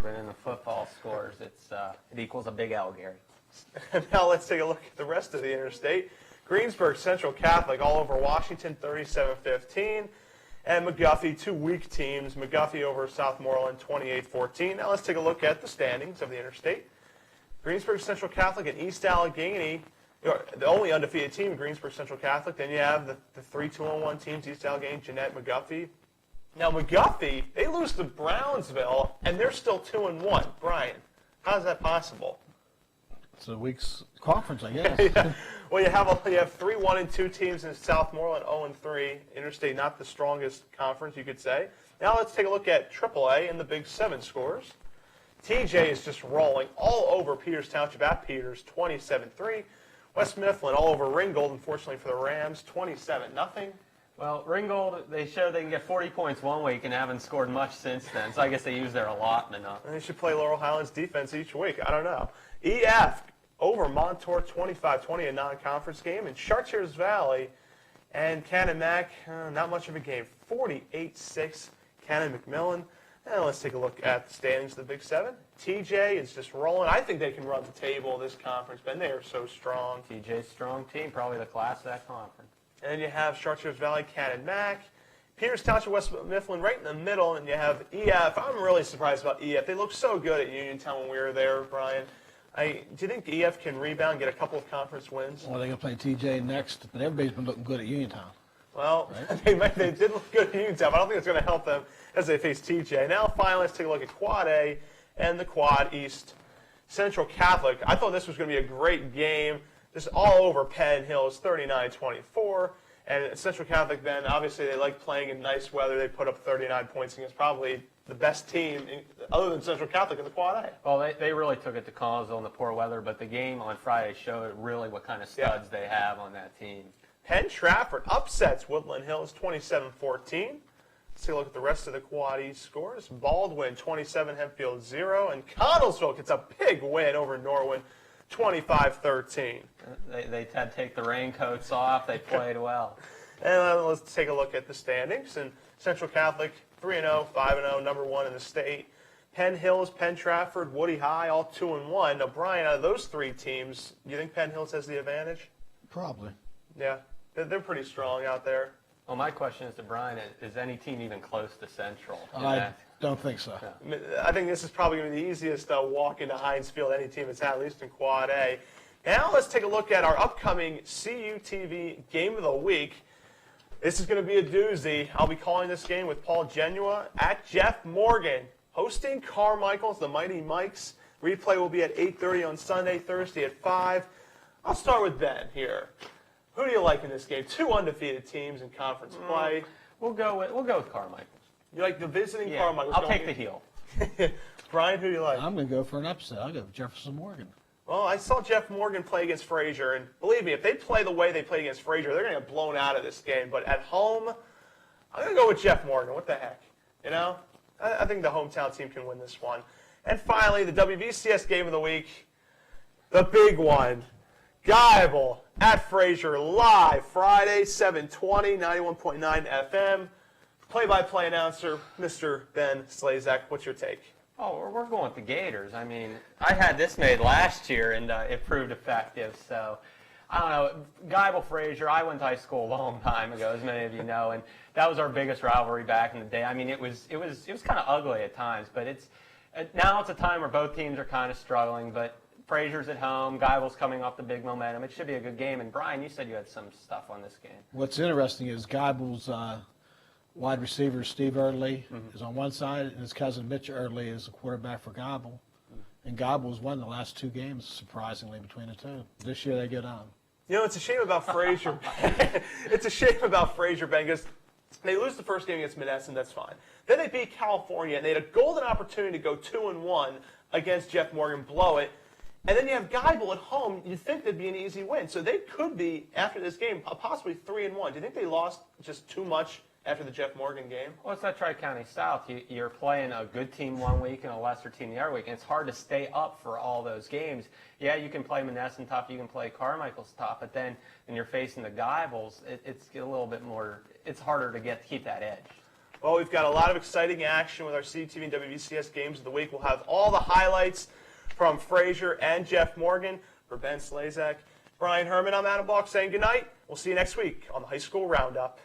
but in the football scores, it equals a big L, Gary. Now let's take a look at the rest of the interstate. Greensburg Central Catholic all over Washington, 37-15. And McGuffey, two weak teams. McGuffey over Southmoreland, 28-14. Now let's take a look at the standings of the interstate. Greensburg Central Catholic and East Allegheny, the only undefeated team, Greensburg Central Catholic. Then you have the 3-2-1 teams, East Allegheny, Jeanette, McGuffey. Now McGuffey, they lose to Brownsville, and they're still 2-1. Brian, how is that possible? It's a week's conference, I guess. Yeah. Well, you have 3 1-2 teams in Southmoreland, 0-3. Interstate, not the strongest conference, you could say. Now let's take a look at AAA and the Big 7 scores. TJ is just rolling all over Peters Township at Peters, 27-3. West Mifflin all over Ringgold, unfortunately for the Rams, 27-0. Well, Ringgold, they showed they can get 40 points one week and haven't scored much since then, so I guess they used their allotment up. And they should play Laurel Highlands defense each week. I don't know. EF over Montour, 25-20, a non-conference game. And Chartiers Valley and Cannon Mac, not much of a game, 48-6, Cannon McMillan. And let's take a look at the standings of the Big 7. TJ is just rolling. I think they can run the table this conference, Ben. They are so strong. TJ's strong team, probably the class of that conference. And then you have Chartiers Valley, Cannon Mac. Peters Township, West Mifflin right in the middle. And you have EF. I'm really surprised about EF. They looked so good at Uniontown when we were there, Brian. Do you think EF can rebound, get a couple of conference wins? Well, they're going to play TJ next, but everybody's been looking good at Uniontown. Well, right? they did look good at Uniontown, but I don't think it's going to help them as they face TJ. Now, finally, let's take a look at Quad A and the Quad East Central Catholic. I thought this was going to be a great game. Just all over Penn Hills, 39-24. And Central Catholic, Ben, obviously they like playing in nice weather. They put up 39 points against probably the best team other than Central Catholic in the Quad A. Well, they really took it to Collinsville in the poor weather, but the game on Friday showed really what kind of studs they have on that team. Penn Trafford upsets Woodland Hills 27-14. Let's take a look at the rest of the Quad East scores. Baldwin 27, Hempfield 0, and Connellsville gets a big win over Norwin 25-13. They had to take the raincoats off. They played well. And let's take a look at the standings. And Central Catholic 3-0, 5-0, number 1 in the state. Penn Hills, Penn Trafford, Woody High, all 2-1. Now, Brian, out of those 3 teams, do you think Penn Hills has the advantage? Probably. Yeah, they're pretty strong out there. Well, my question is to Brian, is any team even close to Central? I don't think so. No. I think this is probably going to be the easiest walk into Heinz Field any team has had, at least in Quad A. Now let's take a look at our upcoming CUTV Game of the Week. This is going to be a doozy. I'll be calling this game with Paul Genua at Jeff Morgan, hosting Carmichael's, the Mighty Mikes. Replay will be at 8:30 on Sunday, Thursday at 5. I'll start with Ben here. Who do you like in this game? 2 undefeated teams in conference play. We'll go with Carmichael's. You like the visiting Yeah, Carmichael's? I'll take the heel. Brian, who do you like? I'm going to go for an upset. I'll go with Jefferson Morgan. Well, I saw Jeff Morgan play against Frazier, and believe me, if they play the way they played against Frazier, they're going to get blown out of this game. But at home, I'm going to go with Jeff Morgan. What the heck? You know? I think the hometown team can win this one. And finally, the WVCS Game of the Week, the big one. Guyable at Frazier live Friday, 7:20, 91.9 FM. Play-by-play announcer, Mr. Ben Slazak. What's your take? Oh, we're going with the Gators. I mean, I had this made last year, and it proved effective. So, I don't know. Guyable Frazier, I went to high school a long time ago, as many of you know, and that was our biggest rivalry back in the day. I mean, it was kind of ugly at times, but now it's a time where both teams are kind of struggling, but Frazier's at home. Guyble's coming off the big momentum. It should be a good game. And, Brian, you said you had some stuff on this game. What's interesting is Guyble's wide receiver, Steve Early, is on one side, and his cousin Mitch Early is the quarterback for Guyble. And Guyble's won the last 2 games, surprisingly, between the two. This year they go down. You know, it's a shame about Frazier. It's a shame about Frazier, Ben, because they lose the first game against Menneson, that's fine. Then they beat California, and they had a golden opportunity to go 2-1 against Jeff Morgan, blow it. And then you have Guyble at home. You'd think that'd be an easy win. So they could be, after this game, possibly 3-1. Do you think they lost just too much after the Jeff Morgan game? Well, it's not Tri-County South. You're playing a good team one week and a lesser team the other week, and it's hard to stay up for all those games. Yeah, you can play Menneson tough, you can play Carmichael's tough, but then when you're facing the Guybles, it's a little bit more, it's harder to keep that edge. Well, we've got a lot of exciting action with our CTV and WBCS games of the week. We'll have all the highlights from Frazier and Jeff Morgan. For Ben Slazak, Brian Herman, I'm Adam Balk saying goodnight. We'll see you next week on the High School Roundup.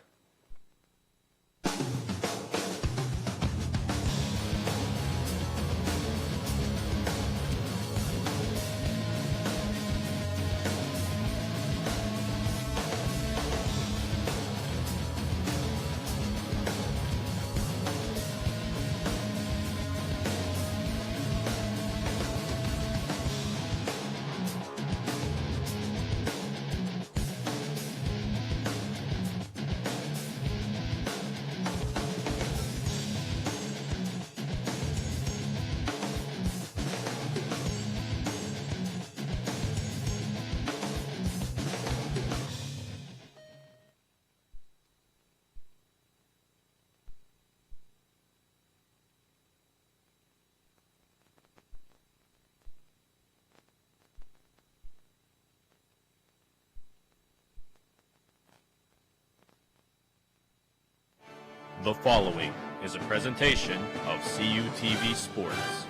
The following is a presentation of CUTV Sports.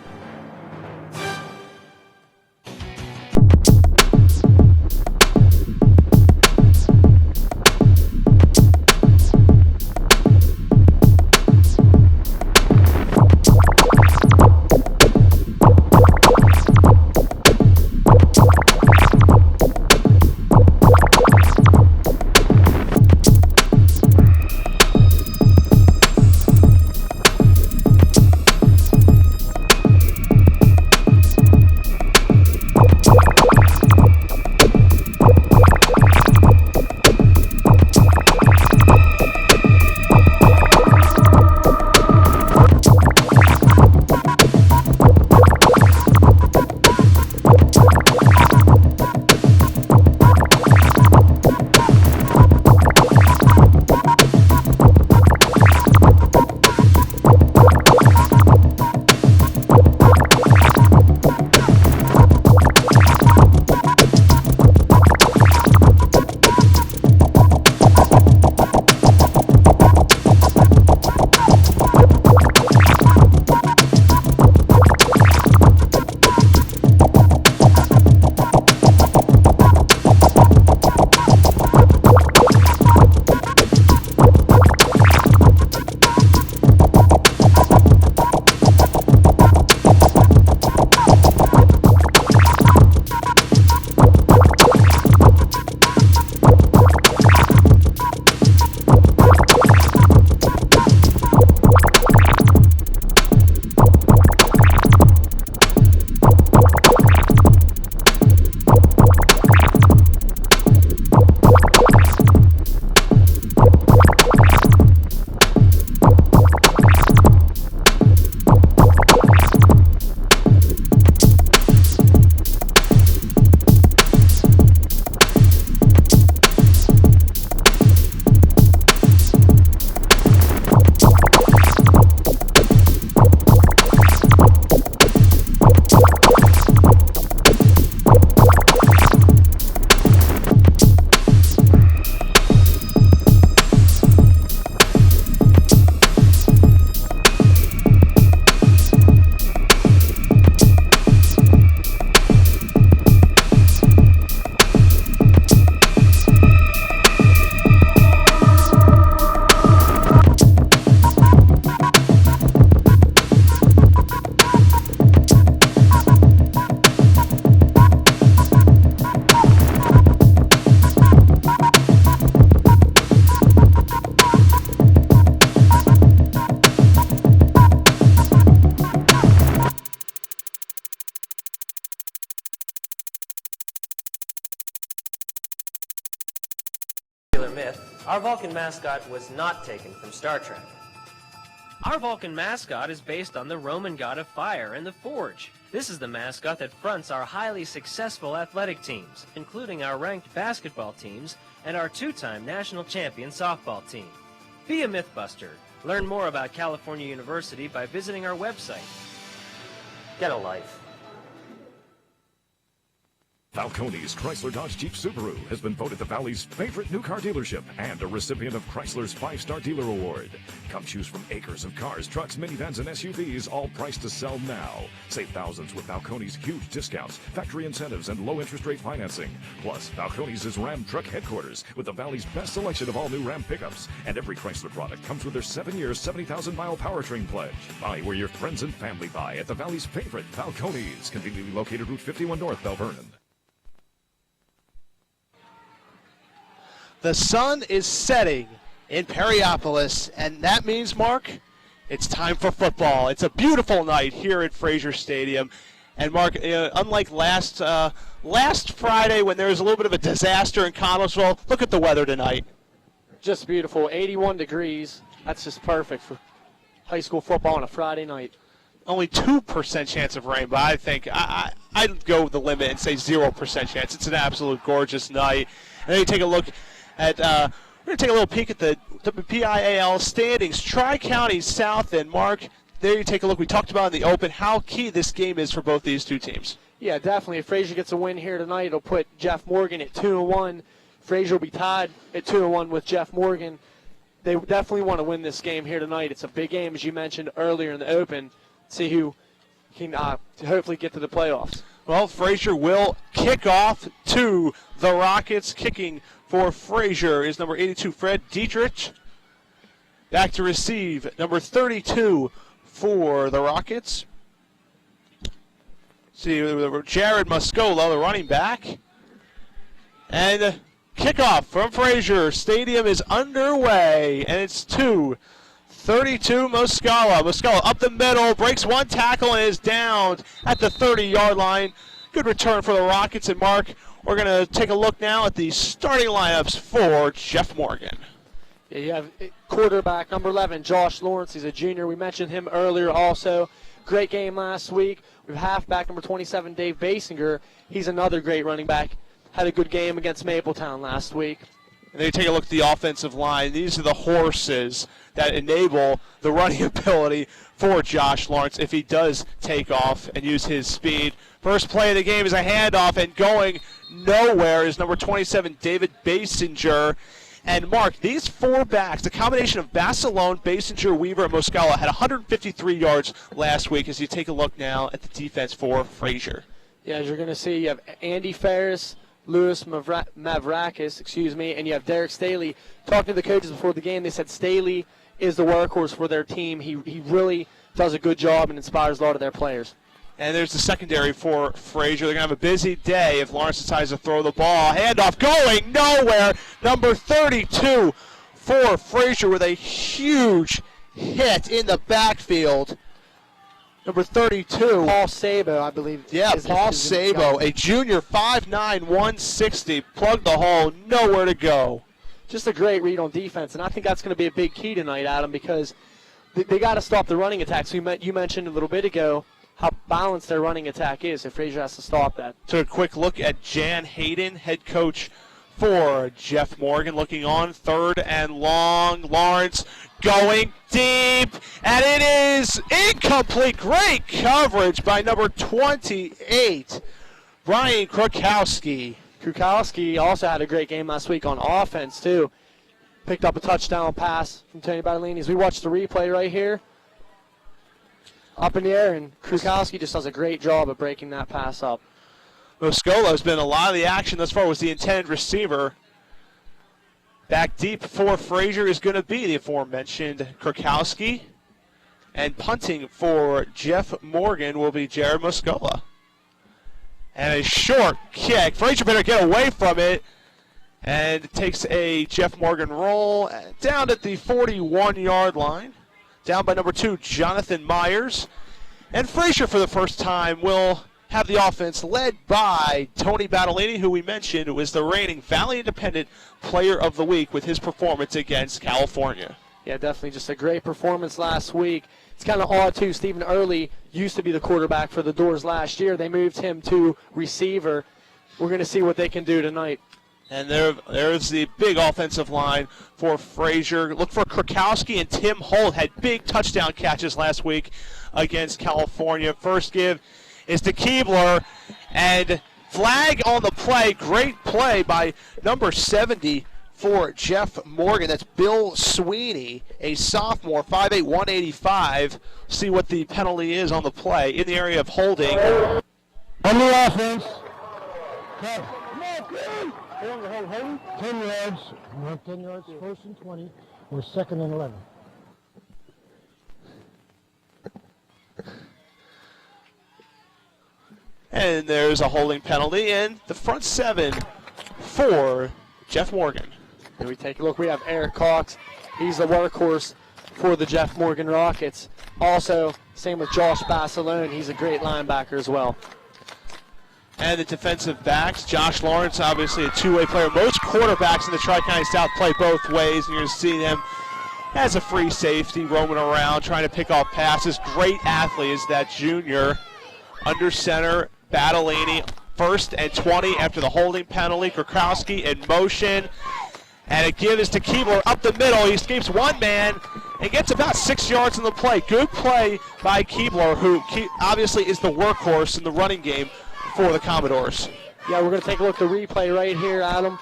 Myth, our Vulcan mascot was not taken from Star Trek. Our Vulcan mascot is based on the Roman god of fire and the forge. This is the mascot that fronts our highly successful athletic teams, including our ranked basketball teams and our two-time national champion softball team. Be a Mythbuster. Learn more about California University by visiting our website. Get a life. Falcone's Chrysler Dodge Jeep Subaru has been voted the Valley's favorite new car dealership and a recipient of Chrysler's 5-Star Dealer Award. Come choose from acres of cars, trucks, minivans, and SUVs, all priced to sell now. Save thousands with Falcone's huge discounts, factory incentives, and low interest rate financing. Plus, Falcone's is Ram Truck headquarters with the Valley's best selection of all new Ram pickups. And every Chrysler product comes with their 7-year, 70,000-mile powertrain pledge. Buy where your friends and family buy at the Valley's favorite Falcone's, conveniently located Route 51 North, Bell Vernon. The sun is setting in Perryopolis, and that means, Mark, it's time for football. It's a beautiful night here at Frazier Stadium. And, Mark, unlike last Friday when there was a little bit of a disaster in Connellsville, look at the weather tonight. Just beautiful, 81 degrees. That's just perfect for high school football on a Friday night. Only 2% chance of rain, but I think I'd go with the limit and say 0% chance. It's an absolute gorgeous night. And then you take a look at we're going to take a little peek at the WPIAL standings. Tri-County South and Mark, there you take a look. We talked about in the open how key this game is for both these two teams. Yeah, definitely. If Frazier gets a win here tonight, it'll put Jeff Morgan at 2-1. Frazier will be tied at 2-1 with Jeff Morgan. They definitely want to win this game here tonight. It's a big game, as you mentioned earlier in the open. See who can hopefully get to the playoffs. Well, Frazier will kick off to the Rockets. Kicking for Frazier is number 82, Fred Dietrich. Back to receive, number 32 for the Rockets. See, Jared Muscola, the running back. And kickoff from Frazier. Stadium is underway, and it's 32 Muscala. Muscala up the middle, breaks one tackle, and is down at the 30-yard line. Good return for the Rockets. And, Mark, we're going to take a look now at the starting lineups for Jeff Morgan. Yeah, you have quarterback number 11, Josh Lawrence. He's a junior. We mentioned him earlier also. Great game last week. We have halfback number 27, Dave Basinger. He's another great running back. Had a good game against Mapletown last week. And then you take a look at the offensive line. These are the horses that enable the running ability for Josh Lawrence if he does take off and use his speed. First play of the game is a handoff, and going nowhere is number 27, David Basinger. And, Mark, these four backs, the combination of Basilone, Basinger, Weaver, and Muscala had 153 yards last week as you take a look now at the defense for Frazier. Yeah, as you're going to see, you have Andy Ferris, Louis Mavrakis, and you have Derek Staley. Talking to the coaches before the game, they said Staley is the workhorse for their team. He really does a good job and inspires a lot of their players. And there's the secondary for Frazier. They're going to have a busy day if Lawrence decides to throw the ball. Handoff going nowhere. Number 32 for Frazier with a huge hit in the backfield. Number 32. Paul Sabo, I believe. Yeah, Paul Sabo, a junior, 5'9", 160. Plugged the hole, nowhere to go. Just a great read on defense, and I think that's going to be a big key tonight, Adam, because they got to stop the running attack. So you mentioned a little bit ago how balanced their running attack is, if Frazier has to stop that. So a quick look at Jan Hayden, head coach for Jeff Morgan, looking on, third and long. Lawrence going deep, and it is incomplete. Great coverage by number 28, Brian Krukowski. Krukowski also had a great game last week on offense, too. Picked up a touchdown pass from Tony Battolini. As we watch the replay right here, up in the air, and Krukowski just does a great job of breaking that pass up. Muscolo's been a lot of the action thus far, was the intended receiver. Back deep for Frazier is going to be the aforementioned Krukowski. And punting for Jeff Morgan will be Jared Muscola. And a short kick. Frazier better get away from it. And takes a Jeff Morgan roll down at the 41-yard line. Down by number 2, Jonathan Myers. And Frazier, for the first time, will have the offense led by Tony Battolini, who we mentioned was the reigning Valley Independent Player of the Week with his performance against California. Yeah, definitely just a great performance last week. It's kind of odd, too. Stephen Early used to be the quarterback for the Doors last year. They moved him to receiver. We're going to see what they can do tonight. And there's the big offensive line for Frazier. Look for Krukowski and Tim Holt. Had big touchdown catches last week against California. First give is to Keebler. And Flag on the play. Great play by number 70 for Jeff Morgan. That's Bill Sweeney, a sophomore, 5'8", 185. See what the penalty is on the play in the area of holding. On the offense. 10 yards. We have 10 yards, first and 20. We're second and 11. And there's a holding penalty, and the front 7 for Jeff Morgan. And we take a look. We have Eric Cox. He's the workhorse for the Jeff Morgan Rockets. Also, same with Josh Bassalone. He's a great linebacker as well. And the defensive backs, Josh Lawrence, obviously a two-way player. Most quarterbacks in the Tri-County South play both ways, and you're going to see them as a free safety roaming around, trying to pick off passes. Great athlete is that junior. Under center, Battolini, 1st and 20 after the holding penalty. Krakowski in motion. And a give is to Keebler up the middle. He escapes one man and gets about 6 yards on the play. Good play by Keebler, who obviously is the workhorse in the running game for the Commodores. Yeah, we're going to take a look at the replay right here, Adam.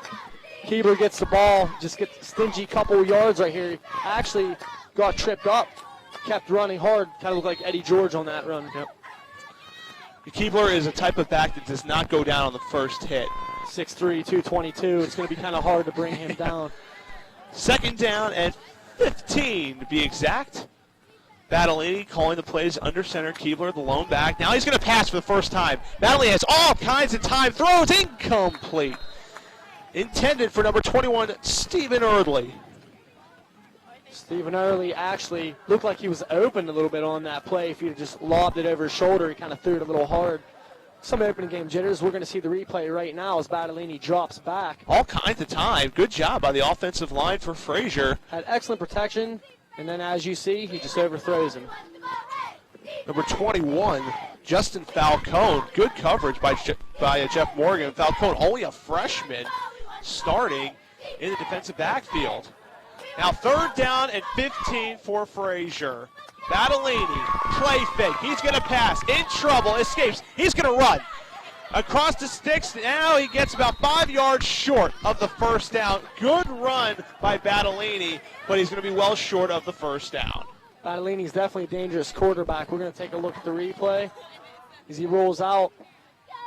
Keebler gets the ball, just gets a stingy couple of yards right here. Actually got tripped up, kept running hard. Kind of looked like Eddie George on that run. Yep. Keebler is a type of back that does not go down on the first hit. 6'3", 222. It's going to be kind of hard to bring him down. 2nd down and 15 to be exact. Battolini calling the plays under center. Keebler, the lone back. Now he's going to pass for the first time. Battolini has all kinds of time. Throws incomplete. Intended for number 21, Stephen Erdley. Stephen Early actually looked like he was open a little bit on that play. If he had just lobbed it over his shoulder, he kind of threw it a little hard. Some opening game jitters. We're going to see the replay right now as Battolini drops back. All kinds of time. Good job by the offensive line for Frazier. Had excellent protection, and then as you see, he just overthrows him. Number 21, Justin Falcone. Good coverage by Jeff Morgan. Falcone, only a freshman, starting in the defensive backfield. Now 3rd down and 15 for Frazier. Battolini, play fake. He's going to pass. In trouble. Escapes. He's going to run. Across the sticks. Now he gets about 5 yards short of the first down. Good run by Battolini, but he's going to be well short of the first down. Battolini's definitely a dangerous quarterback. We're going to take a look at the replay. As he rolls out,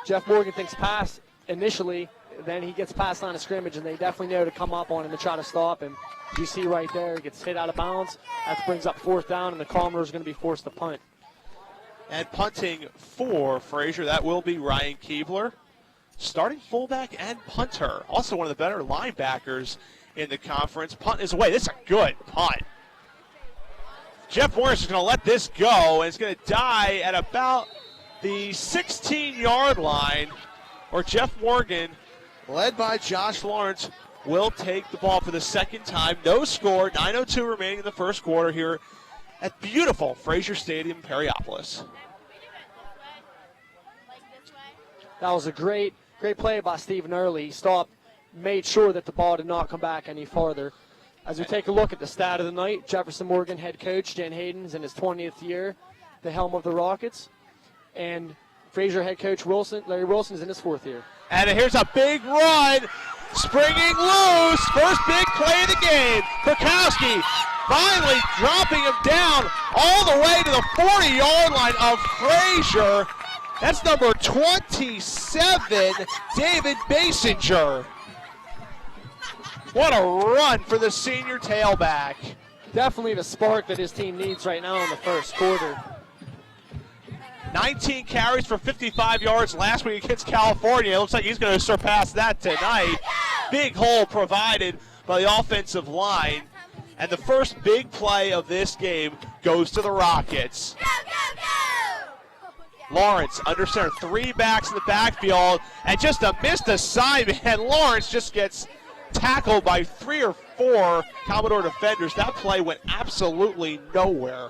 Jeff Morgan thinks pass initially. Then he gets past line of scrimmage, and they definitely know to come up on him to try to stop him. You see right there, he gets hit out of bounds. That brings up 4th down, and the Commodores are going to be forced to punt. And punting for Frazier, that will be Ryan Keebler. Starting fullback and punter. Also one of the better linebackers in the conference. Punt is away. This is a good punt. Jeff Morris is going to let this go, and it's going to die at about the 16-yard line, or Jeff Morgan, led by Josh Lawrence, will take the ball for the 2nd time. No score, 9:02 remaining in the first quarter here at beautiful Frazier Stadium, Perryopolis. That was a great play by Stephen Early. He stopped, made sure that the ball did not come back any farther. As we take a look at the stat of the night, Jefferson Morgan head coach Jen Hayden's in his 20th year, the helm of the Rockets. And Frazier head coach Larry Wilson is in his 4th year. And here's a big run. Springing loose. First big play of the game. Krakowski finally dropping him down all the way to the 40-yard line of Frazier. That's number 27, David Basinger. What a run for the senior tailback. Definitely the spark that his team needs right now in the first quarter. 19 carries for 55 yards last week against California. It looks like he's going to surpass that tonight. Big hole provided by the offensive line. And the first big play of this game goes to the Rockets. Lawrence under center, 3 backs in the backfield, and just a missed assignment. And Lawrence just gets tackled by 3 or 4 Commodore defenders. That play went absolutely nowhere.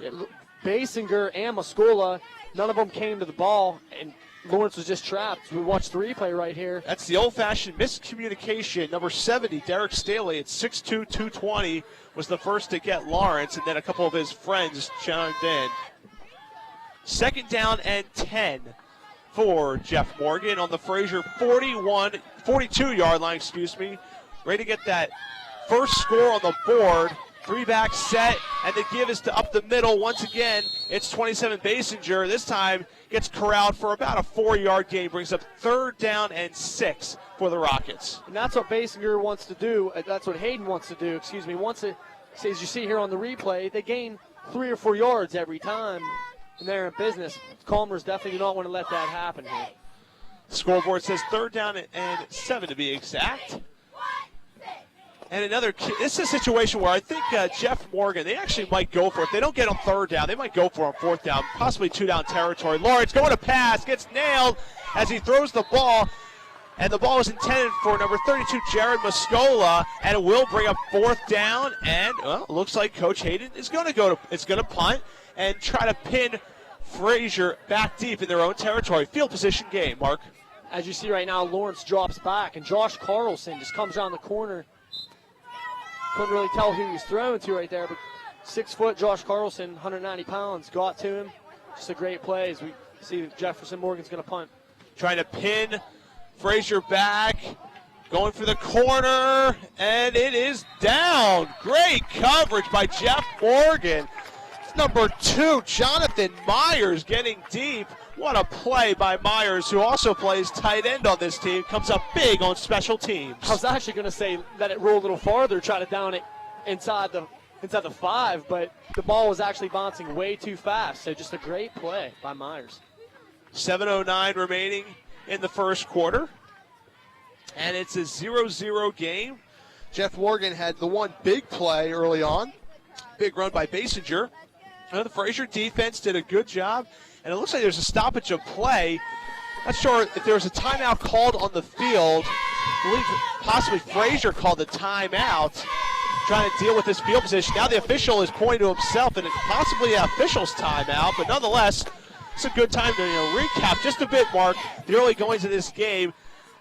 Basinger and Mascola, none of them came to the ball, and Lawrence was just trapped. We watched the replay right here. That's the old-fashioned miscommunication. Number 70, Derek Staley, at 6'2", 220, was the first to get Lawrence, and then a couple of his friends chimed in. 2nd down and 10 for Jeff Morgan on the Frazier 42-yard line, ready to get that first score on the board. 3-back set, and the give is to up the middle. Once again, it's 27 Basinger. This time gets corralled for about a 4-yard gain, brings up 3rd down and 6 for the Rockets. And that's what Basinger wants to do. That's what Hayden wants to do, Once it, as you see here on the replay, they gain 3 or 4 yards every time, and they're in business. Calmers definitely do not want to let that happen here. Scoreboard says 3rd down and 7 to be exact. And this is a situation where I think Jeff Morgan, they actually might go for it. If they don't get on 3rd down, they might go for it on 4th down, possibly 2-down territory. Lawrence going to pass, gets nailed as he throws the ball. And the ball is intended for number 32, Jared Muscola, and it will bring up 4th down. And it looks like Coach Hayden is going to punt and try to pin Frazier back deep in their own territory. Field position game, Mark. As you see right now, Lawrence drops back, and Josh Carlson just comes around the corner. Couldn't really tell who he was throwing to right there, but 6-foot Josh Carlson, 190 pounds, got to him. Just a great play as we see Jefferson Morgan's going to punt. Trying to pin Frazier back, going for the corner, and it is down. Great coverage by Jeff Morgan. Number 2, Jonathan Myers getting deep. What a play by Myers, who also plays tight end on this team. Comes up big on special teams. I was actually going to say let it roll a little farther, try to down it inside the 5, but the ball was actually bouncing way too fast. So just a great play by Myers. 7:09 remaining in the first quarter. And it's a 0-0 game. Jeff Morgan had the one big play early on. Big run by Basinger. The Frazier defense did a good job. And it looks like there's a stoppage of play. Not sure if there was a timeout called on the field. I believe possibly Frazier called the timeout, trying to deal with this field position. Now the official is pointing to himself, and it's possibly an official's timeout. But nonetheless, it's a good time to recap just a bit, Mark, the early goings of this game.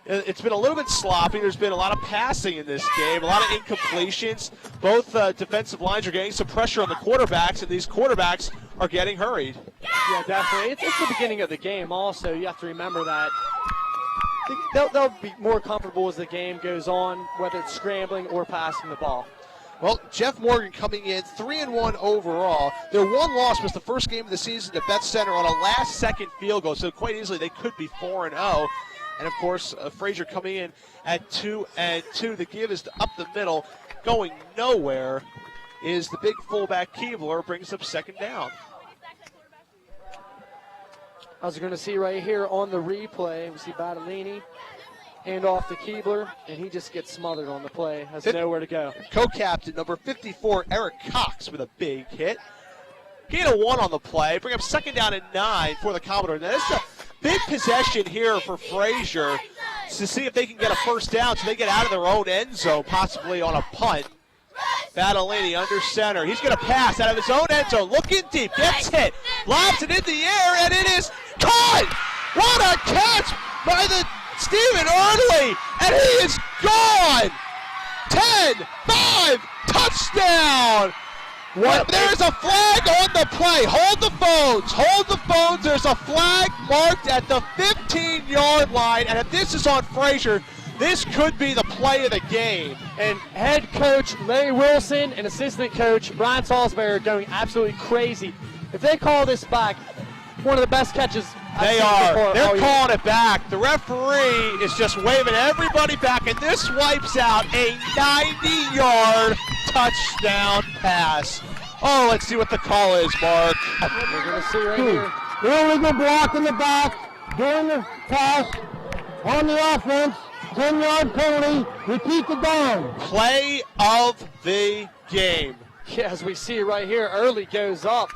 It's been a little bit sloppy. There's been a lot of passing in this game, a lot of incompletions. Both defensive lines are getting some pressure on the quarterbacks, and these quarterbacks are getting hurried. Yeah, definitely. It's the beginning of the game also. You have to remember that. They'll be more comfortable as the game goes on, whether it's scrambling or passing the ball. Well, Jeff Morgan coming in 3-1 overall. Their one loss was the first game of the season to Bet Center on a last-second field goal, so quite easily they could be 4-0. And, of course, Frazier coming in at 2-2. The give is up the middle. Going nowhere is the big fullback Keebler, brings up 2nd down. As we're going to see right here on the replay, we see Battellini hand off to Keebler, and he just gets smothered on the play. Has nowhere to go. Co-captain number 54, Eric Cox, with a big hit. Gain of 1 on the play. Bring up 2nd down and 9 for the Commodore. Now, this is a big possession here for Frazier to see if they can get a 1st down so they get out of their own end zone, possibly on a punt. Battellini under center. He's going to pass out of his own end zone. Looking deep. Gets hit. Lobs it in the air, and it is caught. What a catch by the Stephen Early, and he is gone. 10-5, touchdown. There's a flag on the play. Hold the phones. Hold the phones. There's a flag marked at the 15-yard line, and if this is on Frazier, this could be the play of the game. And head coach Larry Wilson and assistant coach Brian Salisbury are going absolutely crazy. If they call this back, one of the best catches I've They seen are. before. They're calling it back. The referee is just waving everybody back, and this wipes out a 90-yard touchdown pass. Oh, let's see what the call is, Mark. We're going to see right here. Illegal block in the back during the pass on the offense. 10-yard penalty. Repeat the down. Play of the game. Yeah, as we see right here, Early goes up.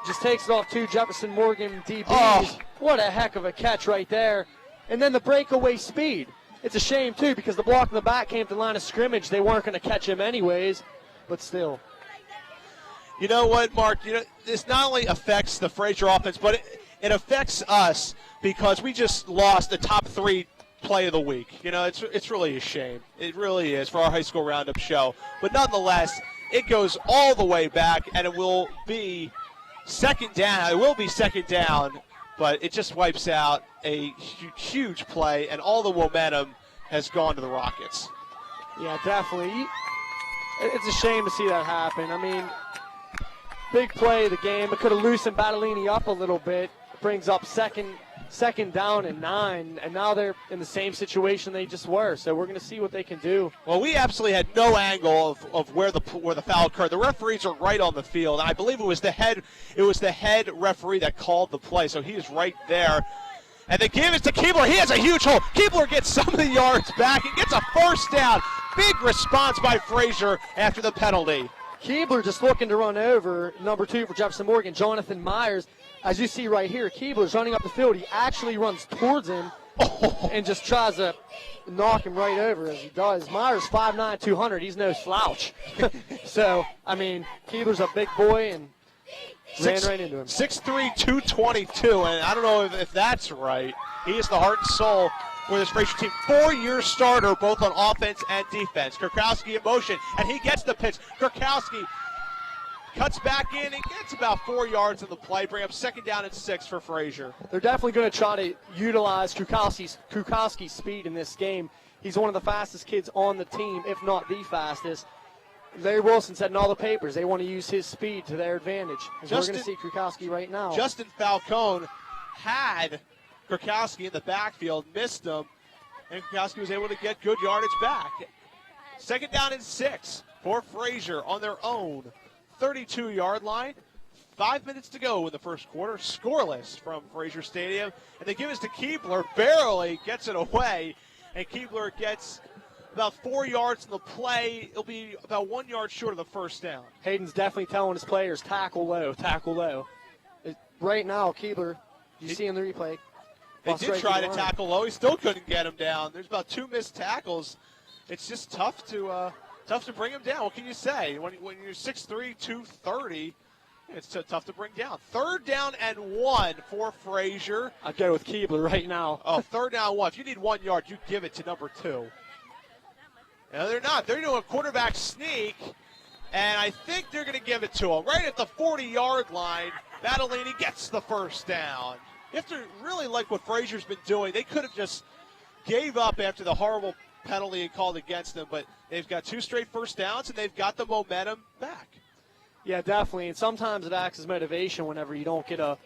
Just takes it off 2 Jefferson Morgan DBs. Oh. What a heck of a catch right there. And then the breakaway speed. It's a shame, too, because the block in the back came to the line of scrimmage. They weren't going to catch him anyways, but still. You know what, Mark? This not only affects the Frazier offense, but it affects us because we just lost the top 3 play of the week. It's really a shame. It really is for our high school roundup show. But nonetheless, it goes all the way back, and it will be 2nd down. It will be 2nd down but it just wipes out a huge play, and all the momentum has gone to the Rockets. Yeah, definitely. It's a shame to see that happen. I mean, big play of the game. It could have loosened Battellini up a little bit. Brings up second down and 9, and now they're in the same situation they just were. So we're going to see what they can do. Well, we absolutely had no angle of where the foul occurred. The referees are right on the field, and I believe it was the head referee that called the play, so he is right there. And they give it to Keebler. He has a huge hole. Keebler gets some of the yards back and gets a first down. Big response by Frazier after the penalty. Keebler just looking to run over number 2 for Jefferson Morgan, Jonathan Myers. As you see right here, Keebler's running up the field. He actually runs towards him and just tries to knock him right over as he does. Myers 5'9", 200. He's no slouch. So, I mean, Keebler's a big boy and ran right into him. 6'3", 222, and I don't know if that's right. He is the heart and soul for this Frazier team. 4-year starter, both on offense and defense. Kurkowski in motion, and he gets the pitch. Kurkowski cuts back in and gets about 4 yards in the play, bring up 2nd down and 6 for Frazier. They're definitely going to try to utilize Kurkowski's speed in this game. He's one of the fastest kids on the team, if not the fastest. Larry Wilson said in all the papers they want to use his speed to their advantage. We're going to see Kurkowski right now. Justin Falcone had Kurkowski in the backfield, missed him, and Kurkowski was able to get good yardage back. 2nd down and 6 for Frazier on their own 32-yard line. 5 minutes to go in the first quarter. Scoreless from Frazier Stadium. And they give it to Keebler. Barely gets it away. And Keebler gets about 4 yards in the play. It'll be about 1 yard short of the first down. Hayden's definitely telling his players, tackle low, tackle low. Right now, Keebler, you see in the replay. They did try to tackle low. He still couldn't get him down. There's about 2 missed tackles. It's just tough to bring him down. What can you say? When you're 6'3", 230, it's tough to bring down. 3rd down and 1 for Frazier. I'd go with Keebler right now. Oh, 3rd down and 1. If you need 1 yard, you give it to number 2. No, they're not. They're doing a quarterback sneak, and I think they're going to give it to him. Right at the 40-yard line, Battellini gets the first down. You have to really like what Frazier's been doing. They could have just gave up after the horrible penalty called against them, but they've got 2 straight first downs, and they've got the momentum back. Yeah, definitely. And sometimes it acts as motivation whenever you don't get a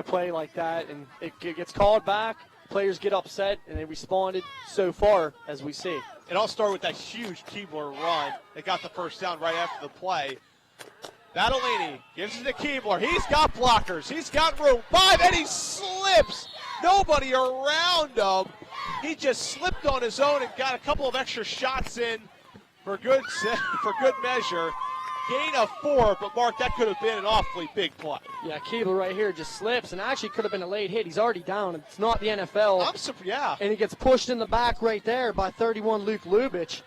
play like that, and it gets called back. Players get upset, and they responded so far, as we see. It all started with that huge Keebler run. They got the first down right after the play. Battellini gives it to Keebler. He's got blockers. He's got room. 5, and he slips. Nobody around him. He just slipped on his own and got a couple of extra shots in for good measure. Gain of 4, but Mark, that could have been an awfully big play. Yeah, Keebler right here just slips, and actually could have been a late hit. He's already down. It's not the NFL. Yeah. And he gets pushed in the back right there by 31 Luke Lubich.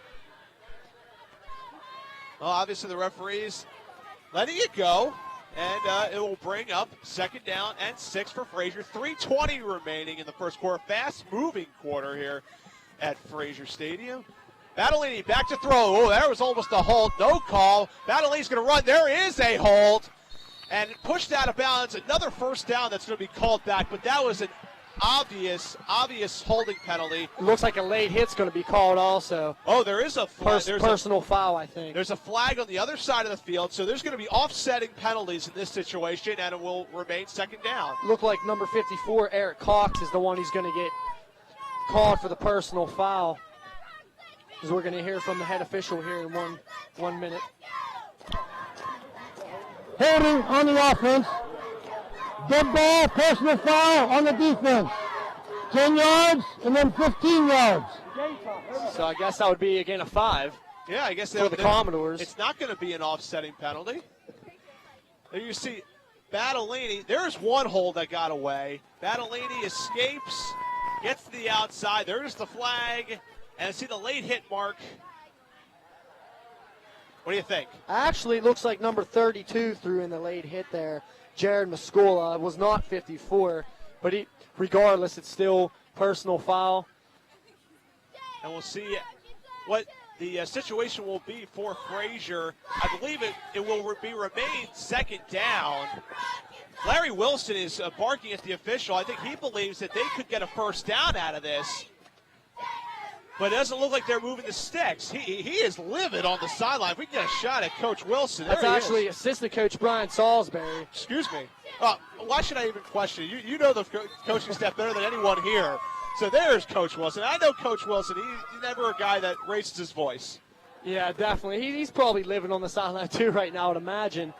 Well, obviously the referees letting it go, and it will bring up 2nd down and 6 for Frazier. 3:20 remaining in the first quarter. Fast-moving quarter here at Frazier Stadium. Battellini back to throw. Oh, there was almost a hold. No call. Battellini's going to run. There is a hold. And pushed out of bounds. Another first down that's going to be called back. But that was an obvious holding penalty. It looks like a late hit's going to be called also. Oh, there is a flag. Personal foul, I think. There's a flag on the other side of the field. So there's going to be offsetting penalties in this situation, and it will remain 2nd down. Look like number 54, Eric Cox, is the one who's going to get called for the personal foul. As we're going to hear from the head official here in one minute. Holding on the offense. Dead ball, personal foul on the defense. 10 yards and then 15 yards. So I guess that would be, again, a 5. Yeah, I guess for the Commodores. It's not going to be an offsetting penalty. There you see Battellini. There's one hold that got away. Battellini escapes, gets to the outside. There's the flag. And I see the late hit mark. What do you think? Actually, it looks like number 32 threw in the late hit there. Jared Muscola was not 54, but regardless, it's still personal foul. And we'll see what the situation will be for Frazier. I believe it will remain 2nd down. Larry Wilson is barking at the official. I think he believes that they could get a first down out of this. But it doesn't look like they're moving the sticks. He is livid on the sideline. If we can get a shot at Coach Wilson. That's actually assistant coach Brian Salisbury. Excuse me. Why should I even question you? You know the coaching staff better than anyone here. So there's Coach Wilson. I know Coach Wilson. He's never a guy that raises his voice. Yeah, definitely. He's probably living on the sideline too right now, I'd imagine.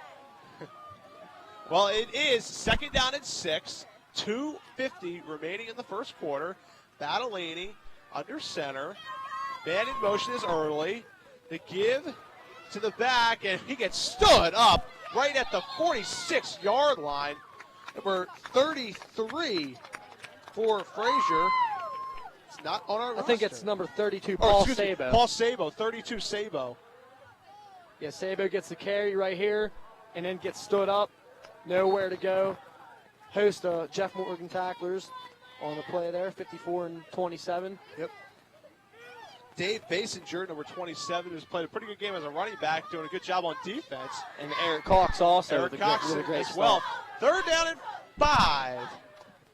Well, it is second down and 6, 2:50 remaining in the first quarter. Battellini under center. Man in motion is early. The give to the back, and he gets stood up right at the 46-yard line. Number 33 for Frazier. It's not on our roster. I think it's number 32, Paul Sabo. Paul Sabo, 32 Sabo. Yeah, Sabo gets the carry right here and then gets stood up. Nowhere to go. Host Jeff Morgan tacklers on the play there, 54 and 27. Yep. Dave Basinger, number 27, who's played a pretty good game as a running back, doing a good job on defense. And Eric Cox also Eric Cox with a great as well. start. Third down and 5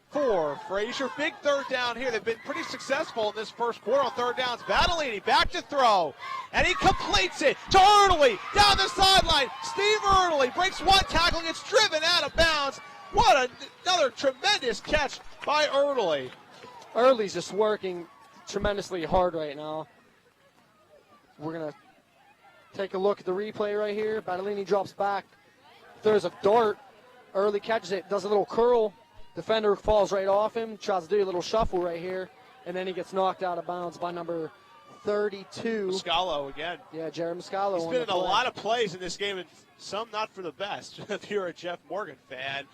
for Frazier. Big third down here. They've been pretty successful in this first quarter on third downs. Battellini back to throw, and he completes it to Erdely down the sideline. Steve Erdely breaks one tackle, gets driven out of bounds. What another tremendous catch by Erdely. Erdely's just working tremendously hard right now. We're going to take a look at the replay right here. Battellini drops back, throws a dart. Erdely catches it, does a little curl. Defender falls right off him, tries to do a little shuffle right here, and then he gets knocked out of bounds by number 32. Muscalo again. Yeah, Jared Muscalo. He's been in a lot of plays in this game, and some not for the best if you're a Jeff Morgan fan.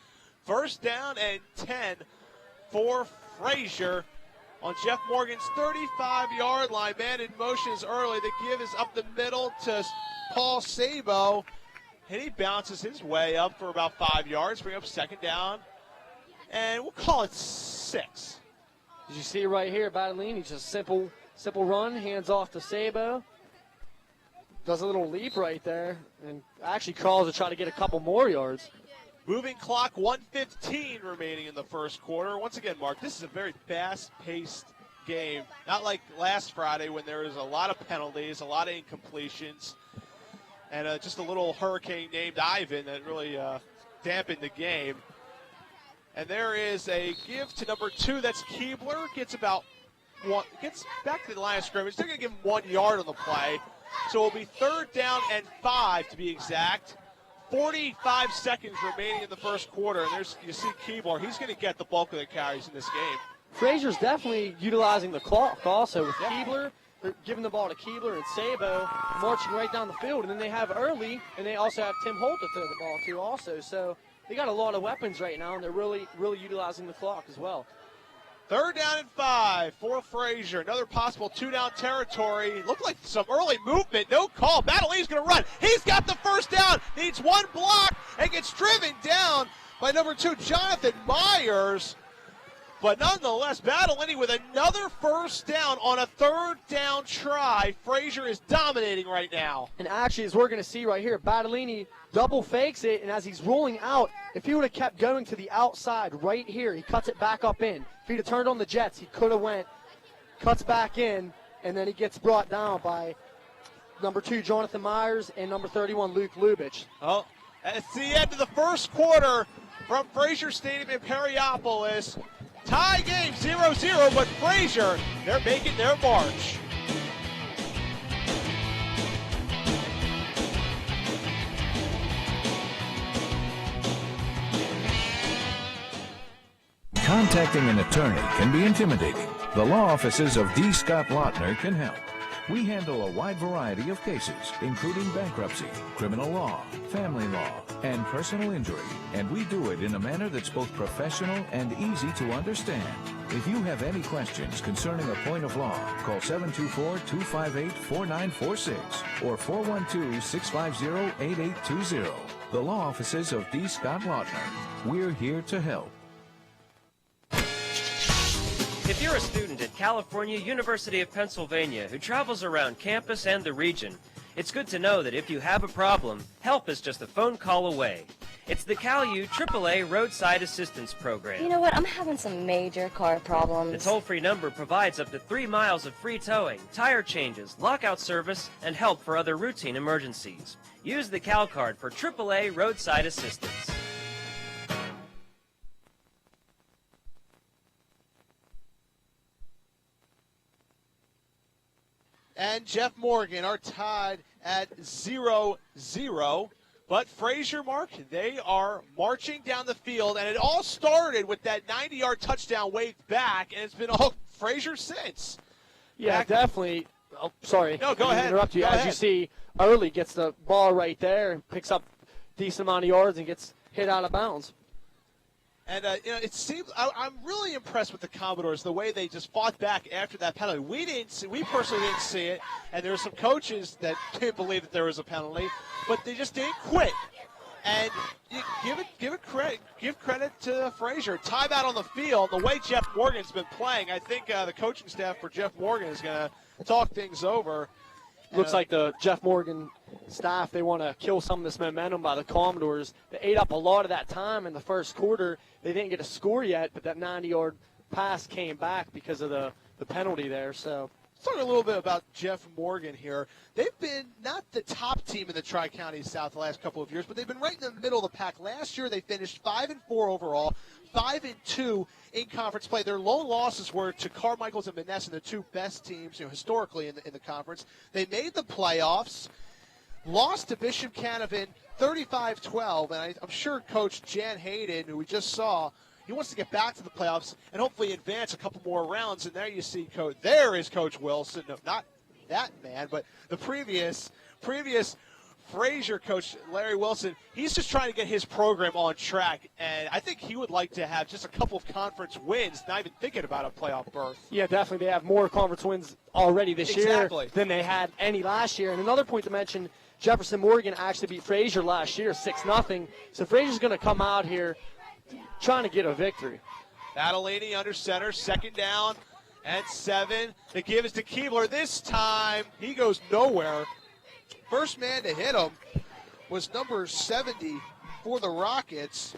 First down and 10 for Frazier on Jeff Morgan's 35-yard line. Man in motion is early. The give is up the middle to Paul Sabo, and he bounces his way up for about 5 yards, bring up second down, and we'll call it 6. As you see right here, Battellini, just simple run, hands off to Sabo. Does a little leap right there, and actually calls to try to get a couple more yards. Moving clock, 1:15 remaining in the first quarter. Once again, Mark, this is a very fast-paced game. Not like last Friday when there was a lot of penalties, a lot of incompletions, and just a little hurricane named Ivan that really dampened the game. And there is a give to number 2. That's Keebler. Gets back to the line of scrimmage. They're going to give him 1 yard on the play. So it'll be third down and 5 to be exact. 45 seconds remaining in the first quarter. And you see Keebler. He's going to get the bulk of the carries in this game. Frazier's definitely utilizing the clock also with Keebler. They're giving the ball to Keebler and Sabo, marching right down the field. And then they have Early, and they also have Tim Holt to throw the ball to also. So they got a lot of weapons right now, and they're really utilizing the clock as well. Third down and 5 for Frazier. Another possible 2-down territory. Looked like some early movement. No call. Battellini's going to run. He's got the first down. Needs one block and gets driven down by number 2, Jonathan Myers. But nonetheless, Battellini with another first down on a third down try. Frazier is dominating right now. And actually, as we're going to see right here, Battellini double fakes it, and as he's rolling out, if he would have kept going to the outside right here, he cuts it back up in. If he'd have turned on the jets, he could have went, cuts back in, and then he gets brought down by number 2, Jonathan Myers, and number 31, Luke Lubitsch. Oh, it's the end of the first quarter from Frazier Stadium in Perryopolis. Tie game 0-0, but Frazier, they're making their march. Contacting an attorney can be intimidating. The law offices of D. Scott Lautner can help. We handle a wide variety of cases, including bankruptcy, criminal law, family law, and personal injury. And we do it in a manner that's both professional and easy to understand. If you have any questions concerning a point of law, call 724-258-4946 or 412-650-8820. The law offices of D. Scott Lautner. We're here to help. If you're a student at California University of Pennsylvania who travels around campus and the region, it's good to know that if you have a problem, help is just a phone call away. It's the CalU AAA Roadside Assistance Program. You know what? I'm having some major car problems. The toll-free number provides up to 3 miles of free towing, tire changes, lockout service, and help for other routine emergencies. Use the Cal card for AAA Roadside Assistance. And Jeff Morgan are tied at 0-0. But Frazier, Mark, they are marching down the field, and it all started with that 90-yard touchdown waved back, and it's been all Frazier since. Yeah, definitely. Oh, sorry. No, go ahead. Interrupt you. Go As ahead. you see, Early gets the ball right there, picks up a decent amount of yards, and gets hit out of bounds. And, it seems I'm really impressed with the Commodores, the way they just fought back after that penalty. We personally didn't see it, and there were some coaches that didn't believe that there was a penalty, but they just didn't quit. And you give credit to Frazier. Timeout on the field. The way Jeff Morgan's been playing, I think the coaching staff for Jeff Morgan is going to talk things over. Looks like the Jeff Morgan staff, they want to kill some of this momentum by the Commodores. They ate up a lot of that time in the first quarter. They didn't get a score yet, but that 90-yard pass came back because of the penalty there. So Let's talk a little bit about Jeff Morgan here. They've been not the top team in the Tri-County South the last couple of years, but they've been right in the middle of the pack. Last year they finished 5-4 overall, 5-2 in conference play. Their lone losses were to Carmichael's and Monessen, the two best teams, historically in the conference. They made the playoffs, lost to Bishop Canavan 35-12, and I'm sure Coach Jan Hayden, who we just saw, he wants to get back to the playoffs and hopefully advance a couple more rounds. And there you see there is Coach Wilson. No, not that man, but the previous Frazier coach, Larry Wilson. He's just trying to get his program on track. And I think he would like to have just a couple of conference wins, not even thinking about a playoff berth. yeah, definitely. They have more conference wins already this year than they had any last year. And another point to mention, Jefferson Morgan actually beat Frazier last year 6-0. So Frazier's going to come out here trying to get a victory. Battolini under center, 2nd down and 7. The give is to Keebler. This time he goes nowhere. First man to hit him was number 70 for the Rockets.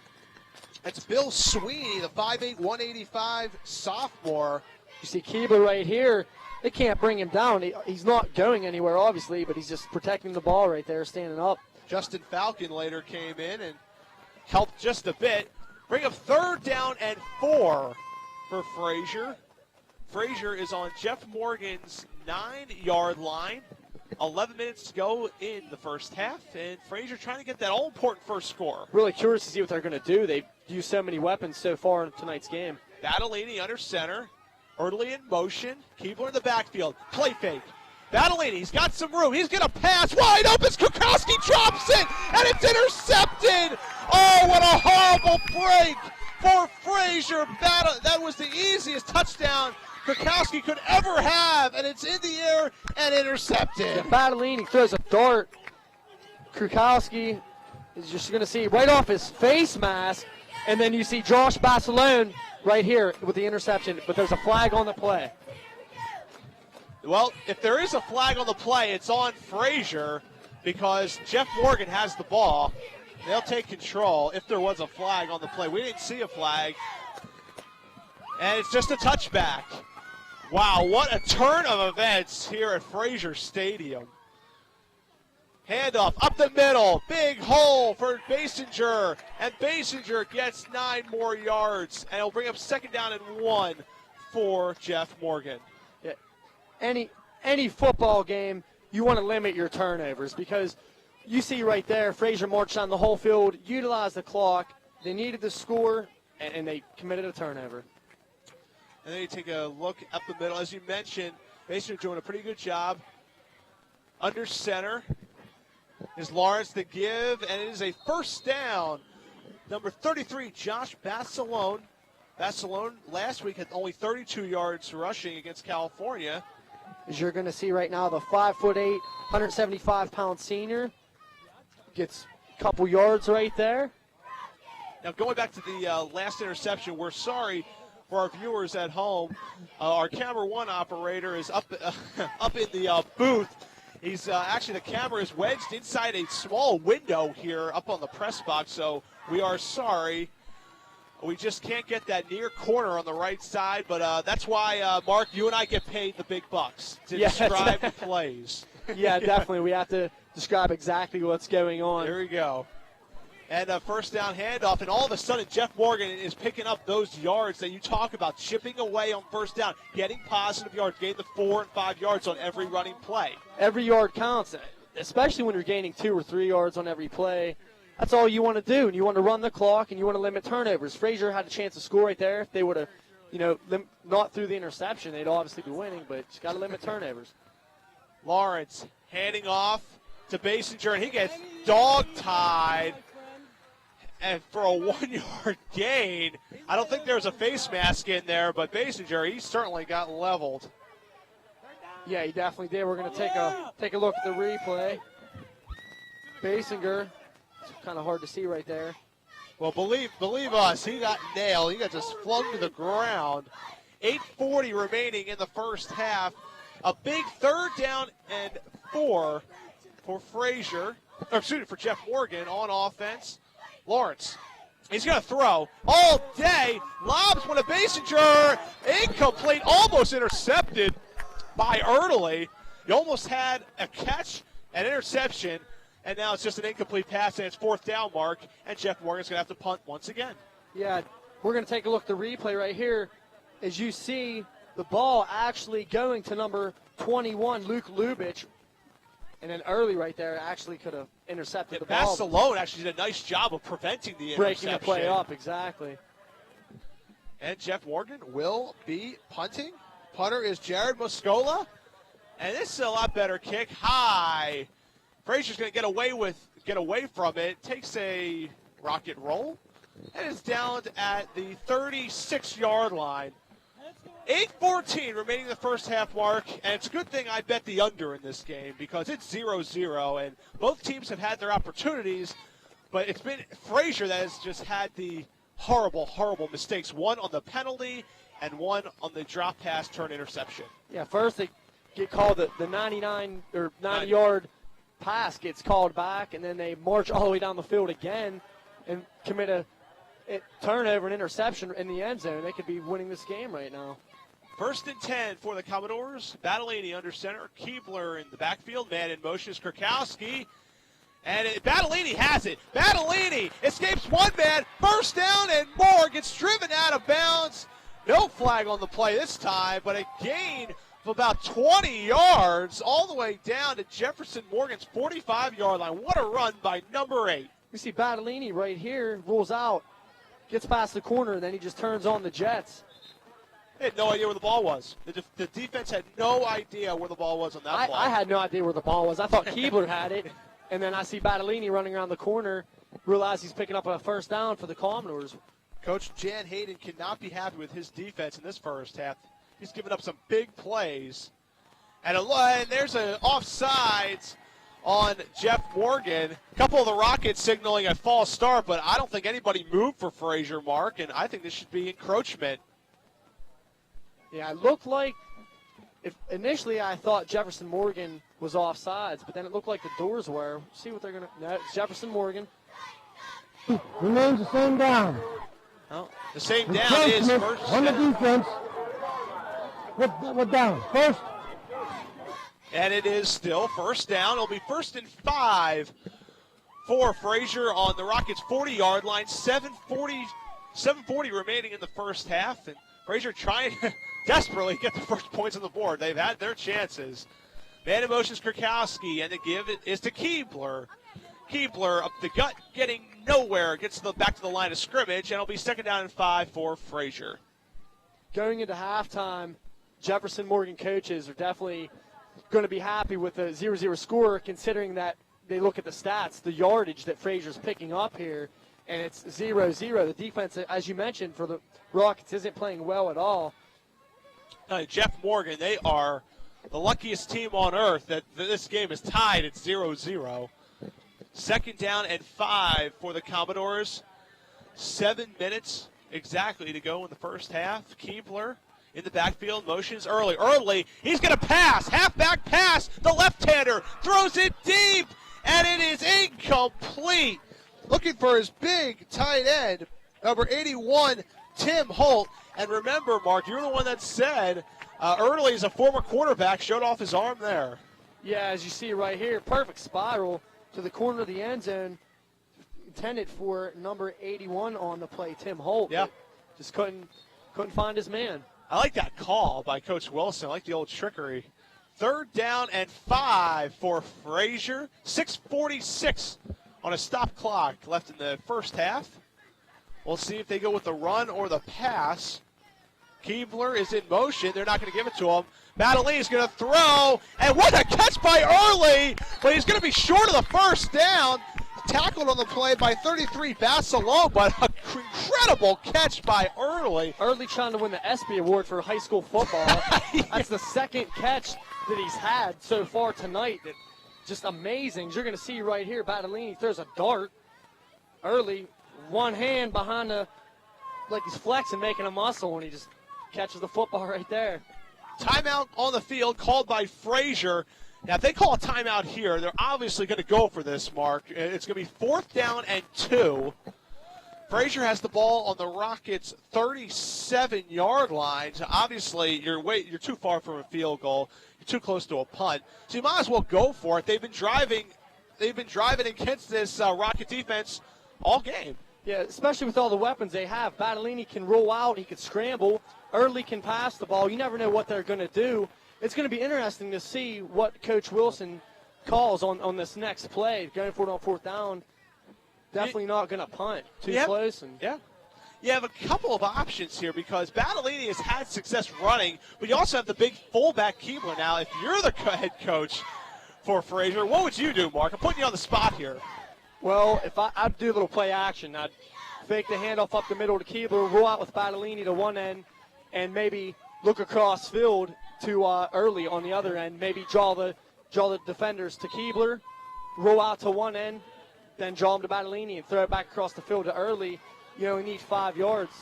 That's Bill Sweeney, the 5'8", 185 sophomore. You see Keebler right here. They can't bring him down. He's not going anywhere, obviously, but he's just protecting the ball right there, standing up. Justin Falcon later came in and helped just a bit. Bring up 3rd down and 4 for Frazier. Frazier is on Jeff Morgan's 9-yard line. 11 minutes to go in the first half, and Frazier trying to get that all-important first score. Really curious to see what they're going to do. They've used so many weapons so far in tonight's game. Battolini under center. Early in motion. Keebler in the backfield. Play fake. Battolini, he's got some room. He's going to pass. Wide open. Kukowski drops it, and it's intercepted. Oh, what a horrible break for Frazier. That was the easiest touchdown Kukowski could ever have, and it's in the air and intercepted. Yeah, Battolini throws a dart. Kukowski is just going to see right off his face mask, and then you see Josh Basilone right here with the interception, but there's a flag on the play. Well, if there is a flag on the play, it's on Frazier because Jeff Morgan has the ball. They'll take control if there was a flag on the play. We didn't see a flag, and it's just a touchback. Wow, what a turn of events here at Frazier Stadium. Handoff up the middle, big hole for Basinger, and Basinger gets 9 more yards, and he'll bring up 2nd down and 1 for Jeff Morgan. Yeah. Any football game, you want to limit your turnovers because you see right there, Frazier marched down the whole field, utilized the clock, they needed to score, and they committed a turnover. And then you take a look up the middle. As you mentioned, Basinger doing a pretty good job. Under center is Lawrence to give, and it is a 1st down. Number 33, Josh Basilone. Basilone last week had only 32 yards rushing against California. As you're going to see right now, the 5'8", 175-pound senior gets a couple yards right there. Now going back to the last interception, we're sorry for our viewers at home. Our camera 1 operator is up in the booth. He's actually, the camera is wedged inside a small window here up on the press box, so we are sorry. We just can't get that near corner on the right side, but that's why, Mark, you and I get paid the big bucks to describe the plays. Yeah, definitely. We have to describe exactly what's going on. There we go. And a first down handoff, and all of a sudden Jeff Morgan is picking up those yards that you talk about, chipping away on first down, getting positive yards, getting the 4 and 5 yards on every running play. Every yard counts, especially when you're gaining 2 or 3 yards on every play. That's all you want to do, and you want to run the clock, and you want to limit turnovers. Frazier had a chance to score right there. If they would have, not through the interception, they'd obviously be winning, but just got to limit turnovers. Lawrence handing off to Basinger, and he gets dog-tied. And for a 1-yard gain, I don't think there's a face mask in there, but Basinger, he certainly got leveled. Yeah, he definitely did. We're going to take a look at the replay. Basinger, it's kind of hard to see right there. Well, believe us, he got nailed. He got just flung to the ground. 8:40 remaining in the first half. A big 3rd down and 4 for Frazier, for Jeff Morgan on offense. Lawrence, he's going to throw all day. Lobs one to Basinger. Incomplete, almost intercepted by Erdely. He almost had a catch, an interception, and now it's just an incomplete pass, and it's 4th down, Mark, and Jeff Morgan's going to have to punt once again. Yeah, we're going to take a look at the replay right here. As you see, the ball actually going to number 21, Luke Lubich, and then Early right there actually could have intercepted the ball. Stallone actually did a nice job of preventing the interception. Breaking the play up, exactly. And Jeff Morgan will be punting. Punter is Jared Moscola. And this is a lot better kick. High. Frazier's going to get away from it. Takes a rocket roll. And is down at the 36-yard line. 8:14 remaining in the first half, Mark, and it's a good thing I bet the under in this game because it's 0-0, and both teams have had their opportunities, but it's been Frazier that has just had the horrible, horrible mistakes, one on the penalty and one on the drop pass turn interception. Yeah, first they get called the 90-yard pass gets called back, and then they march all the way down the field again and commit a turnover and interception in the end zone. They could be winning this game right now. 1st and 10 for the Commodores. Battellini under center. Keebler in the backfield. Man in motion is Kurkowski. And Battellini has it. Battellini escapes one man. First down and more. Gets driven out of bounds. No flag on the play this time, but a gain of about 20 yards all the way down to Jefferson Morgan's 45-yard line. What a run by number 8. You see Battellini right here rolls out, gets past the corner, and then he just turns on the Jets. They had no idea where the ball was. The defense had no idea where the ball was on that play. I had no idea where the ball was. I thought Keebler had it, and then I see Battellini running around the corner, realize he's picking up a first down for the Commodores. Coach Jan Hayden cannot be happy with his defense in this first half. He's given up some big plays. And there's an offsides on Jeff Morgan. A couple of the Rockets signaling a false start, but I don't think anybody moved for Frazier, Mark, and I think this should be encroachment. Yeah, it looked like, initially I thought Jefferson Morgan was offsides, but then it looked like the doors were. See what they're going to, no, it's Jefferson Morgan. Remains the same down. Oh, the same down is first on the defense. What down? First. And it is still first down. It'll be 1st and 5 for Frazier on the Rockets' 40-yard line. 7:40 remaining in the first half. And Frazier trying to desperately get the first points on the board. They've had their chances. Man in motion is Kurkowski, and the give it is to Keebler. Keebler up the gut, getting nowhere. Gets back to the line of scrimmage, and it'll be 2nd down and 5 for Frazier. Going into halftime, Jefferson Morgan coaches are definitely going to be happy with the 0-0 score, considering that they look at the stats, the yardage that Frazier's picking up here, and it's 0-0. The defense, as you mentioned, for the Rockets isn't playing well at all. Jeff Morgan, they are the luckiest team on earth that this game is tied at 0-0. 2nd down and 5 for the Commodores. 7 minutes exactly to go in the first half. Keebler in the backfield, motions early. Early, he's going to pass, halfback pass, the left-hander throws it deep, and it is incomplete. Looking for his big tight end, number 81, Tim Holt. And remember, Mark, you're the one that said Early is a former quarterback, showed off his arm there. Yeah, as you see right here, perfect spiral to the corner of the end zone, intended for number 81 on the play, Tim Holt. Yeah. Just couldn't find his man. I like that call by Coach Wilson. I like the old trickery. 3rd down and 5 for Frazier. 6:46 on a stop clock left in the first half. We'll see if they go with the run or the pass. Keebler is in motion. They're not going to give it to him. Madeline is going to throw, and what a catch by Early, but he's going to be short of the first down. Tackled on the play by 33 Bassalone, but an incredible catch by Early. Early trying to win the ESPY award for high school football. That's the second catch that he's had so far tonight. That just amazing. You're going to see right here, Battolini throws a dart. Early, one hand behind like he's flexing, making a muscle, and he just catches the football right there. Timeout on the field called by Frazier. Now, if they call a timeout here, they're obviously going to go for this, Mark. It's going to be 4th down and 2. Frazier has the ball on the Rockets' 37-yard line. So obviously, you're too far from a field goal. You're too close to a punt. So you might as well go for it. They've been driving against this Rocket defense all game. Yeah, especially with all the weapons they have. Battolini can roll out. He can scramble. Early can pass the ball. You never know what they're going to do. It's going to be interesting to see what Coach Wilson calls on this next play. Going for it on 4th down, definitely not going to punt too close. You have a couple of options here because Battolini has had success running, but you also have the big fullback Keebler. Now, if you're the head coach for Frazier, what would you do, Mark? I'm putting you on the spot here. Well, if I'd do a little play action, I'd fake the handoff up the middle to Keebler, roll out with Battolini to one end, and maybe look across field to Early on the other end, maybe draw the defenders to Keebler, roll out to one end, then draw them to Battolini and throw it back across the field to Early. You only need 5 yards.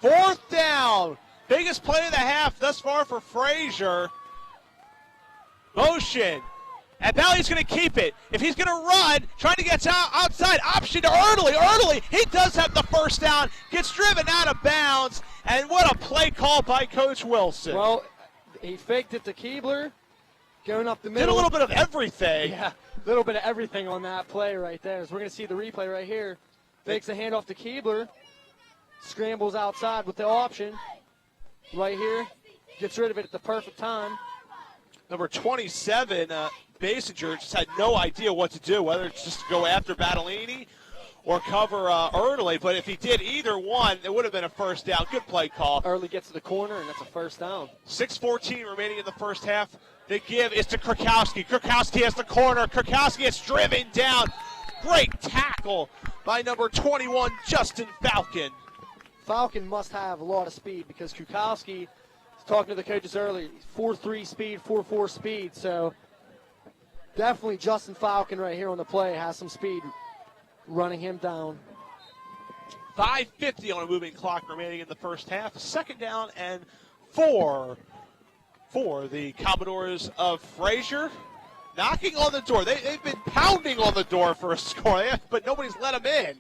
4th down. Biggest play of the half thus far for Frazier. Motion. And Bally's going to keep it. If he's going to run, trying to get outside, option to Early. Early, he does have the first down, gets driven out of bounds, and what a play call by Coach Wilson. Well, he faked it to Keebler, going up the middle. Did a little bit of everything. Yeah, a little bit of everything on that play right there. So we're going to see the replay right here. Fakes a handoff to Keebler, scrambles outside with the option right here, gets rid of it at the perfect time. Number 27, Basinger just had no idea what to do, whether it's just to go after Battolini or cover Early. But if he did either one, it would have been a first down. Good play call. Early gets to the corner, and that's a first down. 6:14 remaining in the first half. The give is to Krakowski. Krakowski has the corner. Krakowski gets driven down. Great tackle by number 21, Justin Falcon. Falcon must have a lot of speed because Krakowski, talking to the coaches earlier, 4.3 speed, 4.4 speed. So definitely Justin Falcon right here on the play has some speed running him down. 5:50 on a moving clock remaining in the first half. 2nd down and 4 for the Commodores of Frazier. Knocking on the door. They've been pounding on the door for a score, but nobody's let them in.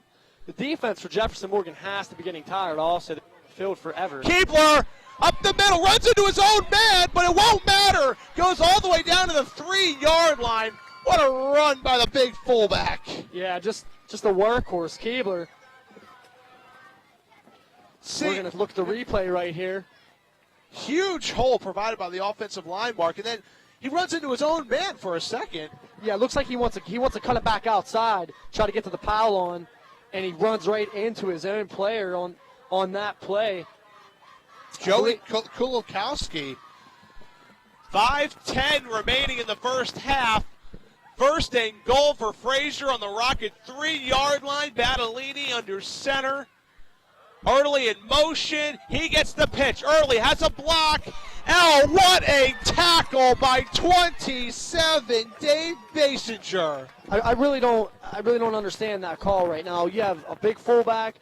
The defense for Jefferson Morgan has to be getting tired also. They've been filled forever. Keebler up the middle, runs into his own man, but it won't matter. Goes all the way down to the 3-yard line. What a run by the big fullback. Yeah, just a workhorse, Keebler. We're going to look at the replay right here. Huge hole provided by the offensive line, Mark, and then he runs into his own man for a second. Yeah, it looks like he wants to cut it back outside, try to get to the pylon, and he runs right into his own player on that play. Joey Kulakowski. 5:10 remaining in the first half. 1st and goal for Frazier on the Rocket 3-yard line. Battolini under center. Early in motion. He gets the pitch. Early has a block. Oh, what a tackle by 27, Dave Basinger. I really don't understand that call right now. You have a big fullback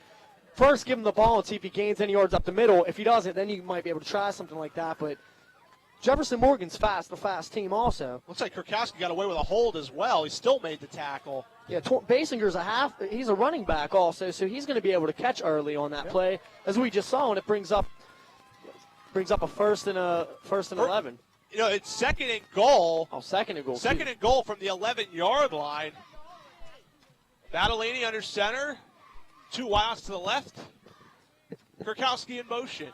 first give him the ball and see if he gains any yards up the middle. If he doesn't, then you might be able to try something like that. But Jefferson Morgan's a fast team also. Looks like Kurkowski got away with a hold as well. He still made the tackle. Yeah, Basinger's he's a running back also, so he's going to be able to catch early on that play, as we just saw, and it brings up a first and 11. You know, it's second and goal. Oh, second and goal. Second and goal from the 11-yard line. Battellini under center. 2 wideouts to the left. Kurkowski in motion.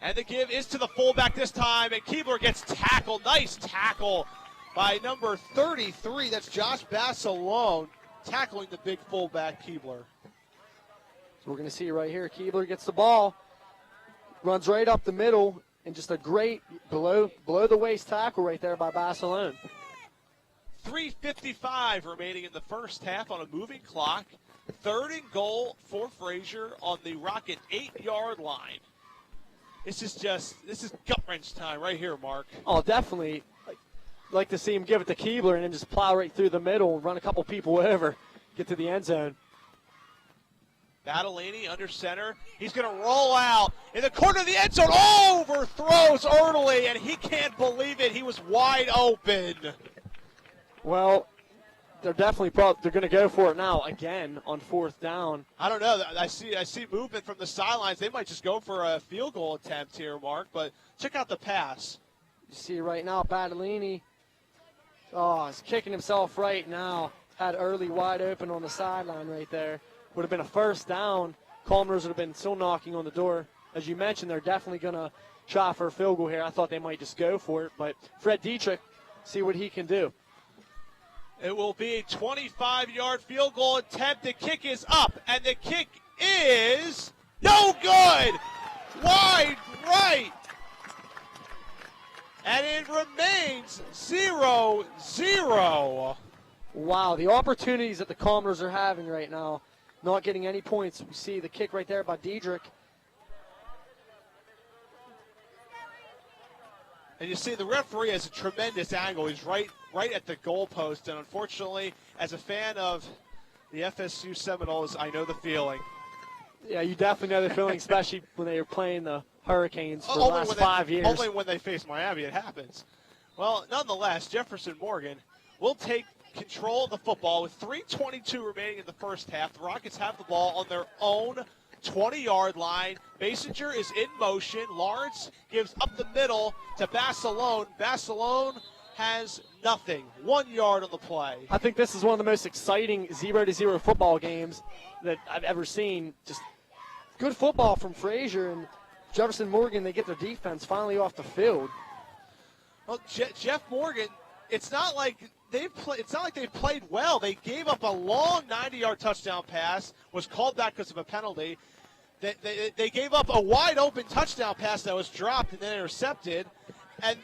And the give is to the fullback this time, and Keebler gets tackled. Nice tackle by number 33. That's Josh Basalone tackling the big fullback, Keebler. So we're going to see right here, Keebler gets the ball, runs right up the middle, and just a great below-the-waist tackle right there by Basalone. 3:55 remaining in the first half on a moving clock. Third and goal for Frazier on the Rocket 8-yard line. This is gut-wrench time right here, Mark. Oh, definitely. Like to see him give it to Keebler and then just plow right through the middle and run a couple people over, get to the end zone. Battellini under center. He's going to roll out in the corner of the end zone. Overthrows early, and he can't believe it. He was wide open. Well, they're definitely they're going to go for it now again on fourth down. I don't know. I see movement from the sidelines. They might just go for a field goal attempt here, Mark. But check out the pass. You see right now, Battellini. Oh, he's kicking himself right now. Had early wide open on the sideline right there. Would have been a first down. Commoners would have been still knocking on the door. As you mentioned, they're definitely going to try for a field goal here. I thought they might just go for it. But Fred Dietrich, see what he can do. It will be a 25-yard field goal attempt. The kick is up, and the kick is no good. Wide right. And it remains 0-0. Wow, the opportunities that the Commoners are having right now, not getting any points. We see the kick right there by Dietrich. And you see the referee has a tremendous angle. He's right at the goalpost. And unfortunately, as a fan of the FSU Seminoles, I know the feeling. Yeah, you definitely know the feeling, especially when they were playing the Hurricanes for the last 5 years. Only when they face Miami it happens. Well, nonetheless, Jefferson Morgan will take control of the football with 3:22 remaining in the first half. The Rockets have the ball on their own 20-yard line. Basinger is in motion. Lawrence gives up the middle to Basalone. Basalone has nothing. 1 yard on the play. I think this is one of the most exciting 0-0 football games that I've ever seen. Just good football from Frazier and Jefferson Morgan. They get their defense finally off the field. Well, Jeff Morgan, it's not like they've played well. They gave up a long 90-yard touchdown pass, was called back because of a penalty. They gave up a wide-open touchdown pass that was dropped and then intercepted, and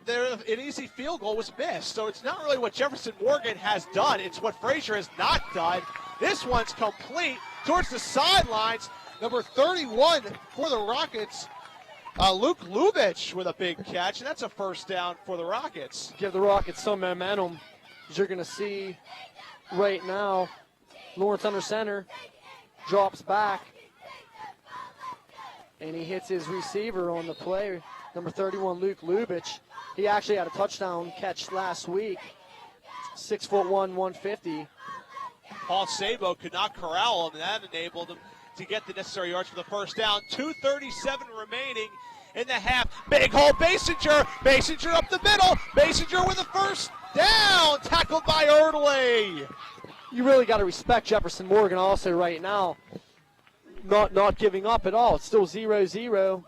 an easy field goal was missed. So it's not really what Jefferson Morgan has done. It's what Frazier has not done. This one's complete towards the sidelines. Number 31 for the Rockets, Luke Lubitsch with a big catch, and that's a first down for the Rockets. Give the Rockets some momentum. As you're going to see right now, Lawrence under center, drops back, and he hits his receiver on the play, number 31, Luke Lubitsch. He actually had a touchdown catch last week, 6'1", 150. Paul Sabo could not corral him, and that enabled him to get the necessary yards for the first down. 2:37 remaining in the half. Big hole, Basinger. Basinger up the middle. Basinger with the first down. Tackled by Erdley. You really got to respect Jefferson Morgan also right now. Not giving up at all. It's still 0-0.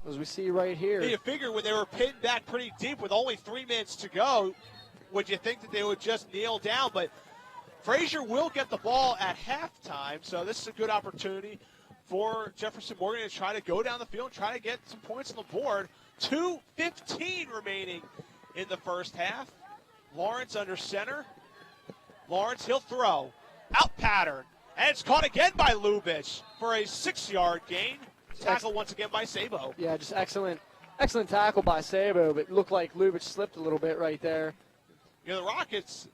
As we see right here. You figure when they were pinned back pretty deep with only 3 minutes to go, would you think that they would just kneel down? But Frazier will get the ball at halftime, so this is a good opportunity for Jefferson Morgan to try to go down the field and try to get some points on the board. 2:15 remaining in the first half. Lawrence under center. Lawrence, he'll throw. Out pattern. And it's caught again by Lubitsch for a 6-yard gain. Tackle once again by Sabo. Yeah, just excellent tackle by Sabo, but it looked like Lubitsch slipped a little bit right there. You know, the Rockets,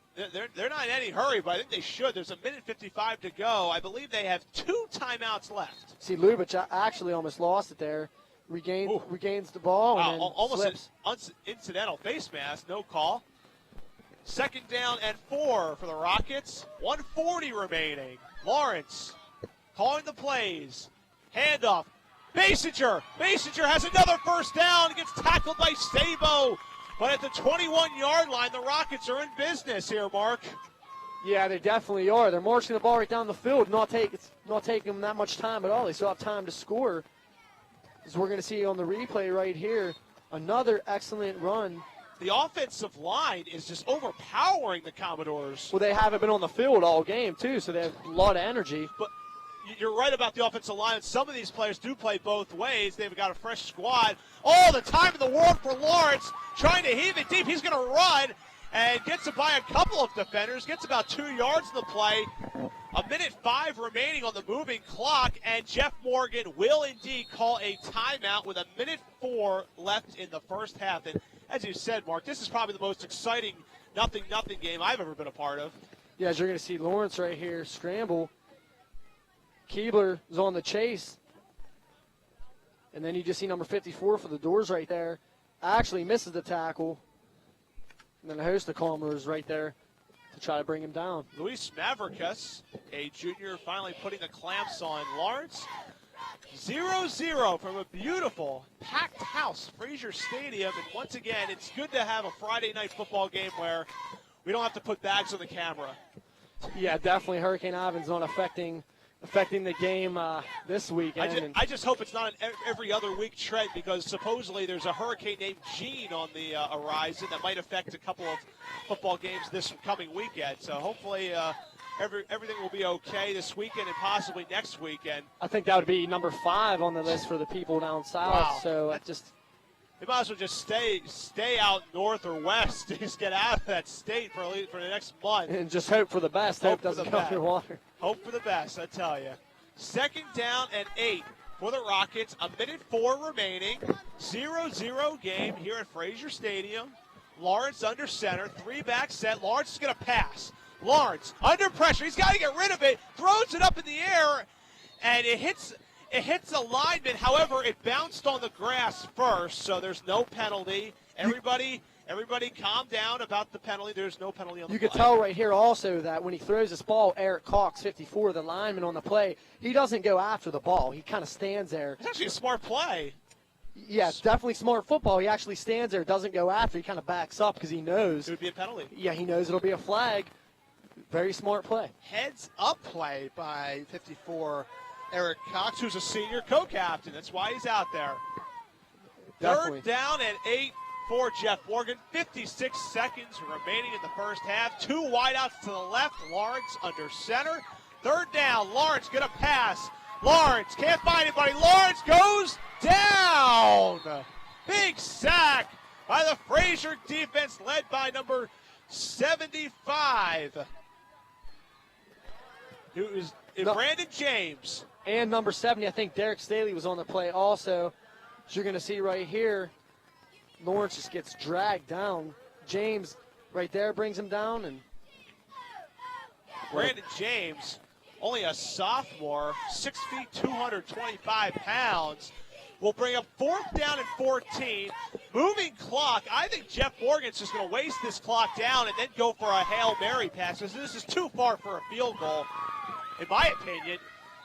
they're not in any hurry, but I think they should. There's a minute 55 to go. I believe they have 2 timeouts left. See, Lubitsch actually almost lost it there. Regains the ball. Wow, and then almost slips. an incidental face mask. No call. 2nd down and 4 for the Rockets. 1:40 remaining. Lawrence calling the plays. Handoff. Basinger has another first down. Gets tackled by Sabo. But at the 21-yard line, the Rockets are in business here, Mark. Yeah, they definitely are. They're marching the ball right down the field. It's not taking them that much time at all. They still have time to score. As we're going to see on the replay right here, another excellent run. The offensive line is just overpowering the Commodores. Well, they haven't been on the field all game, too, so they have a lot of energy. But you're right about the offensive line. Some of these players do play both ways. They've got a fresh squad. All the time in the world for Lawrence, trying to heave it deep. He's going to run and gets it by a couple of defenders. Gets about 2 yards in the play. 1:05 remaining on the moving clock, and Jeff Morgan will indeed call a timeout with 1:04 left in the first half. And as you said, Mark, this is probably the most exciting nothing game I've ever been a part of. Yeah, as you're going to see Lawrence right here scramble. Keebler is on the chase. And then you just see number 54 for the doors right there. Actually misses the tackle. And then the host of Commodore is right there to try to bring him down. Luis Mavricus, a junior, finally putting the clamps on Lawrence. 0-0 from a beautiful, packed house, Frazier Stadium. And once again, it's good to have a Friday night football game where we don't have to put bags on the camera. Yeah, definitely Hurricane Ivan's not affecting the game this weekend. I just hope it's not an every other week trend, because supposedly there's a hurricane named Gene on the horizon that might affect a couple of football games this coming weekend. So hopefully everything will be okay this weekend and possibly next weekend. I think that would be number 5 on the list for the people down south. Wow. So they might as well just stay out north or west. Just get out of that state for the next month. And just hope for the best. Hope doesn't go underwater. Hope for the best, I tell you. 2nd down and 8 for the Rockets. 1:04 remaining. 0-0 game here at Frazier Stadium. Lawrence under center. 3-back set. Lawrence is going to pass. Lawrence under pressure. He's got to get rid of it. Throws it up in the air, and it hits a lineman. However, it bounced on the grass first, so there's no penalty. Everybody calm down about the penalty. There's no penalty on the play. You can tell right here also that when he throws this ball, Eric Cox, 54, the lineman on the play, he doesn't go after the ball. He kind of stands there. It's actually a smart play. Yeah, it's definitely smart football. He actually stands there, doesn't go after. He kind of backs up because he knows. It would be a penalty. Yeah, he knows it'll be a flag. Very smart play. Heads up play by 54, Eric Cox, who's a senior co-captain. That's why he's out there. Definitely. 3rd down and 8 for Jeff Morgan. 56 seconds remaining in the first half. 2 wideouts to the left. Lawrence under center. 3rd down. Lawrence going to pass. Lawrence can't find anybody. Lawrence goes down. Big sack by the Frazier defense, led by number 75. Who is Brandon James. And number 70, I think Derek Staley was on the play also. As you're going to see right here, Lawrence just gets dragged down. James right there brings him down. And Brandon James, only a sophomore, 6 feet, 225 pounds, will bring up 4th down and 14. Moving clock. I think Jeff Morgan's just going to waste this clock down and then go for a Hail Mary pass, because this is too far for a field goal, in my opinion.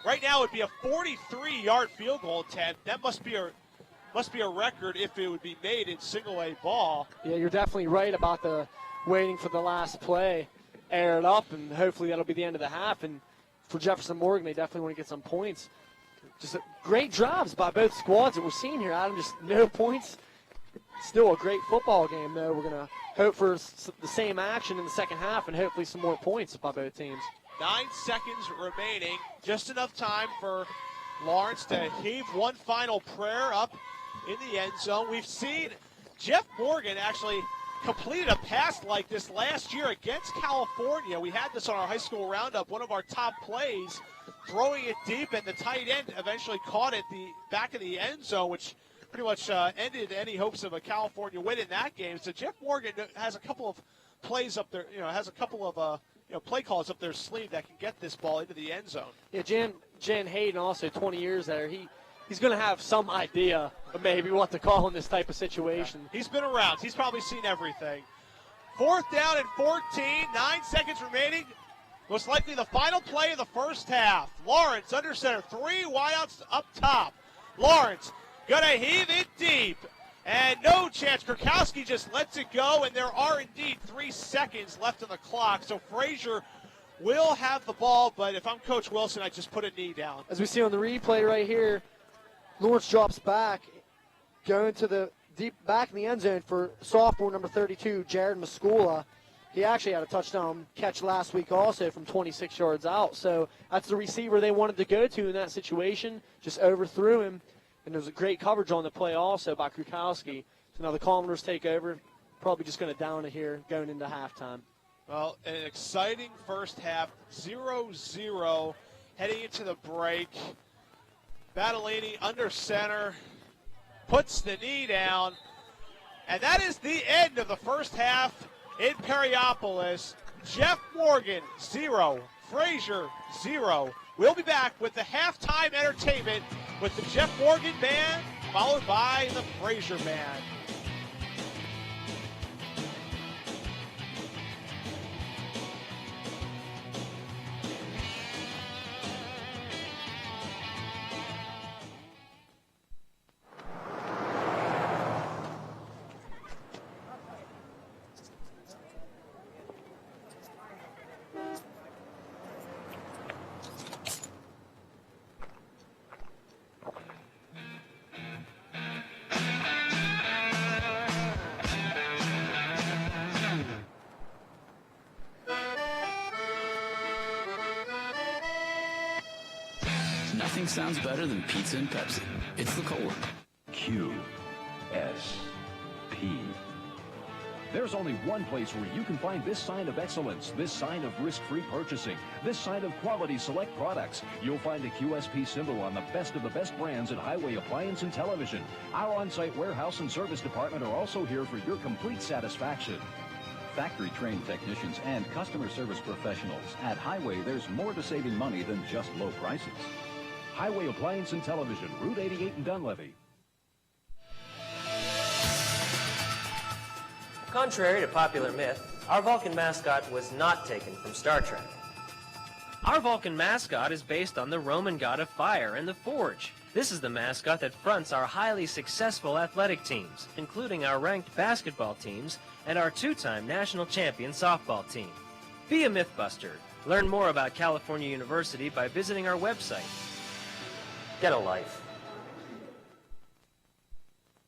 Right now it would be a 43-yard field goal attempt. That must be a record if it would be made in single-A ball. Yeah, you're definitely right about the waiting for the last play. Air it up, and hopefully that'll be the end of the half. And for Jefferson Morgan, they definitely want to get some points. Just great drives by both squads that we're seeing here, Adam. Just no points. Still a great football game, though. We're going to hope for the same action in the second half and hopefully some more points by both teams. 9 seconds remaining. Just enough time for Lawrence to heave one final prayer up in the end zone. We've seen Jeff Morgan actually completed a pass like this last year against California. We had this on our high school roundup, one of our top plays, throwing it deep, and the tight end eventually caught it the back of the end zone, which pretty much ended any hopes of a California win in that game. So Jeff Morgan has a couple of plays up there, has a couple of play calls up their sleeve that can get this ball into the end zone. Yeah, Jan Hayden, also 20 years there. He's going to have some idea of maybe what to call in this type of situation. Yeah. He's been around. He's probably seen everything. 4th down and 14, 9 seconds remaining. Most likely the final play of the first half. Lawrence under center, 3 wideouts up top. Lawrence gonna heave it deep. And no chance. Kurkowski just lets it go, and there are indeed 3 seconds left on the clock. So Frazier will have the ball, but if I'm Coach Wilson, I just put a knee down. As we see on the replay right here, Lawrence drops back, going to the deep back in the end zone for sophomore number 32, Jared Mascola. He actually had a touchdown catch last week also from 26 yards out. So that's the receiver they wanted to go to in that situation. Just overthrew him. And there was a great coverage on the play also by Krukowski. So now the Commodores take over. Probably just going to down it here going into halftime. Well, an exciting first half, 0-0 heading into the break. Battellini under center, puts the knee down. And that is the end of the first half in Perryopolis. Jeff Morgan, 0. Frazier, 0. We'll be back with the halftime entertainment with the Jeff Morgan Band, followed by the Frazier Band. Nothing sounds better than pizza and Pepsi. It's the cold one. QSP. There's only one place where you can find this sign of excellence, this sign of risk-free purchasing, this sign of quality select products. You'll find a QSP symbol on the best of the best brands at Highway Appliance and Television. Our on-site warehouse and service department are also here for your complete satisfaction. Factory-trained technicians and customer service professionals. At Highway, there's more to saving money than just low prices. Highway Appliance and Television, Route 88 in Dunleavy. Contrary to popular myth, our Vulcan mascot was not taken from Star Trek. Our Vulcan mascot is based on the Roman god of fire and the forge. This is the mascot that fronts our highly successful athletic teams, including our ranked basketball teams and our 2-time national champion softball team. Be a Mythbuster. Learn more about California University by visiting our website. Get a life.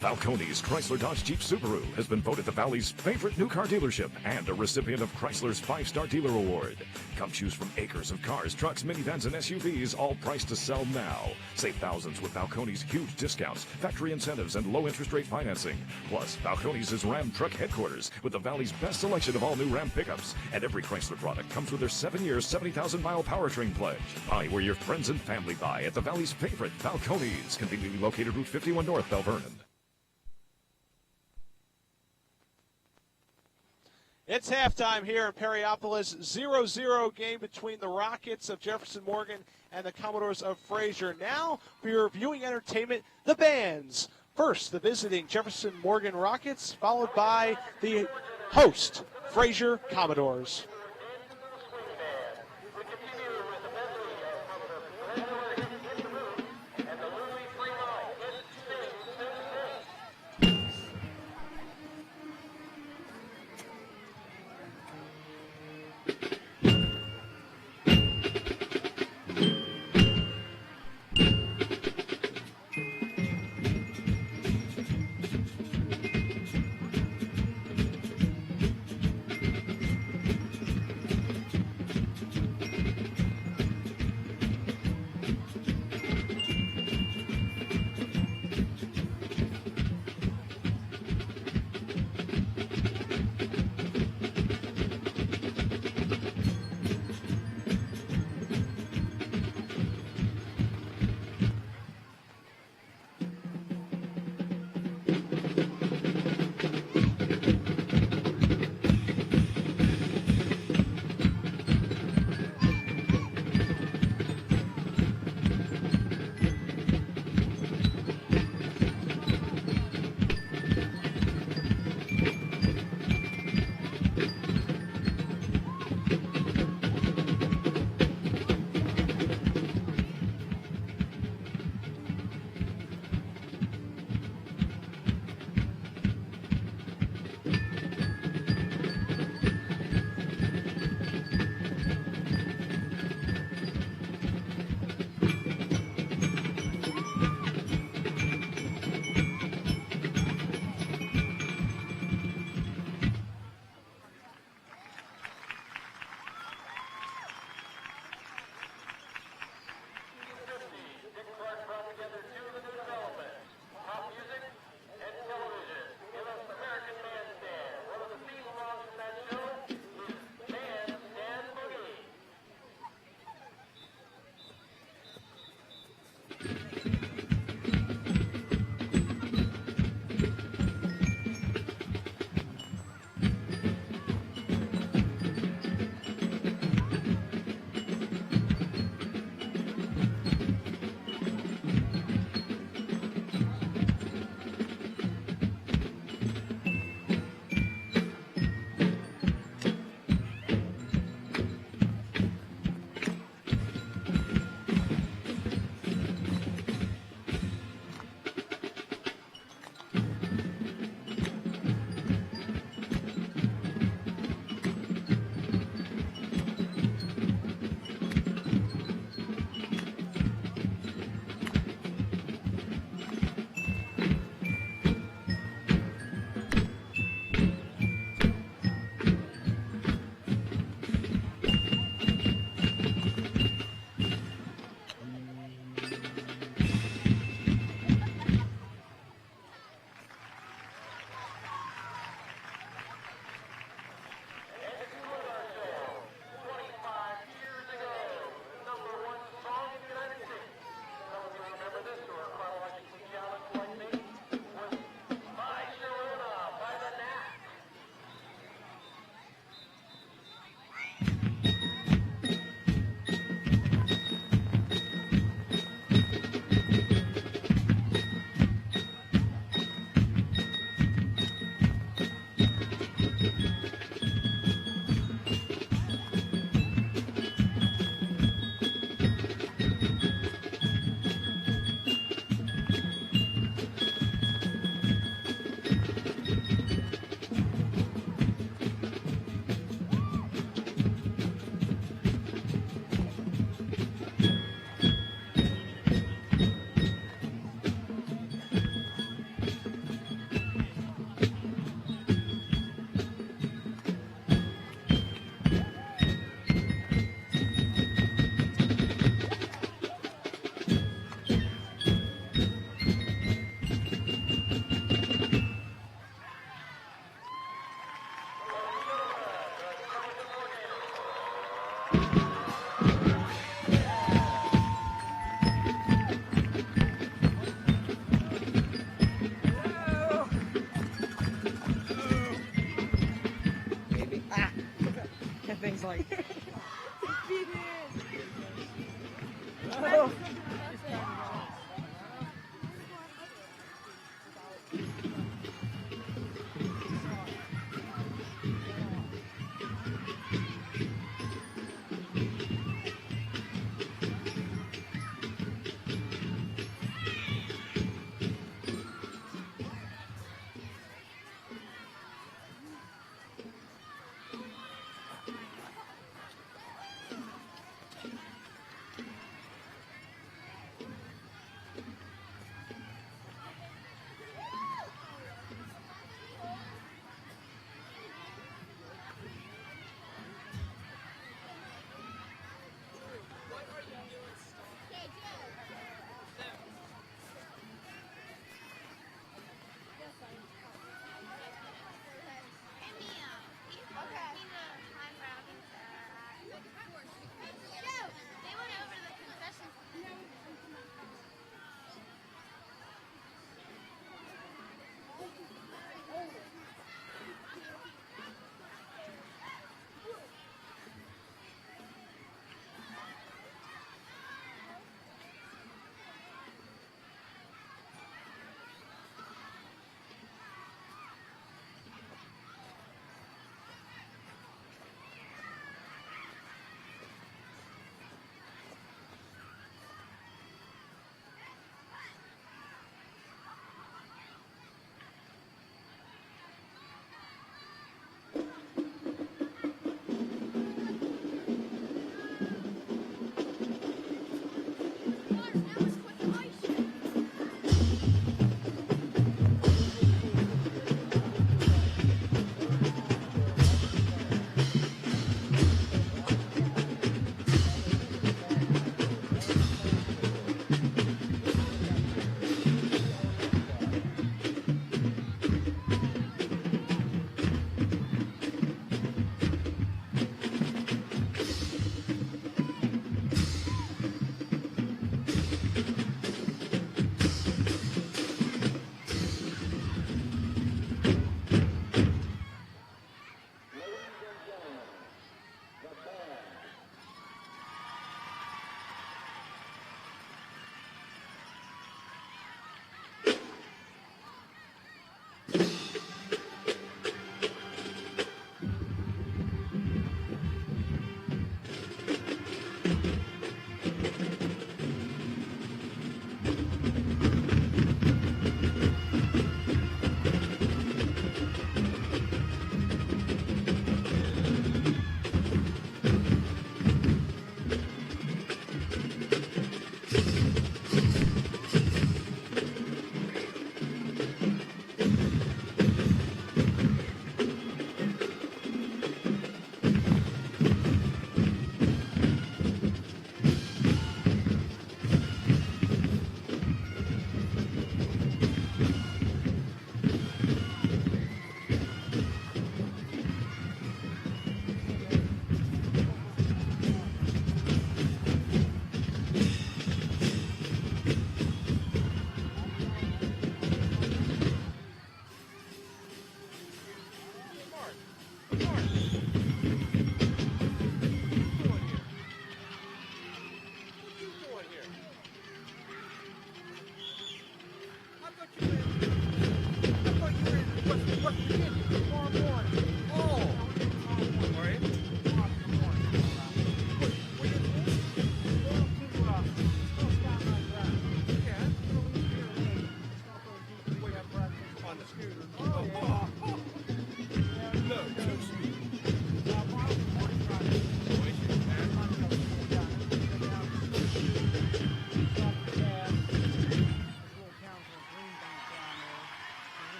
Falcone's Chrysler Dodge Jeep Subaru has been voted the Valley's favorite new car dealership and a recipient of Chrysler's 5-Star Dealer Award. Come choose from acres of cars, trucks, minivans, and SUVs, all priced to sell now. Save thousands with Falcone's huge discounts, factory incentives, and low interest rate financing. Plus, Falcone's is Ram Truck headquarters with the Valley's best selection of all new Ram pickups. And every Chrysler product comes with their 7-year, 70,000-mile powertrain pledge. Buy where your friends and family buy at the Valley's favorite Falcone's, conveniently located Route 51 North, Bell Vernon. It's halftime here in Perryopolis. 0-0 game between the Rockets of Jefferson Morgan and the Commodores of Frazier. Now, for your viewing entertainment, the bands. First, the visiting Jefferson Morgan Rockets, followed by the host, Frazier Commodores.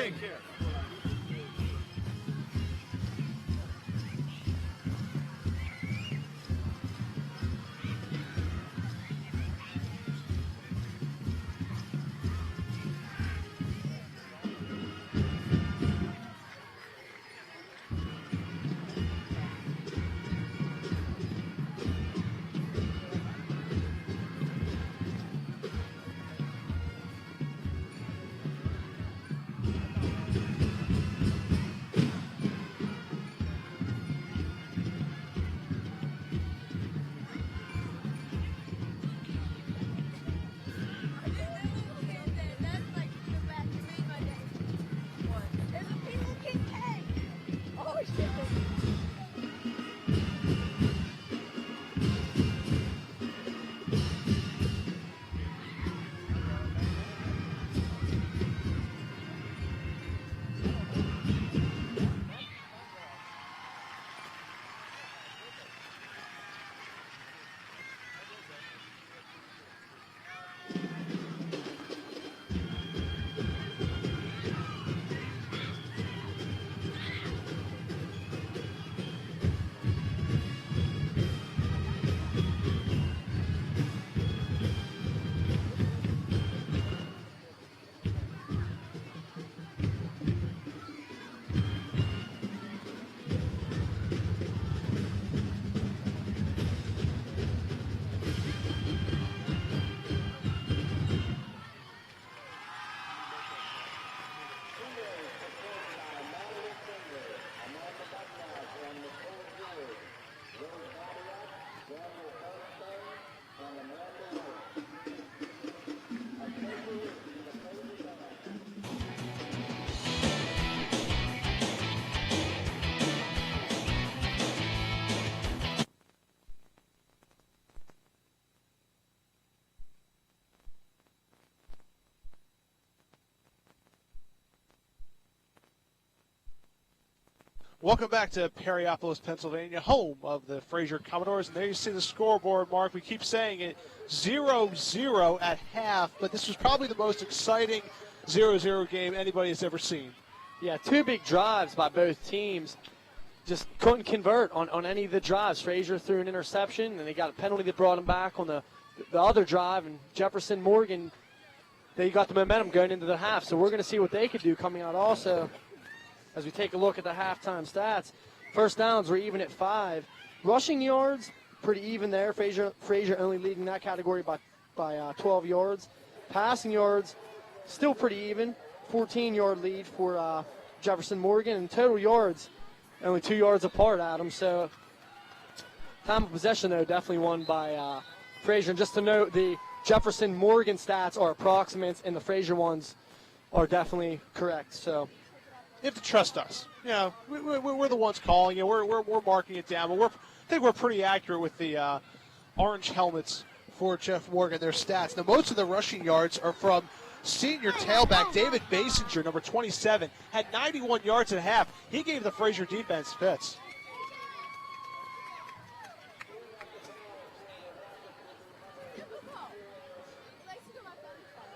Take care. Welcome back to Perryopolis, Pennsylvania, home of the Frazier Commodores. And there you see the scoreboard, Mark. We keep saying it, 0-0 at half, but this was probably the most exciting 0-0 game anybody has ever seen. Yeah, two big drives by both teams. Just couldn't convert on any of the drives. Frazier threw an interception, and they got a penalty that brought them back on the other drive. And Jefferson, Morgan, they got the momentum going into the half. So we're going to see what they could do coming out also. As we take a look at the halftime stats, first downs were even at 5. Rushing yards, pretty even there. Frazier only leading that category by 12 yards. Passing yards, still pretty even. 14-yard lead for Jefferson Morgan. And total yards, only 2 yards apart, Adam. So time of possession, though, definitely won by Frazier. And just to note, the Jefferson Morgan stats are approximates, and the Frazier ones are definitely correct. So You have to trust us. You know, we're the ones calling it. We're marking it down, but I think we're pretty accurate with the orange helmets for Jeff Morgan, their stats. Now, most of the rushing yards are from senior tailback David Basinger, number 27, had 91 yards at half. He gave the Frazier defense fits.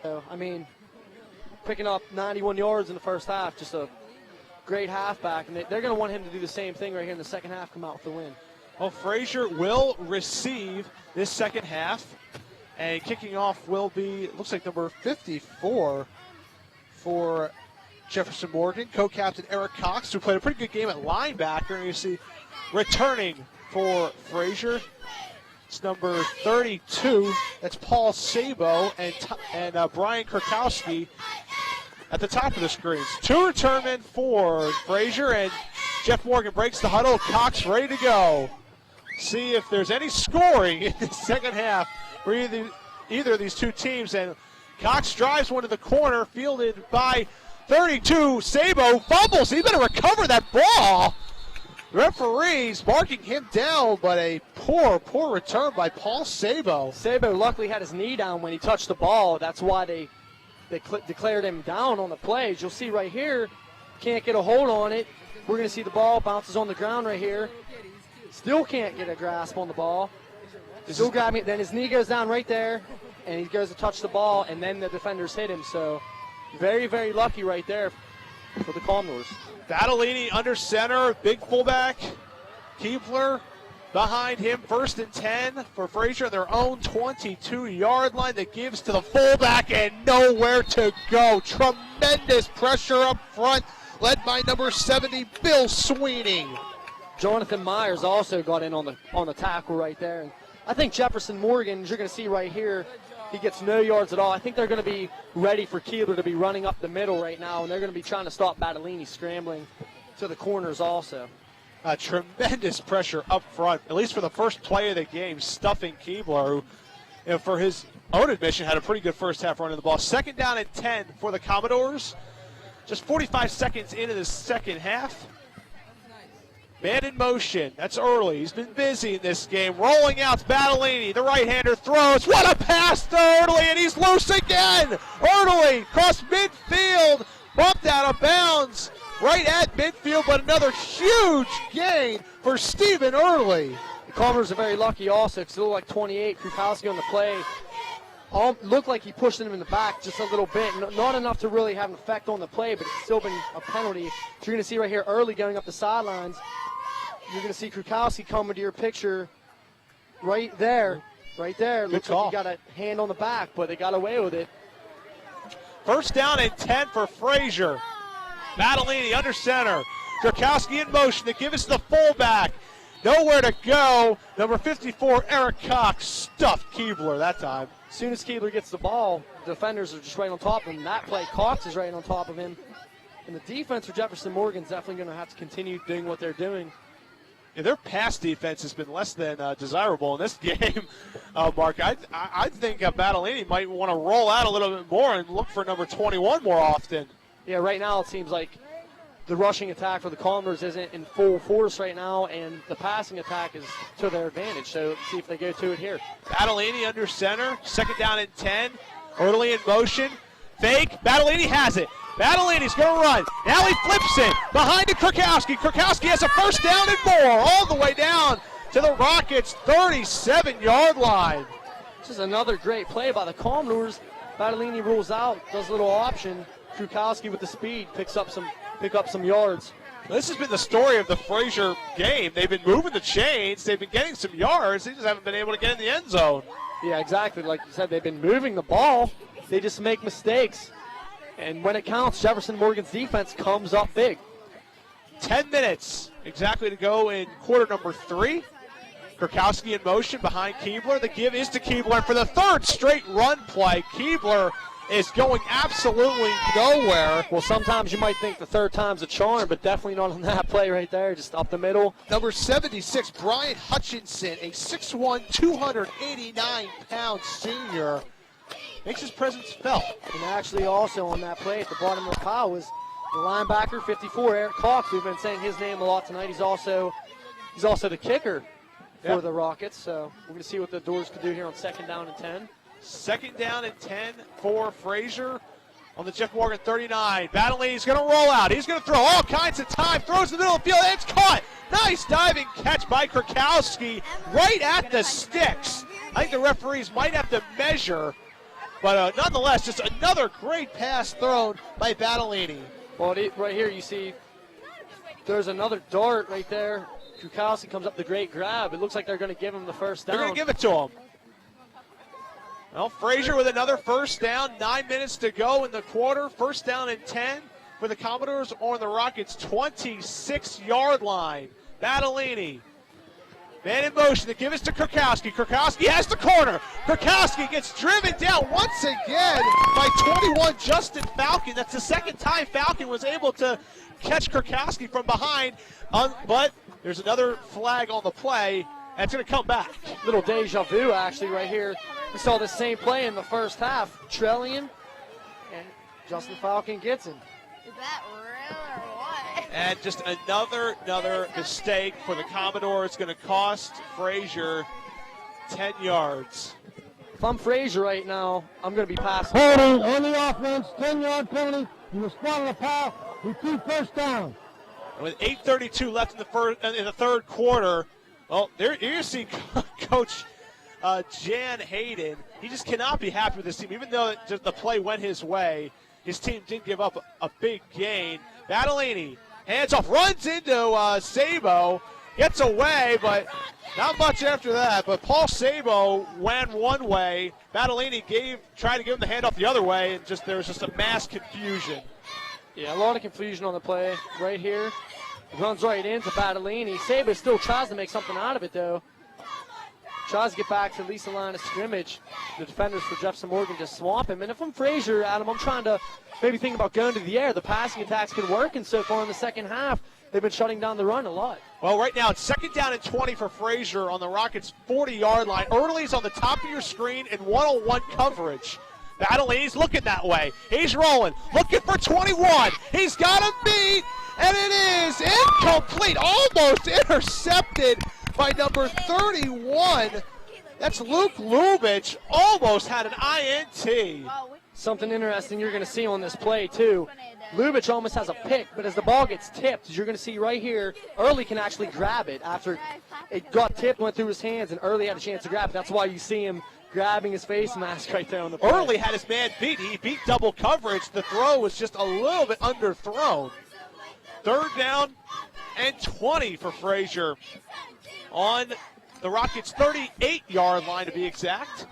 So, I mean, picking up 91 yards in the first half, just a great halfback, and they're going to want him to do the same thing right here in the second half, come out with the win. Well, Frazier will receive this second half, and kicking off will be, looks like number 54 for Jefferson Morgan, co-captain Eric Cox, who played a pretty good game at linebacker, and you see returning for Frazier. It's number 32. That's Paul Sabo and Brian Kurkowski at the top of the screens. 2 return men for Frazier, and Jeff Morgan breaks the huddle. Cox ready to go. See if there's any scoring in the second half for either of these two teams. And Cox drives one to the corner, fielded by 32. Sabo fumbles. He better recover that ball. Referees marking him down, but a poor return by Paul Sabo. Sabo luckily had his knee down when he touched the ball. That's why they declared him down on the plays. You'll see right here, can't get a hold on it. We're going to see the ball bounces on the ground right here. Still can't get a grasp on the ball. Still grabbing it. Then his knee goes down right there, and he goes to touch the ball, and then the defenders hit him. So very, very lucky right there for the Commodores. Battellini under center, big fullback. Keebler behind him, 1st and 10 for Frazier, their own 22-yard line that gives to the fullback and nowhere to go. Tremendous pressure up front, led by number 70, Bill Sweeney. Jonathan Myers also got in on the tackle right there. And I think Jefferson Morgan, as you're going to see right here, he gets no yards at all. I think they're going to be ready for Keebler to be running up the middle right now, and they're going to be trying to stop Battellini scrambling to the corners also. Tremendous pressure up front, at least for the first play of the game, stuffing Keebler, who, for his own admission, had a pretty good first half running the ball. 2nd down and 10 for the Commodores. Just 45 seconds into the second half. Man in motion. That's Early. He's been busy in this game. Rolling out Battellini. The right-hander throws. What a pass to Early, and he's loose again. Early across midfield. Bumped out of bounds right at midfield, but another huge gain for Stephen Early. The Commodores are very lucky also because it looked like 28. Krukowski on the play. Looked like he pushed him in the back just a little bit. Not enough to really have an effect on the play, but it's still been a penalty. So you're going to see right here Early going up the sidelines. You're going to see Krukowski come into your picture right there. Right there. Looks like he got a hand on the back, but they got away with it. 1st down and 10 for Frazier. Battellini under center. Krukowski in motion to give us the fullback. Nowhere to go. Number 54, Eric Cox, stuffed Keebler that time. As soon as Keebler gets the ball, the defenders are just right on top of him. That play, Cox is right on top of him. And the defense for Jefferson Morgan is definitely going to have to continue doing what they're doing. Yeah, their pass defense has been less than desirable in this game, Mark. I think Battellini might want to roll out a little bit more and look for number 21 more often. Yeah, right now it seems like the rushing attack for the Commodores isn't in full force right now, and the passing attack is to their advantage. So let's see if they go to it here. Battellini under center, 2nd down and 10. Early in motion, fake. Battellini has it. Battellini's going to run. Now he flips it behind to Krukowski. Krukowski has a 1st down and more all the way down to the Rockets' 37-yard line. This is another great play by the Commodores. Battellini rolls out, does a little option. Krukowski with the speed pick up some yards. This has been the story of the Frazier game. They've been moving the chains. They've been getting some yards. They just haven't been able to get in the end zone. Yeah, exactly. Like you said, they've been moving the ball. They just make mistakes. And when it counts, Jefferson Morgan's defense comes up big. 10 minutes exactly to go in quarter number 3. Krukowski in motion behind Keebler. The give is to Keebler. And for the 3rd straight run play, Keebler is going absolutely nowhere. Well, sometimes you might think the 3rd time's a charm, but definitely not on that play right there, just up the middle. Number 76, Brian Hutchinson, a 6'1", 289-pound senior, makes his presence felt. And actually also on that play at the bottom of the pile was the linebacker, 54, Eric Cox. We've been saying his name a lot tonight. He's also the kicker for the Rockets. So we're going to see what the Doors can do here on 2nd down and 10. 2nd down and 10 for Frazier on the Jeff Morgan 39. Battellini's going to roll out. He's going to throw all kinds of time. Throws in the middle of the field. It's caught. Nice diving catch by Krukowski right at the sticks. I think the referees might have to measure. But nonetheless, just another great pass thrown by Battellini. Well, right here you see there's another dart right there. Krukowski comes up the great grab. It looks like they're going to give him the 1st down. They're going to give it to him. Well, Frazier with another 1st down. 9 minutes to go in the quarter. 1st down and 10 for the Commodores on the Rockets' 26-yard line. Battellini. Man in motion to give us to Krukowski. Krukowski has the corner. Krukowski gets driven down once again by 21 Justin Falcon. That's the 2nd time Falcon was able to catch Krukowski from behind. But there's another flag on the play, and it's going to come back. Little deja vu actually right here. We saw the same play in the 1st half. Trellian and Justin Falcon gets him. Is that real or what? And just another mistake for the Commodores. It's going to cost Frazier 10 yards. If I'm Frazier right now, I'm going to be passing. Holding on the offense, 10-yard penalty. You respond to the foul. Repeat 1st down. And with 8:32 left in the 3rd quarter, well, there you see Coach Jan Hayden. He just cannot be happy with this team, even though the play went his way. his team did give up a big gain. Battellini, hands off, runs into Sabo, gets away, but not much after that. But Paul Sabo went one way. Battellini tried to give him the handoff the other way, and there was just a mass confusion. Yeah, a lot of confusion on the play right here. Runs right into Battellini. Sabo still tries to make something out of it, though. Tries to get back to at least the line of scrimmage. The defenders for Jefferson Morgan just swamp him. And if I'm Frazier, Adam, I'm trying to maybe think about going to the air. The passing attacks been working so far in the second half. They've been shutting down the run a lot. Well, right now it's 2nd down and 20 for Frazier on the Rockets' 40-yard line. Early's on the top of your screen in one-on-one coverage. Battellini's looking that way. He's rolling, looking for 21. He's got him beat, and it is incomplete, almost intercepted by number 31. That's Luke Lubitsch, almost had an INT. Something interesting you're going to see on this play, too. Lubitsch almost has a pick, but as the ball gets tipped, as you're going to see right here, Early can actually grab it after it got tipped, went through his hands, and Early had a chance to grab it. That's why you see him grabbing his face mask right there on the play. Early had his man beat. He beat double coverage. The throw was just a little bit underthrown. 3rd down and 20 for Frazier on the Rockets' 38-yard line to be exact.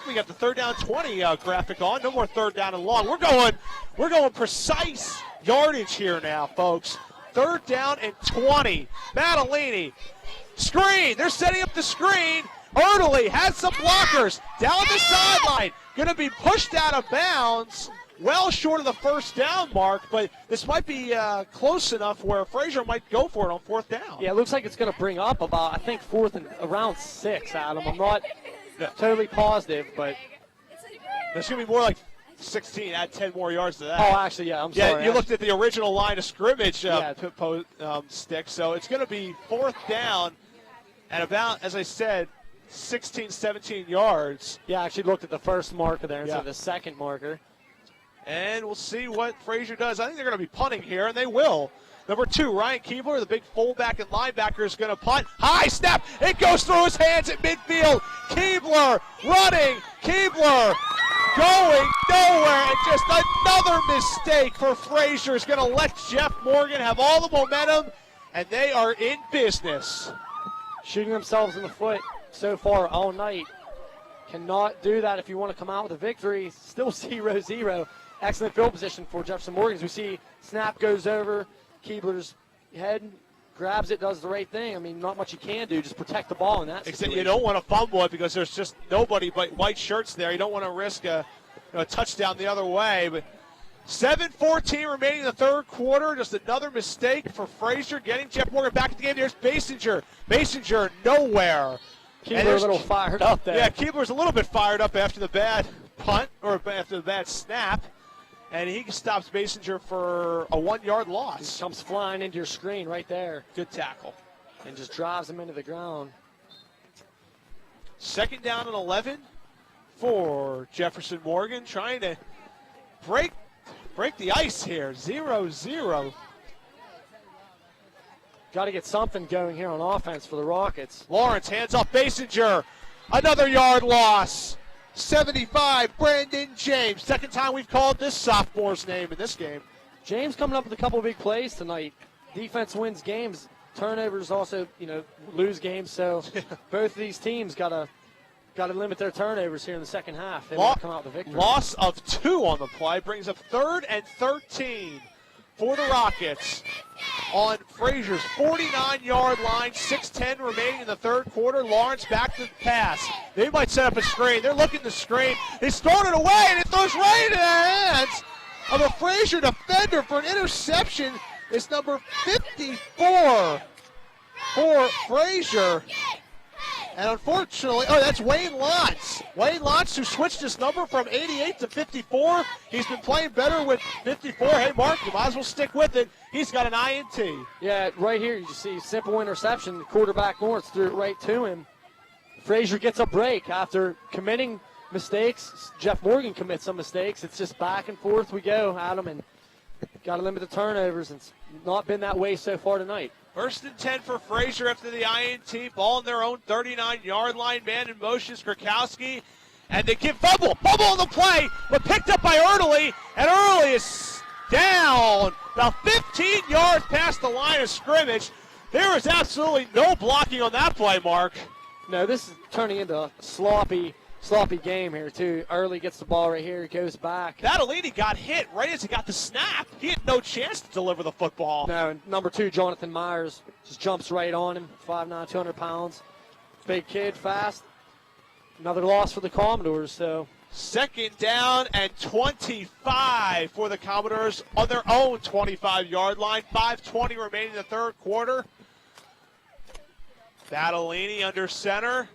We got the 3rd down 20 graphic on. No more 3rd down and long. We're going precise yardage here now, folks. 3rd down and 20. Battellini, screen. They're setting up the screen. Erdely has some blockers down the sideline. Going to be pushed out of bounds. Well short of the 1st down mark, but this might be close enough where Frazier might go for it on 4th down. Yeah, it looks like it's going to bring up about, I think, 4th and around 6, Adam. I'm not totally positive, but it's going to be more like 16. Add 10 more yards to that. Oh, actually, yeah, I'm sorry. Yeah, you looked at the original line of scrimmage stick, so it's going to be 4th down and about, as I said, 16, 17 yards. Yeah, I actually looked at the first marker there instead of the second marker. And we'll see what Frazier does. I think they're going to be punting here, and they will. Number 2, Ryan Keebler, the big fullback and linebacker, is going to punt. High snap. It goes through his hands at midfield. Keebler running. Keebler going nowhere. And just another mistake for Frazier is going to let Jeff Morgan have all the momentum, and they are in business. Shooting themselves in the foot so far all night. Cannot do that if you want to come out with a victory. Still 0-0. Excellent field position for Jefferson Morgan. As we see, snap goes over. Keebler's head grabs it, does the right thing. I mean, not much you can do. Just protect the ball in that situation. Except you don't want to fumble it because there's just nobody but white shirts there. You don't want to risk a touchdown the other way. But 7:14 remaining in the 3rd quarter. Just another mistake for Frazier getting Jeff Morgan back in the game. There's Basinger. Basinger nowhere. Keebler's a little fired up there. Yeah, Keebler's a little bit fired up after the bad punt or after the bad snap. And he stops Basinger for a 1-yard loss. He comes flying into your screen right there. Good tackle. And just drives him into the ground. 2nd down and 11 for Jefferson Morgan, trying to break the ice here. 0-0. Got to get something going here on offense for the Rockets. Lawrence hands off Basinger. Another yard loss. 75, Brandon James. 2nd time we've called this sophomore's name in this game. James coming up with a couple of big plays tonight. Defense wins games. Turnovers also, lose games. So both of these teams got to limit their turnovers here in the second half. They want to come out with a victory. Loss of 2 on the play brings up 3rd and 13 for the Rockets on Frazier's 49-yard line. 6:10 remaining in the 3rd quarter. Lawrence back to the pass. They might set up a screen. They're looking to screen. They start it away, and it throws right into the hands of a Frazier defender for an interception. It's number 54 for Frazier. And unfortunately, that's Wayne Lotz. Wayne Lotz, who switched his number from 88 to 54. He's been playing better with 54. Hey, Mark, you might as well stick with it. He's got an INT. Yeah, right here you see simple interception. The quarterback Lawrence threw it right to him. Frazier gets a break after committing mistakes. Jeff Morgan commits some mistakes. It's just back and forth we go, Adam, and got to limit the turnovers. It's not been that way so far tonight. 1st and 10 for Frazier after the INT. Ball in their own 39-yard line. Man in motion is Krakowski. And they give Fumble on the play, but picked up by Erdely, and Erdely is down about 15 yards past the line of scrimmage. There is absolutely no blocking on that play, Mark. No, this is turning into a sloppy game here, too. Early gets the ball right here, goes back. Battolini got hit right as he got the snap. He had no chance to deliver the football. No, and number 2, Jonathan Myers, just jumps right on him, 5'9", 200 pounds. Big kid, fast. Another loss for the Commodores, so. Second down and 25 for the Commodores on their own 25-yard line. 5:20 remaining in the third quarter. Battolini under center.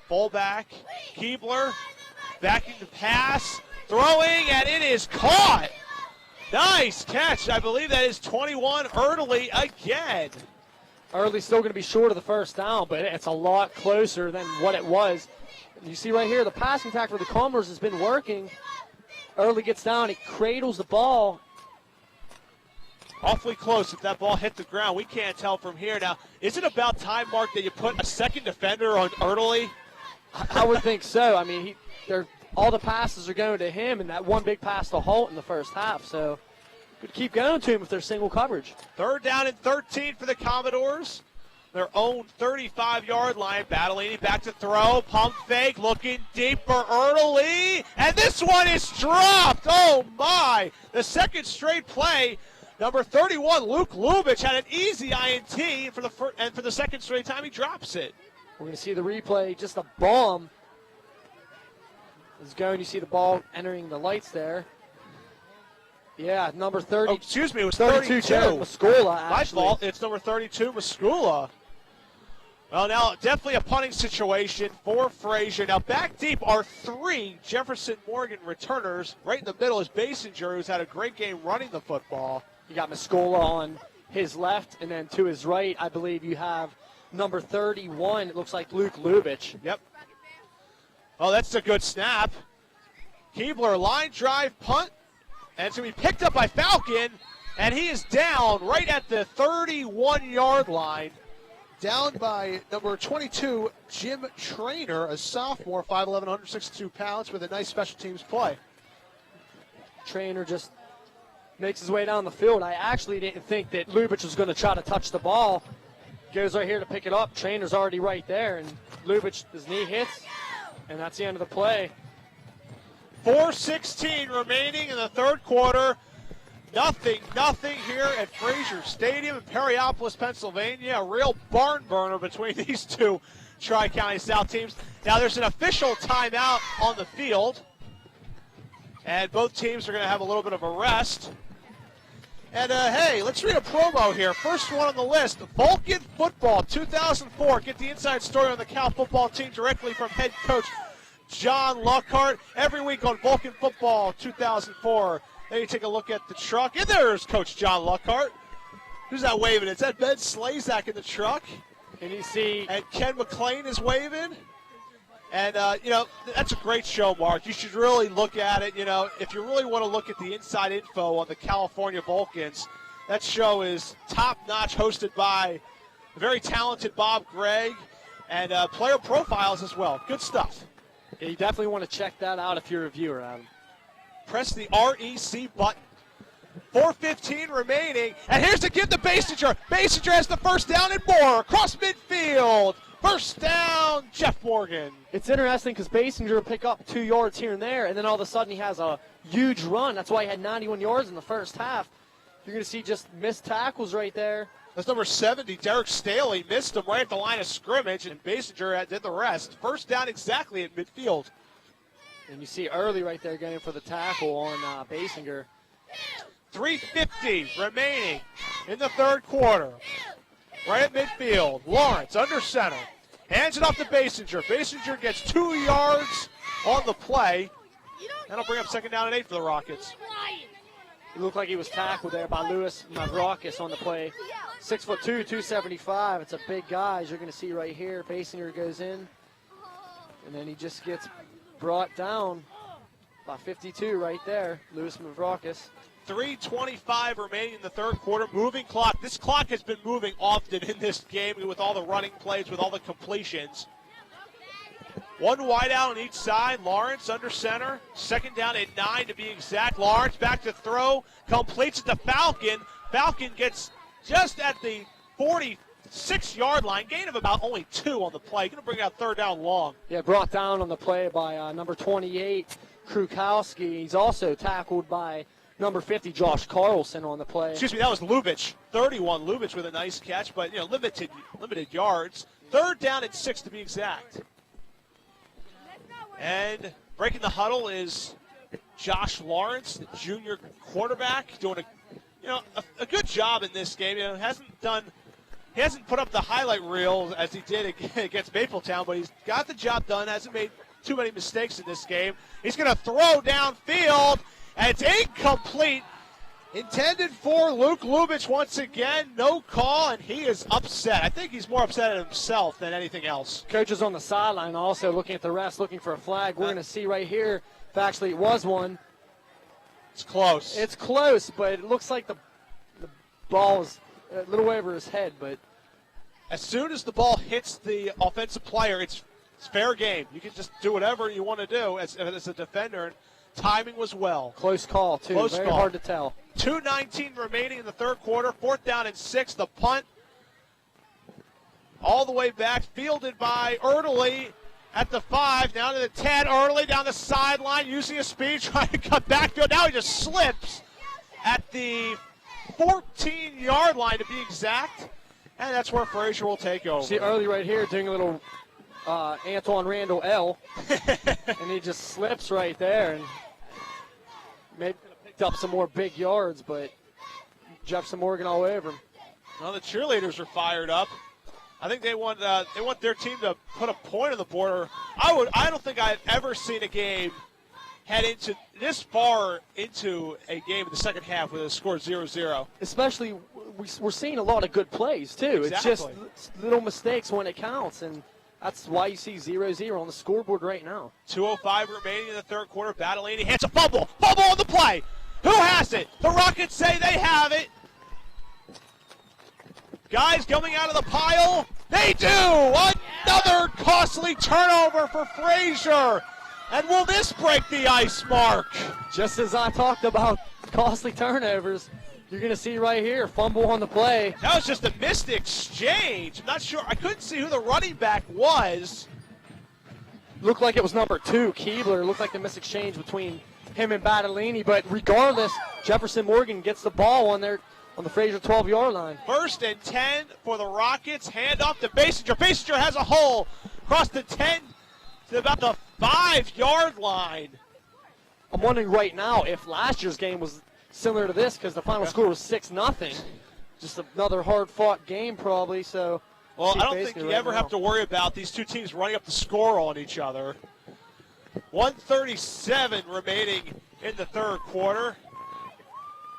Fullback, Keebler, backing the pass, throwing, and it is caught. Nice catch. I believe that is 21, Erdely again. Erdely's still going to be short of the first down, but it's a lot closer than what it was. You see right here, the passing attack for the Commodores has been working. Erdely gets down, he cradles the ball. Awfully close if that ball hit the ground. We can't tell from here. Now, is it about time, Mark, that you put a second defender on Erdely? I would think so. I mean, all the passes are going to him, and that one big pass to Holt in the first half. So, could keep going to him if there's single coverage. Third down and 13 for the Commodores. Their own 35-yard line. Battolini back to throw. Pump fake. Looking deep for Erdely. And this one is dropped. Oh, my. The second straight play. Number 31, Luke Lubich, had an easy INT for the second straight time he drops it. We're going to see the replay. Just a bomb is going. You see the ball entering the lights there. Yeah, number 30. Oh, excuse me, it was 32. Jared Muscola, My actually. fault. It's number 32, Muscola. Well, now definitely a punting situation for Frazier. Now back deep are 3 Jefferson Morgan returners. Right in the middle is Basinger, who's had a great game running the football. You got Muscola on his left, and then to his right, I believe you have number 31. It looks like Luke Lubich. Yep. Oh, that's a good snap. Keebler, line drive, punt. And it's going to be picked up by Falcon, and he is down right at the 31-yard line. Down by number 22, Jim Traynor, a sophomore, 5'11", 162 pounds, with a nice special teams play. Traynor just makes his way down the field. I actually didn't think that Lubich was going to try to touch the ball. Goes right here to pick it up. Trainor's already right there, and Lubich, his knee hits, and that's the end of the play. 4:16 remaining in the third quarter. Nothing here at Frazier Stadium in Perryopolis, Pennsylvania. A real barn burner between these two Tri-County South teams. Now there's an official timeout on the field, and both teams are going to have a little bit of a rest. And hey, let's read a promo here. First one on the list, Vulcan Football 2004. Get the inside story on the Cal football team directly from head coach John Lockhart. Every week on Vulcan Football 2004. Then you take a look at the truck, and there's Coach John Lockhart. Who's that waving? Is that Ben Slazak in the truck? And you see, and Ken McLean is waving. And, that's a great show, Mark. You should really look at it. If you really want to look at the inside info on the California Vulcans, that show is top-notch, hosted by the very talented Bob Gregg, and player profiles as well. Good stuff. Yeah, you definitely want to check that out if you're a viewer, Adam. Press the REC button. 4:15 remaining, and here's to give to Basinger. Basinger has the first down and more across midfield. First down, Jeff Morgan. It's interesting because Basinger will pick up 2 yards here and there, and then all of a sudden he has a huge run. That's why he had 91 yards in the first half. You're going to see just missed tackles right there. That's number 70, Derek Staley, missed him right at the line of scrimmage, and Basinger did the rest. First down exactly at midfield. And you see Early right there going for the tackle on Basinger. 3:50 remaining in the third quarter. Right at midfield, Lawrence under center. Hands it off to Basinger. Basinger gets 2 yards on the play. That'll bring up second down and 8 for the Rockets. It looked like he was tackled there by Louis Mavrakis on the play. 6'2", 275. It's a big guy, as you're going to see right here. Basinger goes in, and then he just gets brought down by 52 right there, Louis Mavrakis. 3:25 remaining in the third quarter. Moving clock. This clock has been moving often in this game with all the running plays, with all the completions. One wide out on each side. Lawrence under center. Second down at 9 to be exact. Lawrence back to throw. Completes it to Falcon. Falcon gets just at the 46-yard line. Gain of about only 2 on the play. Going to bring out third down long. Yeah, brought down on the play by number 28, Krukowski. He's also tackled by number 50, Josh Carlson on the play. Excuse me, that was Lubitsch. 31, Lubitsch with a nice catch, but limited yards. Third down at 6 to be exact. And breaking the huddle is Josh Lawrence, the junior quarterback, doing a good job in this game. He hasn't put up the highlight reel as he did against Mapletown, but he's got the job done. Hasn't made too many mistakes in this game. He's going to throw downfield, and it's incomplete. Intended for Luke Lubitsch once again. No call, and he is upset. I think he's more upset at himself than anything else. Coach is on the sideline also looking at the refs, looking for a flag. We're going to see right here if actually it was one. It's close. It's close, but it looks like the ball is a little over his head. But as soon as the ball hits the offensive player, it's fair game. You can just do whatever you want to do as a defender. And timing was well. Close call, too. Very hard to tell. 2:19 remaining in the third quarter. 4th down and 6. The punt all the way back, fielded by Erdely at the 5. Down to the 10. Erdely down the sideline, using his speed, trying to cut backfield. Now he just slips at the 14-yard line to be exact. And that's where Frazier will take over. See Erdely right here doing a little Antoine Randall L. And he just slips right there. And maybe picked up some more big yards, but Jefferson Morgan all over him. Well, the cheerleaders are fired up. I think they want their team to put a point on the board. I don't think I've ever seen a game head into this far into a game in the second half with a score 0-0. Especially, we're seeing a lot of good plays too. Exactly. It's just little mistakes when it counts, and that's why you see 0-0 on the scoreboard right now. 2:05 remaining in the third quarter. Battleini hits a fumble. Fumble on the play. Who has it? The Rockets say they have it. Guys coming out of the pile. They do. Another costly turnover for Frazier. And will this break the ice mark? Just as I talked about costly turnovers, you're going to see right here, fumble on the play. That was just a missed exchange. I'm not sure. I couldn't see who the running back was. Looked like it was number 2, Keebler. Looked like the missed exchange between him and Battleini. But regardless, Jefferson Morgan gets the ball on the Frazier 12-yard line. 1st and 10 for the Rockets. Hand off to Basinger. Basinger has a hole across the 10 to about the 5-yard line. I'm wondering right now if last year's game was similar to this, because the final score was 6-0. Just another hard-fought game probably. So, well, I don't think you ever have to worry about these two teams running up the score on each other. 1:37 remaining in the third quarter.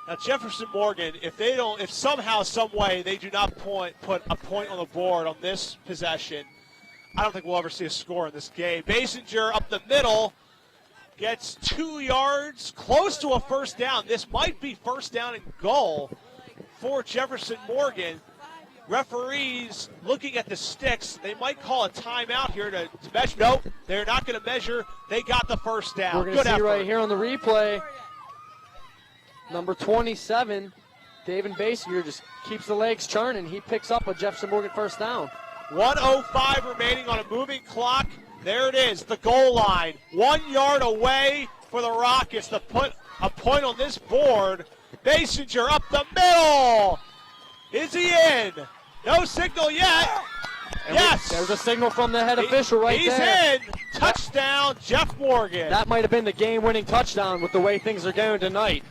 Now Jefferson Morgan, if somehow, some way they do not put a point on the board on this possession, I don't think we'll ever see a score in this game. Basinger up the middle gets 2 yards, close to a first down. This might be first down and goal for Jefferson Morgan. Referees looking at the sticks. They might call a timeout here to measure. Nope, they're not going to measure. They got the first down. We're going to see right here on the replay, number 27, David Basinger just keeps the legs churning. He picks up a Jefferson Morgan first down. 1:05 remaining on a moving clock. There it is, the goal line. 1 yard away for the Rockets to put a point on this board. Basinger up the middle. Is he in? No signal yet. And yes. There's a signal from the head official right he's there. He's in. Touchdown, Jeff Morgan. That might have been the game-winning touchdown with the way things are going tonight.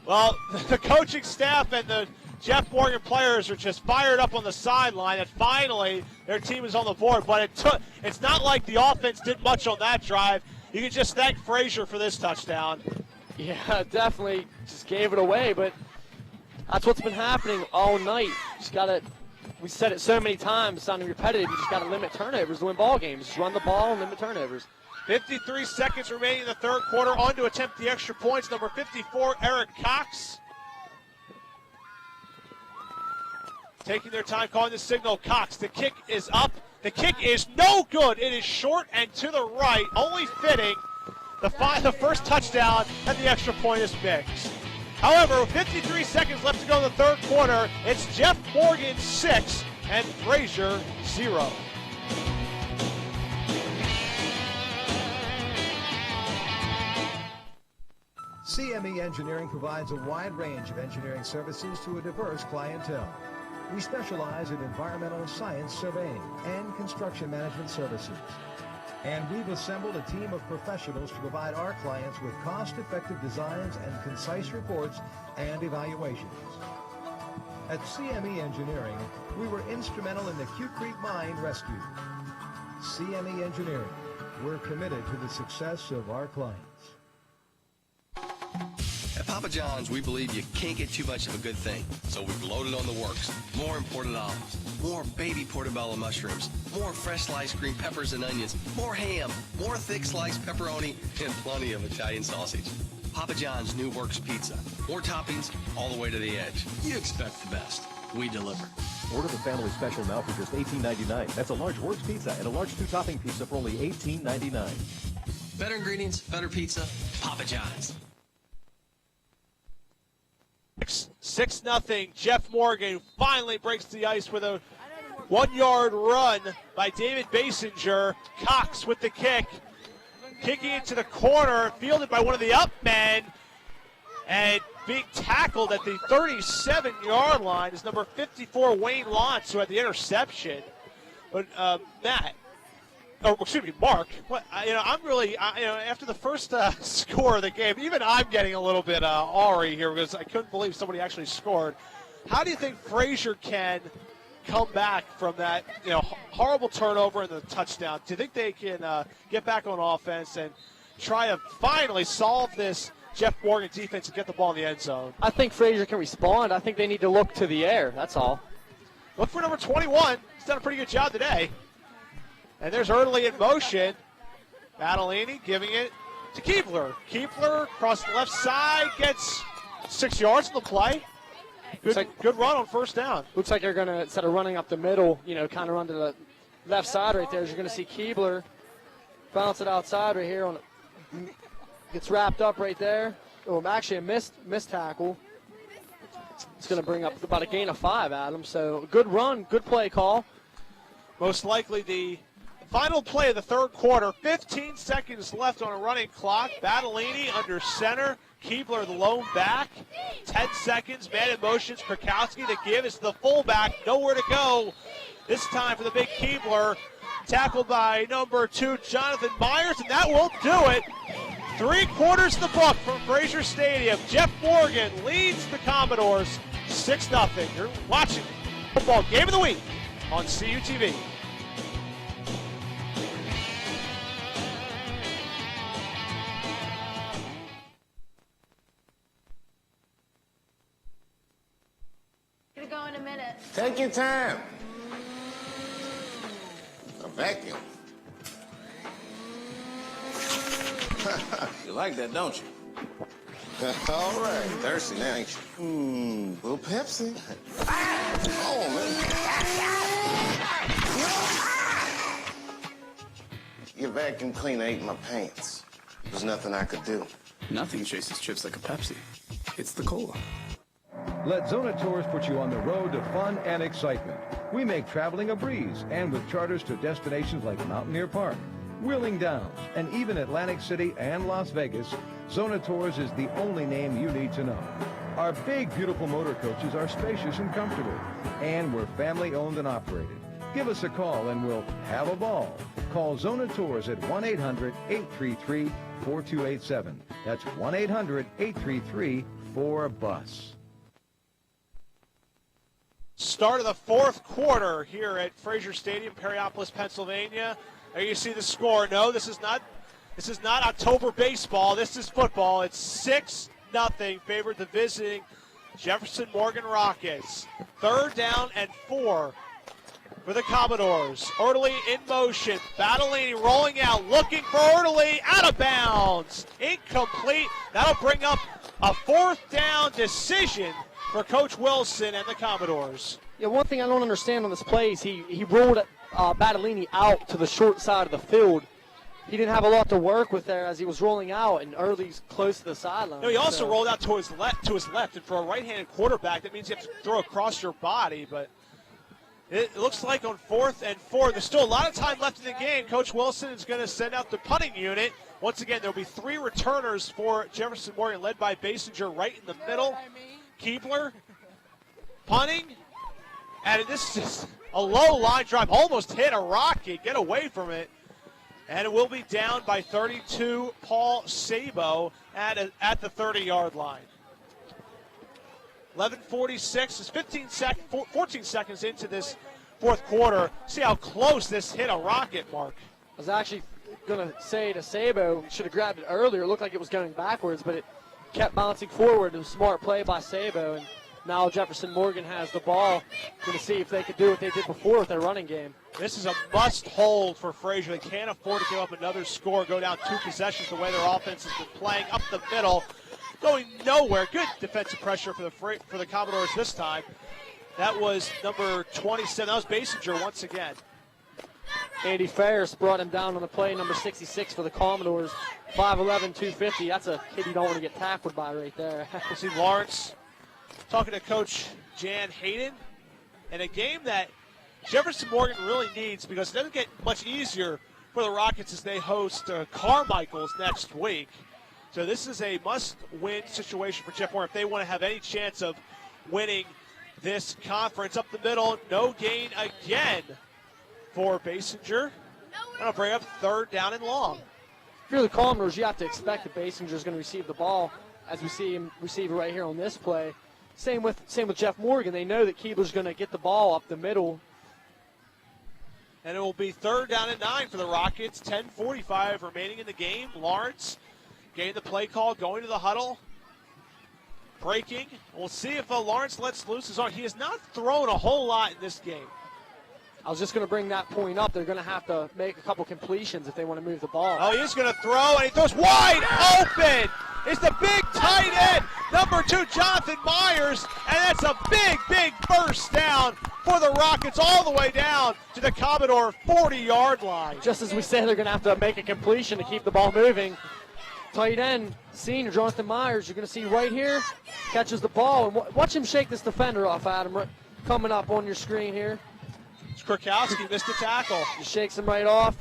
Well, the coaching staff and the Jeff Morgan players are just fired up on the sideline that finally their team is on the board. But it's not like the offense did much on that drive. You can just thank Frazier for this touchdown. Yeah, definitely just gave it away, but that's what's been happening all night. Just gotta, we said it so many times, sounding repetitive, you just gotta limit turnovers to win ball games. Just run the ball and limit turnovers. 53 seconds remaining in the third quarter. On to attempt the extra points. Number 54, Eric Cox. Taking their time calling the signal. Cox, the kick is up. The kick is no good. It is short and to the right, only fitting the first touchdown and the extra point is mixed. However, 53 seconds left to go in the third quarter. It's Jeff Morgan 6 and Frazier 0. CME Engineering provides a wide range of engineering services to a diverse clientele. We specialize in environmental science surveying and construction management services. And we've assembled a team of professionals to provide our clients with cost-effective designs and concise reports and evaluations. At CME Engineering, we were instrumental in the Q Creek Mine rescue. CME Engineering, we're committed to the success of our clients. At Papa John's, we believe you can't get too much of a good thing, so we've loaded on the works. More imported olives, more baby portobello mushrooms, more fresh sliced green peppers and onions, more ham, more thick sliced pepperoni, and plenty of Italian sausage. Papa John's New Works Pizza. More toppings all the way to the edge. You expect the best. We deliver. Order the family special now for just $18.99. That's a large Works pizza and a large 2-topping pizza for only $18.99. Better ingredients, better pizza, Papa John's. 6-0. Jeff Morgan finally breaks the ice with a 1-yard run by David Basinger. Cox with the kick. Kicking into the corner, fielded by one of the up men. And being tackled at the 37-yard line is number 54, Wayne Lantz, who had the interception. But Mark. I'm really, after the first score of the game, even I'm getting a little bit awry here because I couldn't believe somebody actually scored. How do you think Frazier can come back from that, horrible turnover and the touchdown? Do you think they can get back on offense and try to finally solve this Jeff Morgan defense and get the ball in the end zone? I think Frazier can respond. I think they need to look to the air. That's all. Look for number 21. He's done a pretty good job today. And there's Erdely in motion. Battellini giving it to Keebler. Keebler across the left side gets 6 yards on the play. Good run on first down. Looks like they're going to, instead of running up the middle, kind of run to the left side right there. You're going to see Keebler bounce it outside right here. Gets wrapped up right there. Oh, actually a missed tackle. It's going to bring up about a gain of 5, Adam. So good run, good play call. Most likely the final play of the third quarter. 15 seconds left on a running clock. Battellini under center. Keebler, the lone back. 10 seconds. Man in motion. Krakowski, the give is the fullback. Nowhere to go. This time for the big Keebler. Tackled by number 2, Jonathan Myers, and that will do it. 3/4 of the book from Frazier Stadium. Jeff Morgan leads the Commodores 6-0. You're watching Football Game of the Week on CUTV. Gonna go in a minute. Take your time. A vacuum. You like that, don't you? All right. Thirsty now, ain't you? Little Pepsi. Oh, man. Your vacuum cleaner ate my pants. There's nothing I could do. Nothing chases chips like a Pepsi. It's the cola. Let Zona Tours put you on the road to fun and excitement. We make traveling a breeze, and with charters to destinations like Mountaineer Park, Wheeling Downs, and even Atlantic City and Las Vegas, Zona Tours is the only name you need to know. Our big, beautiful motor coaches are spacious and comfortable, and we're family-owned and operated. Give us a call and we'll have a ball. Call Zona Tours at 1-800-833-4287. That's 1-800-833-4BUS. Start of the fourth quarter here at Frazier Stadium, Perryopolis, Pennsylvania. There you see the score. No, this is not October baseball. This is football. It's 6-0, favored the visiting Jefferson Morgan Rockets. 3rd down and 4 for the Commodores. Erdely in motion. Battellini rolling out, looking for Erdely, out of bounds. Incomplete. That'll bring up a 4th down decision for Coach Wilson and the Commodores. Yeah, one thing I don't understand on this play is he rolled Battellini out to the short side of the field. He didn't have a lot to work with there as he was rolling out, and Early's close to the sideline. No, he also rolled out to his left, and for a right-handed quarterback, that means you have to throw across your body. But it looks like on 4th and 4, there's still a lot of time left in the game. Coach Wilson is going to send out the punting unit. Once again, there'll be 3 returners for Jefferson Morgan, led by Basinger right in the middle. Keebler punting, and this is just a low line drive. Almost hit a rocket. Get away from it. And it will be down by 32, Paul Sabo at the 30-yard line. 11:46 is 14 seconds into this fourth quarter. See how close this hit a rocket, Mark. I was actually going to say to Sabo, should have grabbed it earlier. It looked like it was going backwards, but it kept bouncing forward. It was a smart play by Sabo, and now Jefferson Morgan has the ball. Going to see if they could do what they did before with their running game. This is a must-hold for Frazier. They can't afford to give up another score, go down 2 possessions the way their offense has been playing up the middle, going nowhere. Good defensive pressure for the Commodores this time. That was number 27. That was Basinger once again. Andy Ferris brought him down on the play, number 66 for the Commodores. 5'11", 250. That's a kid you don't want to get tackled by right there. We'll see Lawrence talking to Coach Jan Hayden. And a game that Jefferson Morgan really needs, because it doesn't get much easier for the Rockets as they host Carmichael's next week. So this is a must-win situation for Jeff Morgan if they want to have any chance of winning this conference. Up the middle, no gain again for Basinger. That'll bring up 3rd down and long. If you're the Commodores, you have to expect that Basinger's going to receive the ball, as we see him receive it right here on this play. Same with Jeff Morgan. They know that Keebler's going to get the ball up the middle. And it will be 3rd down and 9 for the Rockets. 10:45 remaining in the game. Lawrence getting the play call, going to the huddle, breaking. We'll see if Lawrence lets loose his arm. He has not thrown a whole lot in this game. I was just going to bring that point up. They're going to have to make a couple completions if they want to move the ball. Oh, he's going to throw, and he throws wide open. It's the big tight end, number 2, Jonathan Myers, and that's a big first down for the Rockets all the way down to the Commodore 40-yard line. Just as we say, they're going to have to make a completion to keep the ball moving. Tight end, senior Jonathan Myers, you're going to see right here, catches the ball. And watch him shake this defender off, Adam, coming up on your screen here. Krakowski missed a tackle. Just shakes him right off.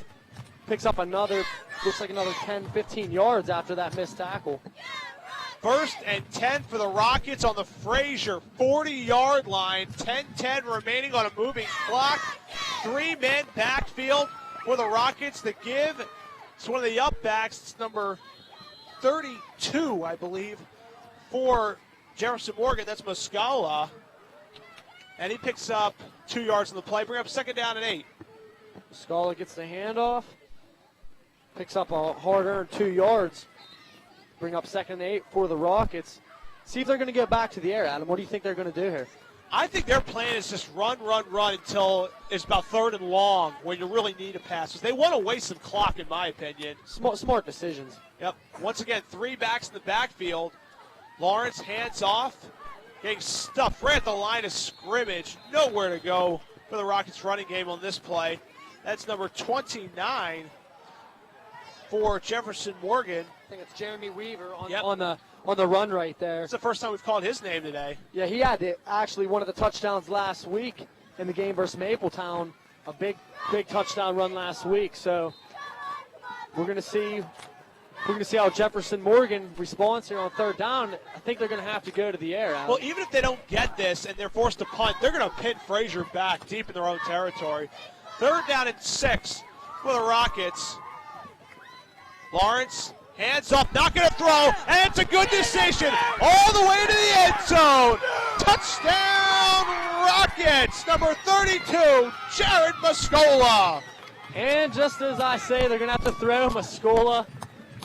Picks up another, looks like another 10, 15 yards after that missed tackle. 1st and 10 for the Rockets on the Frazier 40-yard line. 10-10 remaining on a moving clock. 3-man backfield for the Rockets. The give, it's one of the up backs. It's number 32, I believe, for Jefferson Morgan. That's Muscala. And he picks up 2 yards on the play. Bring up 2nd down and 8. Muscala gets the handoff. Picks up a hard-earned 2 yards. Bring up 2nd and 8 for the Rockets. See if they're going to get back to the air, Adam. What do you think they're going to do here? I think their plan is just run until it's about 3rd and long when you really need a pass. They want to waste some clock, in my opinion. Smart decisions. Yep. Once again, 3 backs in the backfield. Lawrence hands off. Getting stuffed right at the line of scrimmage. Nowhere to go for the Rockets running game on this play. That's number 29 for Jefferson Morgan. I think it's Jeremy Weaver on the run right there. It's the first time we've called his name today. Yeah, he had actually one of the touchdowns last week in the game versus Mapletown. A big touchdown run last week. So we're going to see how Jefferson Morgan responds here on 3rd down. I think they're going to have to go to the air, Alex. Well, even if they don't get this and they're forced to punt, they're going to pin Frazier back deep in their own territory. 3rd down and 6 for the Rockets. Lawrence, hands up, not going to throw, and it's a good decision all the way to the end zone. Touchdown, Rockets, number 32, Jared Muscola. And just as I say, they're going to have to throw Muscola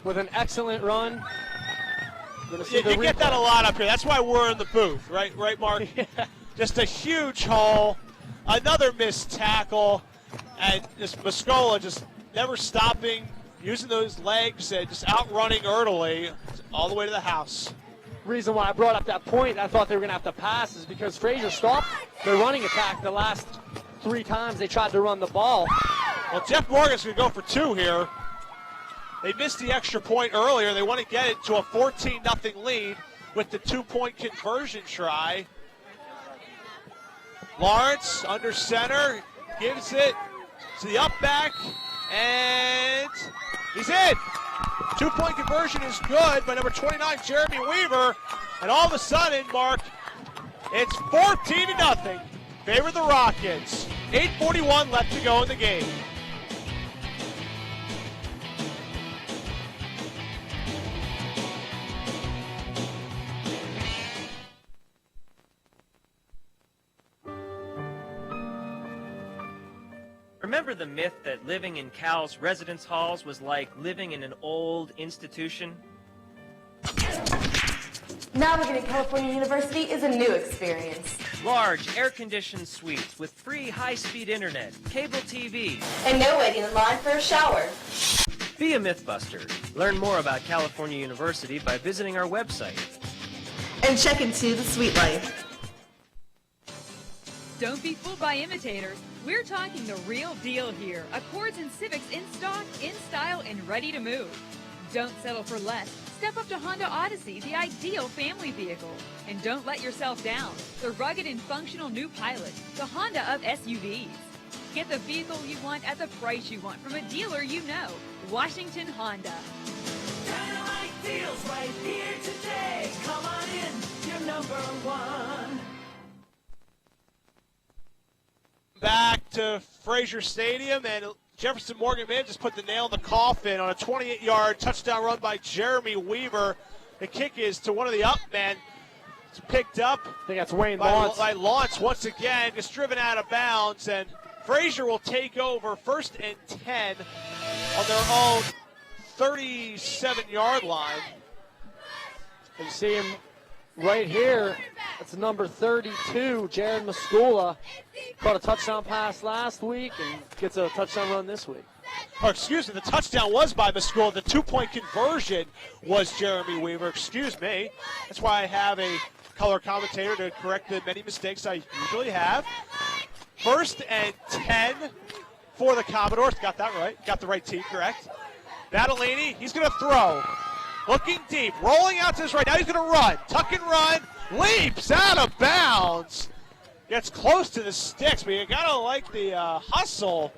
with an excellent run. You get that a lot up here. That's why we're in the booth, right, Mark? Yeah. Just a huge hole, another missed tackle, and this Muscola just never stopping, using those legs and just outrunning Ertley all the way to the house. reason why I brought up that point, I thought they were going to have to pass, is because Frazier stopped their running attack the last 3 times they tried to run the ball. Well, Jeff Morgan's going to go for 2 here. They missed the extra point earlier. They want to get it to a 14-0 lead with the 2-point conversion try. Lawrence under center, gives it to the up back, and he's in. 2-point conversion is good by number 29, Jeremy Weaver. And all of a sudden, Mark, it's 14-0. Favor the Rockets. 8:41 left to go in the game. Remember the myth that living in Cal's residence halls was like living in an old institution? Navigating California University is a new experience. Large, air-conditioned suites with free high-speed internet, cable TV, And no waiting in line for a shower. Be a Mythbuster. Learn more about California University by visiting our website. And check into the suite life. Don't be fooled by imitators. We're talking the real deal here. Accords and Civics in stock, in style, and ready to move. Don't settle for less. Step up to Honda Odyssey, the ideal family vehicle. And don't let yourself down. The rugged and functional new Pilot, the Honda of SUVs. Get the vehicle you want at the price you want from a dealer you know. Washington Honda. Dynamite deals right here today. Come on in, you're number one. Back to Frazier Stadium, and Jefferson Morgan may have just put the nail in the coffin on a 28-yard touchdown run by Jeremy Weaver. The kick is to one of the up men. It's picked up I think that's Wayne by Lawrence once again, just driven out of bounds, and Frazier will take over 1st and 10 on their own 37-yard line. You see him right here. That's number 32, Jared Mascola. Caught a touchdown pass last week and gets a touchdown run this week. Or excuse me, the touchdown was by Mascola. The 2-point conversion was Jeremy Weaver. Excuse me. That's why I have a color commentator to correct the many mistakes I usually have. 1st and 10 for the Commodores. Got that right. Got the right team correct. Battellini, he's going to throw. Looking deep, rolling out to his right. Now he's going to run. Tuck and run. Leaps out of bounds. Gets close to the sticks, but you got to like the hustle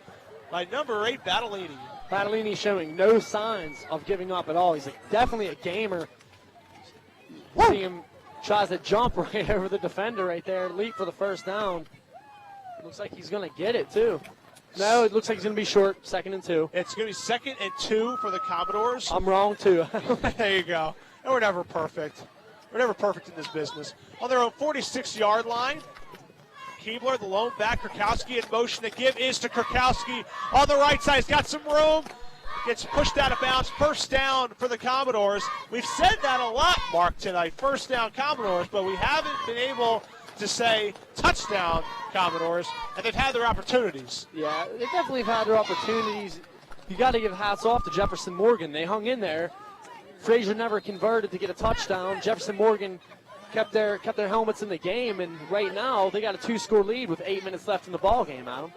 by number 8, Battellini. Battellini showing no signs of giving up at all. He's definitely a gamer. See him tries to jump right over the defender right there, leap for the first down. Looks like he's going to get it, too. No, it looks like he's going to be short, 2nd and 2. It's going to be 2nd and 2 for the Commodores. I'm wrong, too. There you go. And we're never perfect. We're never perfect in this business. On their own 46-yard line, Keebler, the lone back, Krakowski in motion. The give is to Krakowski on the right side. He's got some room. Gets pushed out of bounds. 1st down for the Commodores. We've said that a lot, Mark, tonight. 1st down Commodores, but we haven't been able to say touchdown Commodores, and they've had their opportunities. Yeah, they definitely have had their opportunities. You got to give hats off to Jefferson Morgan. They hung in there. Frazier never converted to get a touchdown. Jefferson Morgan kept their helmets in the game, and right now they got a 2-score lead with 8 minutes left in the ball game, Adam.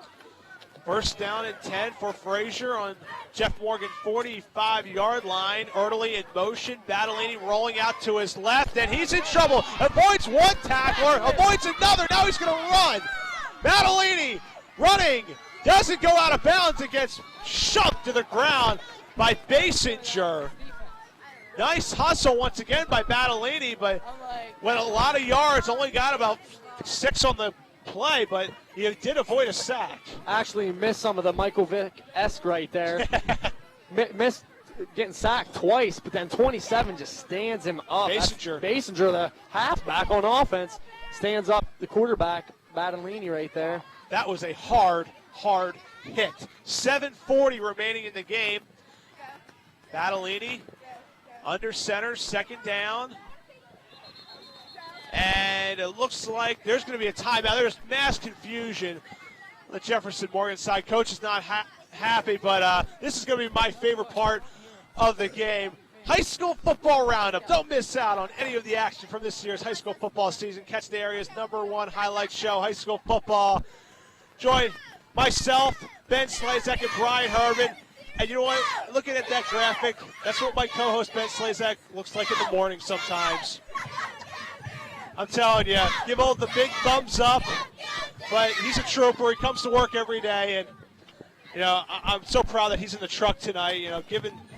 1st down and 10 for Frazier on Jeff Morgan 45-yard line. Early in motion. Battellini rolling out to his left, and he's in trouble. Avoids one tackler, avoids another. Now he's going to run. Battellini running. Doesn't go out of bounds. It gets shoved to the ground by Basinger. Nice hustle once again by Battellini, but went a lot of yards. Only got about 6 on the play, but he did avoid a sack. Actually missed some of the Michael Vick-esque right there. Missed getting sacked twice, but then 27 just stands him up. Basinger. Basinger, the halfback on offense, stands up the quarterback, Battellini right there. That was a hard hit. 7:40 remaining in the game. Battellini under center, 2nd down. And it looks like there's going to be a timeout. There's mass confusion on the Jefferson Morgan side. Coach is not happy, but this is going to be my favorite part of the game. High school football roundup. Don't miss out on any of the action from this year's high school football season. Catch the area's #1 highlight show, high school football. Join myself, Ben Slazak, and Brian Herman. And you know what? Looking at that graphic, that's what my co-host Ben Slazak looks like in the morning sometimes. I'm telling you, give old the big thumbs up. But he's a trooper. He comes to work every day, and I'm so proud that he's in the truck tonight.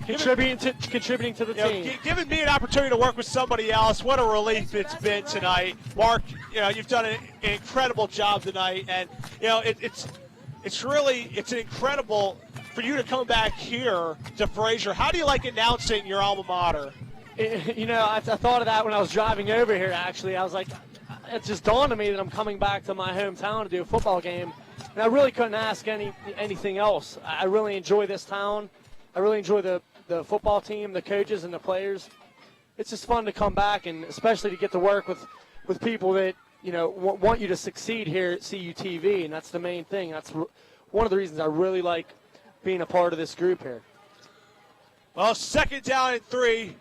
Contributing to the team, giving me an opportunity to work with somebody else. What a relief it's been tonight, Mark. You've done an incredible job tonight, and it's an incredible for you to come back here to Frazier. How do you like announcing your alma mater? I thought of that when I was driving over here. Actually, I was like, it just dawned on me that I'm coming back to my hometown to do a football game, and I really couldn't ask anything else. I really enjoy this town. I really enjoy the football team, the coaches, and the players. It's just fun to come back, and especially to get to work with people that want you to succeed here at CUTV, and that's the main thing. That's one of the reasons I really like being a part of this group here. Well, 2nd down and 3.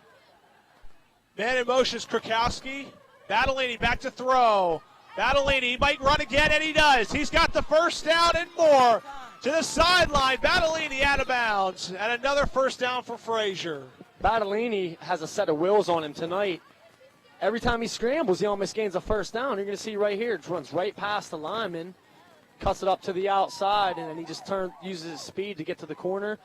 Man in motion is Krakowski. Battolini back to throw. Battolini, he might run again, and he does. He's got the first down and more to the sideline. Battolini out of bounds, and another first down for Frazier. Battolini has a set of wheels on him tonight. Every time he scrambles, he almost gains a first down. You're going to see right here, it runs right past the lineman, cuts it up to the outside, and then he just uses his speed to get to the corner.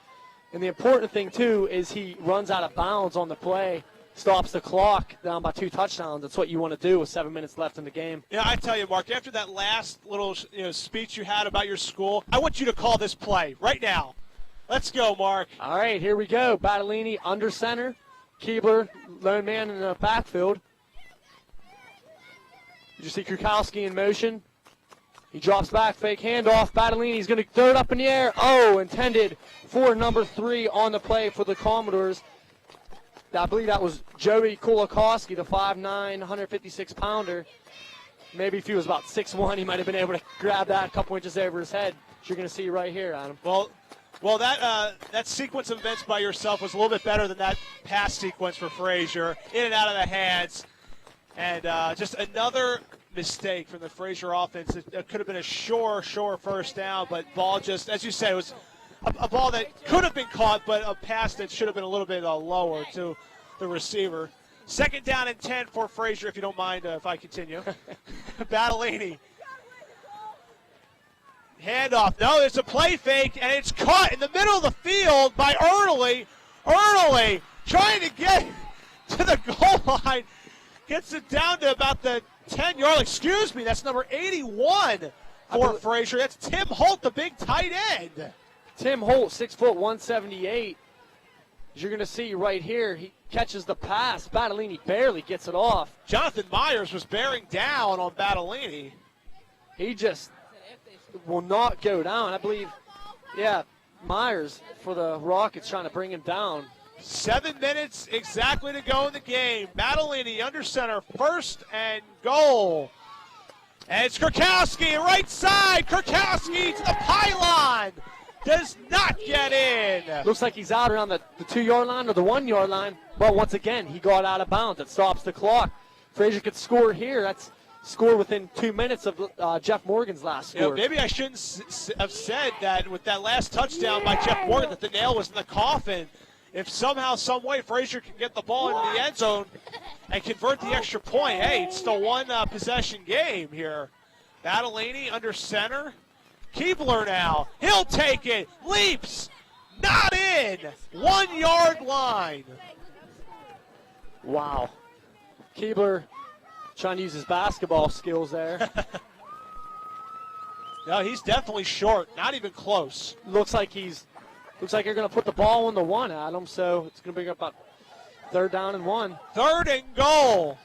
And the important thing, too, is he runs out of bounds on the play, stops the clock down by 2 touchdowns. That's what you want to do with 7 minutes left in the game. Yeah, I tell you, Mark, after that last little speech you had about your school, I want you to call this play right now. Let's go, Mark. All right, here we go. Battolini under center. Keebler, lone man in the backfield. You see Krakowski in motion. He drops back, fake handoff. Battolini's going to throw it up in the air. Oh, intended for number 3 on the play for the Commodores. I believe that was Joey Kulikowski, the 5'9", 156-pounder. Maybe if he was about 6'1", he might have been able to grab that a couple inches over his head, which you're going to see right here, Adam. Well, that sequence of events by yourself was a little bit better than that pass sequence for Frazier. In and out of the hands. And just another mistake from the Frazier offense. It could have been a sure first down, but ball just, as you said, it was a ball that could have been caught, but a pass that should have been a little bit lower to the receiver. 2nd down and 10 for Frazier, if you don't mind if I continue. Battolini. Handoff. No, it's a play fake, and it's caught in the middle of the field by Early. Early trying to get to the goal line. Gets it down to about the 10-yard line. Excuse me, that's number 81 for Frazier. That's Tim Holt, the big tight end. Tim Holt, 6', 178. As you're going to see right here, he catches the pass. Battolini barely gets it off. Jonathan Myers was bearing down on Battolini. He just will not go down. I believe, Myers for the Rockets trying to bring him down. 7 minutes exactly to go in the game. Battolini under center, 1st and goal. And it's Krakowski, right side. Krakowski to the pylon. Does not get in. Looks like he's out around the 2-yard line or the 1-yard line. But once again, he got out of bounds. It stops the clock. Frazier could score here. That's score within 2 minutes of Jeff Morgan's last score. Maybe I shouldn't have said that with that last touchdown by Jeff Morgan that the nail was in the coffin. If somehow, some way, Frazier can get the ball into the end zone and convert the extra point, hey, it's still one possession game here. Battolini under center. Keebler now. He'll take it. Leaps. Not in. 1-yard line. Wow. Keebler trying to use his basketball skills there. No, he's definitely short. Not even close. Looks like you're going to put the ball on the 1, Adam, so it's going to bring up about 3rd down and 1. 3rd and goal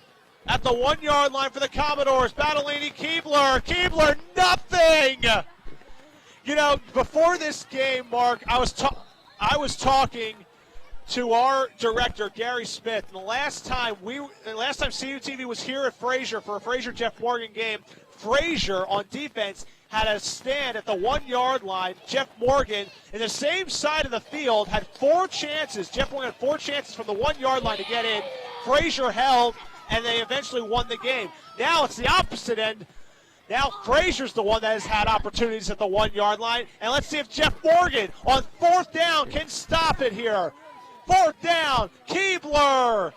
at the 1-yard line for the Commodores. Battolini, Keebler, nothing. Before this game, Mark, I was talking to our director, Gary Smith, and the last time CUTV was here at Frazier for a Frazier Jeff Morgan game, Frazier on defense had a stand at the 1 yard line. Jeff Morgan, in the same side of the field, had 4 chances. Jeff Morgan had 4 chances from the 1 yard line to get in. Frazier held, and they eventually won the game. Now it's the opposite end. Now Frazier's the one that has had opportunities at the 1 yard line. And let's see if Jeff Morgan on 4th down can stop it here. 4th down, Keebler.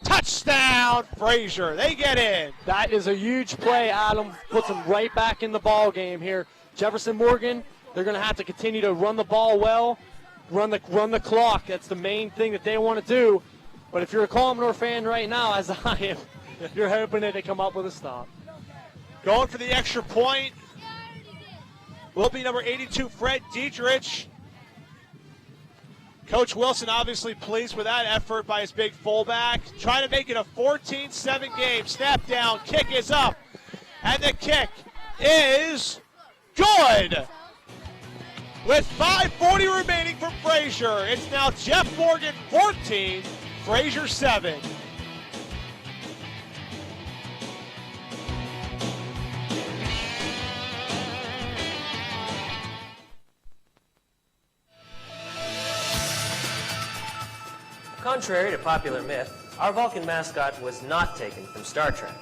Touchdown, Frazier. They get in. That is a huge play, Adam. Puts them right back in the ball game here. Jefferson Morgan, they're going to have to continue to run the ball well, run the clock. That's the main thing that they want to do. But if you're a Commodore fan right now, as I am, you're hoping that they come up with a stop. Going for the extra point will be number 82, Fred Dietrich. Coach Wilson obviously pleased with that effort by his big fullback. Trying to make it a 14-7 game. Snap down, kick is up, and the kick is good. With 5:40 remaining for Frazier, it's now Jeff Morgan 14, Frazier 7. Contrary to popular myth, our Vulcan mascot was not taken from Star Trek.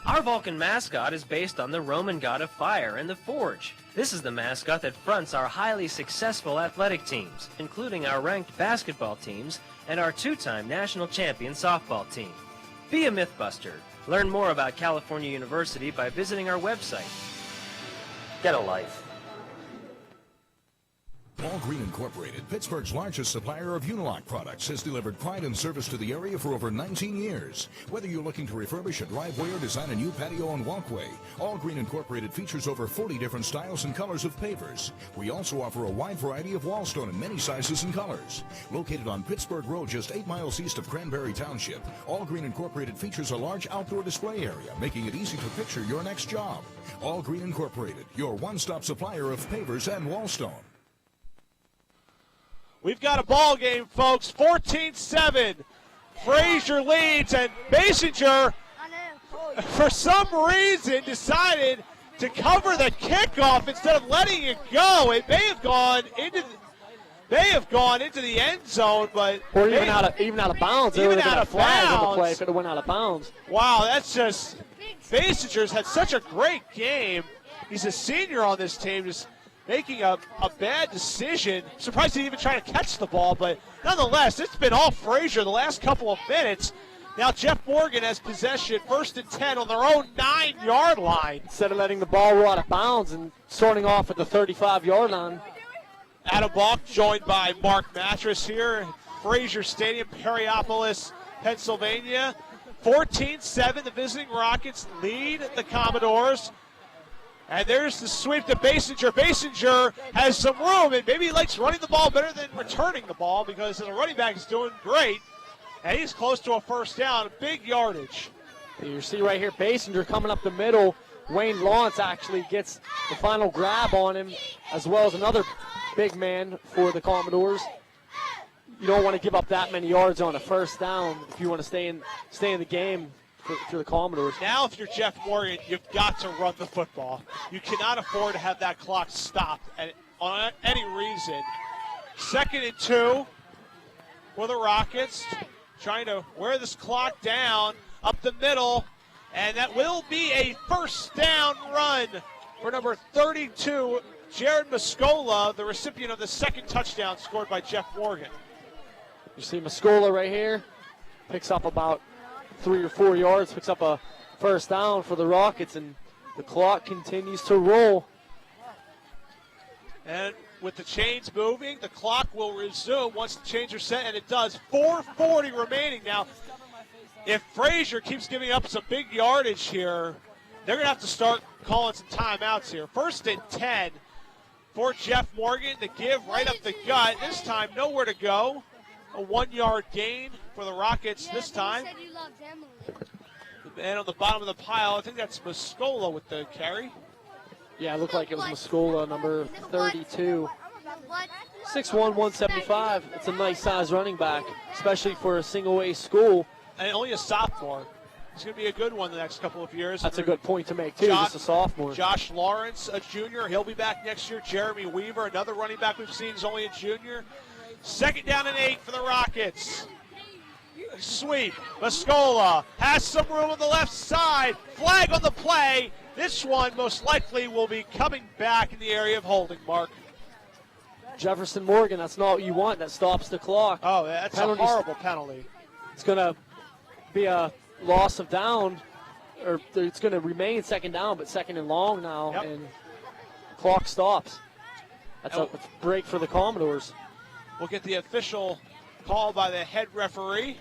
Our Vulcan mascot is based on the Roman god of fire and the forge. This is the mascot that fronts our highly successful athletic teams, including our ranked basketball teams and our 2-time national champion softball team. Be a Mythbuster. Learn more about California University by visiting our website. Get a life. All Green Incorporated, Pittsburgh's largest supplier of Unilock products, has delivered pride and service to the area for over 19 years. Whether you're looking to refurbish a driveway or design a new patio and walkway, All Green Incorporated features over 40 different styles and colors of pavers. We also offer a wide variety of wall stone in many sizes and colors. Located on Pittsburgh Road, just 8 miles east of Cranberry Township, All Green Incorporated features a large outdoor display area, making it easy to picture your next job. All Green Incorporated, your one-stop supplier of pavers and wall stone. We've got a ball game, folks. 14-7. Frazier leads, and Basinger, for some reason, decided to cover the kickoff instead of letting it go. It may have gone into the end zone, but or even out of bounds. Even out of bounds. On the play if it went out of bounds. Wow, that's just Basinger's had such a great game. He's a senior on this team, just making a bad decision. Surprised he didn't even try to catch the ball, but nonetheless, it's been all Frazier the last couple of minutes. Now Jeff Morgan has possession, 1st and 10 on their own 9-yard line. Instead of letting the ball roll out of bounds and starting off at the 35-yard line. Adam Balk joined by Mark Mattress here, Frazier Stadium, Perryopolis, Pennsylvania. 14-7, the visiting Rockets lead the Commodores. And there's the sweep to Basinger. Basinger has some room, and maybe he likes running the ball better than returning the ball because the running back is doing great. And he's close to a 1st down, big yardage. You see right here, Basinger coming up the middle. Wayne Lawrence actually gets the final grab on him, as well as another big man for the Commodores. You don't want to give up that many yards on a 1st down if you want to stay in the game. For the Commodores. Now, if you're Jeff Morgan, you've got to run the football. You cannot afford to have that clock stopped on any reason. 2nd and 2 for the Rockets, trying to wear this clock down up the middle, and that will be a 1st down run for number 32, Jared Muscola, the recipient of the 2nd touchdown scored by Jeff Morgan. You see Muscola right here, picks up about 3 or 4 yards, picks up a 1st down for the Rockets, and the clock continues to roll. And with the chains moving, the clock will resume once the chains are set, and it does. 4:40 remaining now. If Frazier keeps giving up some big yardage here, they're going to have to start calling some timeouts here. 1st and 10 for Jeff Morgan to give right up the gut. This time, nowhere to go. A 1-yard gain for the Rockets this time. And on the bottom of the pile, I think that's Muscola with the carry. Yeah, it looked like it was Muscola, number 32. 6'1", 175. It's a nice size running back, especially for a single-A school. And only a sophomore. He's going to be a good one the next couple of years. That's a good point to make, too, just a sophomore. Josh Lawrence, a junior. He'll be back next year. Jeremy Weaver, another running back we've seen, is only a junior. 2nd down and 8 for the Rockets. Sweep. Muscola has some room on the left side. Flag on the play. This one most likely will be coming back in the area of holding, Mark. Jefferson Morgan, that's not what you want. That stops the clock. Oh, that's a horrible penalty. It's going to be a loss of down, or it's going to remain 2nd down, but 2nd and long now, and clock stops. That's a break for the Commodores. We'll get the official call by the head referee.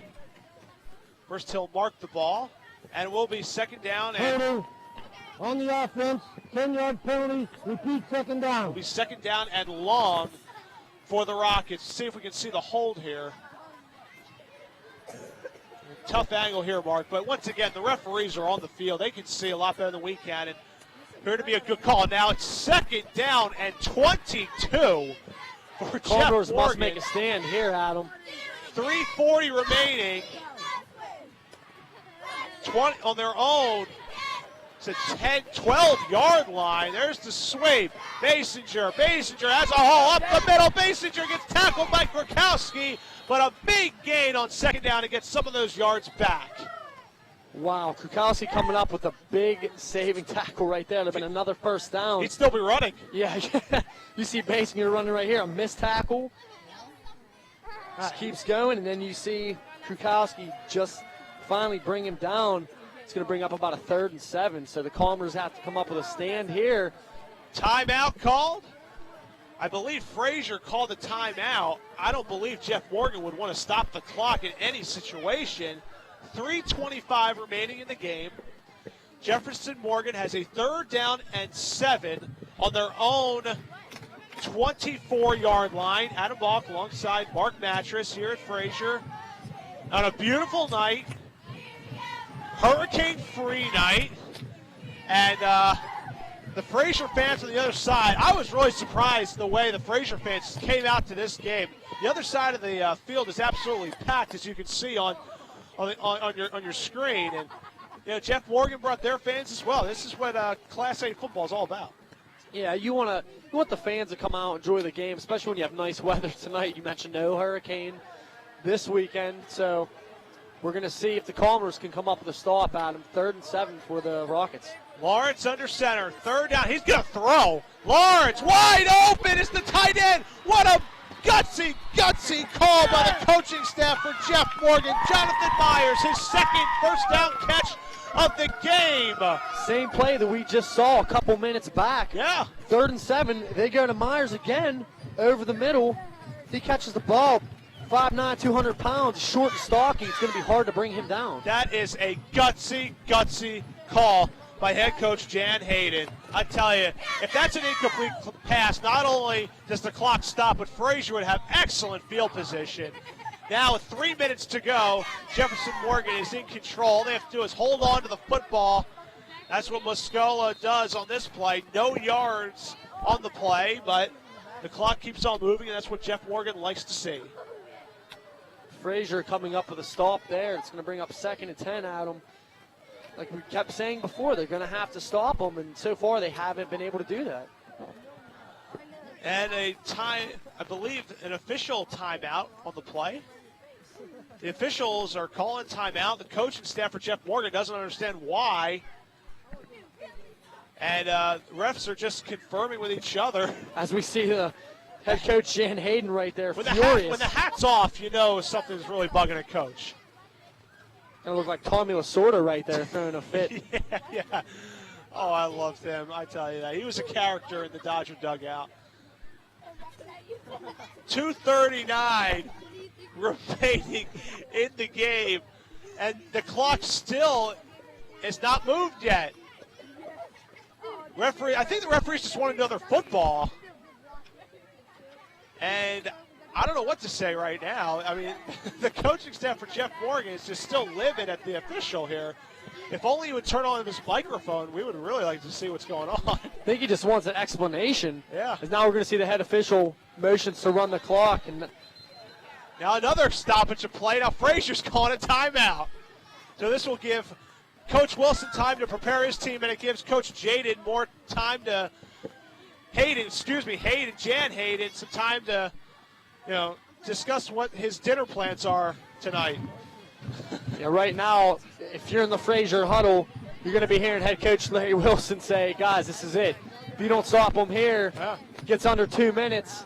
First he'll mark the ball, and we'll be 2nd down. And on the offense, 10-yard penalty, repeat 2nd down. It'll be 2nd down and long for the Rockets. See if we can see the hold here. Tough angle here, Mark, but once again, the referees are on the field. They can see a lot better than we can, and here to be a good call. Now it's 2nd down and 22 for Commodores Jeff Morgan. must make a stand here, Adam. 3:40 remaining. 20 on their own. It's a 10, 12-yard line. There's the sweep. Basinger has a haul up the middle. Basinger gets tackled by Krakowski, but a big gain on 2nd down to get some of those yards back. Wow, Krakowski coming up with a big saving tackle right there. There'd been another 1st down. He'd still be running. Yeah, you see Basinger running right here, a missed tackle. Keeps going, and then you see Krakowski just finally bring him down. It's going to bring up about a 3rd and 7, so the Commodores have to come up with a stand here. Timeout called. I believe Frazier called the timeout. I don't believe Jeff Morgan would want to stop the clock in any situation. 3:25 remaining in the game. Jefferson Morgan has a 3rd down and 7 on their own 24-yard line. Adam Balk alongside Mark Mattress here at Frazier on a beautiful night. Hurricane-free night, and the Frazier fans on the other side, I was really surprised the way the Frazier fans came out to this game. The other side of the field is absolutely packed, as you can see on your screen, and Jeff Morgan brought their fans as well. This is what Class A football is all about. Yeah, you want the fans to come out and enjoy the game, especially when you have nice weather tonight. You mentioned no hurricane this weekend, so we're going to see if the Commodores can come up with a stop, Adam. 3rd and 7 for the Rockets. Lawrence under center, 3rd down. He's going to throw. Lawrence wide open. It's the tight end. What a gutsy call by the coaching staff for Jeff Morgan. Jonathan Myers, his 2nd first down catch of the game. Same play that we just saw a couple minutes back. Yeah. 3rd and 7. They go to Myers again over the middle. He catches the ball. 5'9", 200 pounds, short and stocky. It's going to be hard to bring him down. That is a gutsy call by head coach Jan Hayden. I tell you, if that's an incomplete pass, not only does the clock stop, but Frazier would have excellent field position. Now with 3 minutes to go, Jefferson Morgan is in control. All they have to do is hold on to the football. That's what Muscola does on this play. No yards on the play, but the clock keeps on moving, and that's what Jeff Morgan likes to see. Frazier coming up with a stop there. It's going to bring up 2nd and 10, Adam. Like we kept saying before, they're going to have to stop them, and so far they haven't been able to do that. And I believe, an official timeout on the play. The officials are calling timeout. The coaching staff for Jeff Morgan doesn't understand why. And refs are just confirming with each other. As we see the head coach Jan Hayden right there, when furious. When the hat's off, you know something's really bugging a coach. It looked like Tommy Lasorda right there throwing a fit. yeah. Oh, I loved him. I tell you that. He was a character in the Dodger dugout. 2:39 remaining in the game, and the clock still is not moved yet. I think the referees just want another football. And I don't know what to say right now. I mean, the coaching staff for Jeff Morgan is just still livid at the official here. If only he would turn on his microphone, we would really like to see what's going on. I think he just wants an explanation. Yeah. Because now we're going to see the head official motions to run the clock. And now another stoppage of play. Now Frazier's calling a timeout. So this will give Coach Wilson time to prepare his team, and it gives Coach Jan Hayden, some time to, discuss what his dinner plans are tonight. Yeah, right now, if you're in the Frazier huddle, you're going to be hearing head coach Larry Wilson say, guys, this is it. If you don't stop them here, it gets under 2 minutes.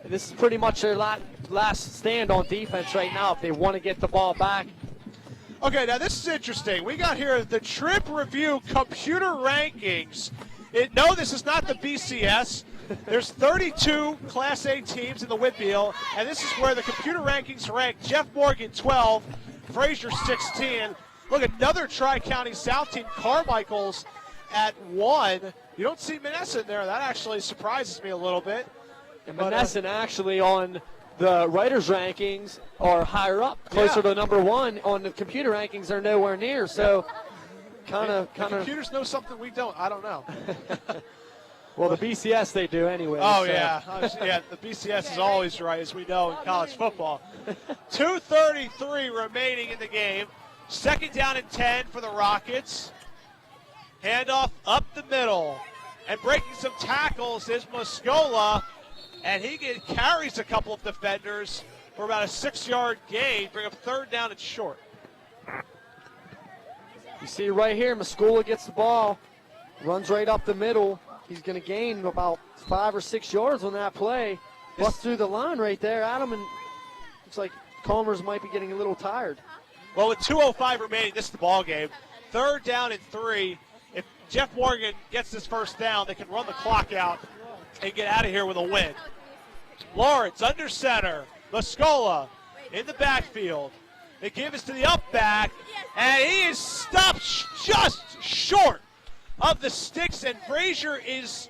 And this is pretty much their last stand on defense right now if they want to get the ball back. Okay, now this is interesting. We got here the Trip Review computer rankings. No, this is not the BCS. There's 32 Class A teams in the Whitfield, and this is where the computer rankings rank Jeff Morgan 12, Frazier 16. Look, another Tri-County South team, Carmichael's at 1. You don't see Menneson there. That actually surprises me a little bit. And Menneson actually on the writers' rankings are higher up, closer to number 1. On the computer rankings, they're nowhere near. So, kind of. Computers know something we don't. I don't know. Well, the BCS they do anyway. Oh, so. yeah. The BCS is always right, as we know in college football. 2:33 remaining in the game. Second down and 10 for the Rockets. Handoff up the middle. And breaking some tackles is Muscola. And he carries a couple of defenders for about a 6-yard gain. Bring up third down and short. You see right here, Muscola gets the ball, runs right up the middle. He's going to gain about 5 or 6 yards on that play. Busts through the line right there, Adam, and looks like Comers might be getting a little tired. Well, with 2:05 remaining, this is the ball game. Third down and 3. If Jeff Morgan gets this first down, they can run the clock out and get out of here with a win. Lawrence under center. Muscola in the backfield. They give us to the up back, and he is stopped just short of the sticks, and Frazier is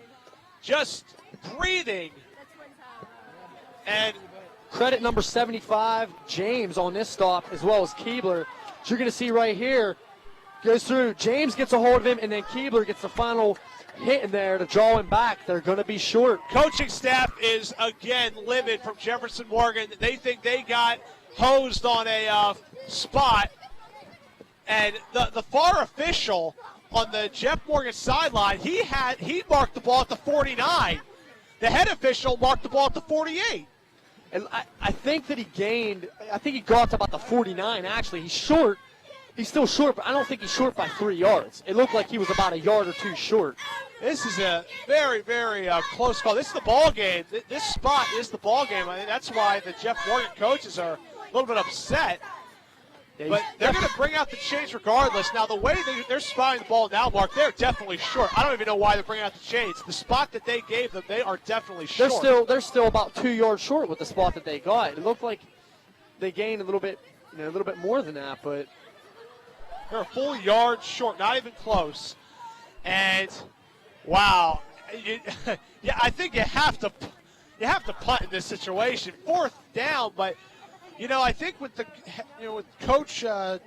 just breathing. And credit number 75, James, on this stop, as well as Keebler. So you're going to see right here, goes through. James gets a hold of him, and then Keebler gets the final hit in there to draw him back. They're going to be short. Coaching staff is, again, livid from Jefferson Morgan. They think they got hosed on a spot. And the FAR official on the Jeff Morgan sideline, he marked the ball at the 49. The head official marked the ball at the 48. And I think that he gained, I think he got to about the 49, actually. He's short. He's still short, but I don't think he's short by 3 yards. It looked like he was about a yard or two short. This is a very, very close call. This is the ball game. This spot is the ball game. I think that's why the Jeff Morgan coaches are a little bit upset. But they're going to bring out the chains regardless. Now, the way they're spotting the ball now, Mark, they're definitely short. I don't even know why they're bringing out the chains. The spot that they gave them, they are definitely short. They're still about 2 yards short with the spot that they got. It looked like they gained a little bit more than that, but they're a full yard short, not even close. And wow, I think you have to punt in this situation. Fourth down, but. I think with Coach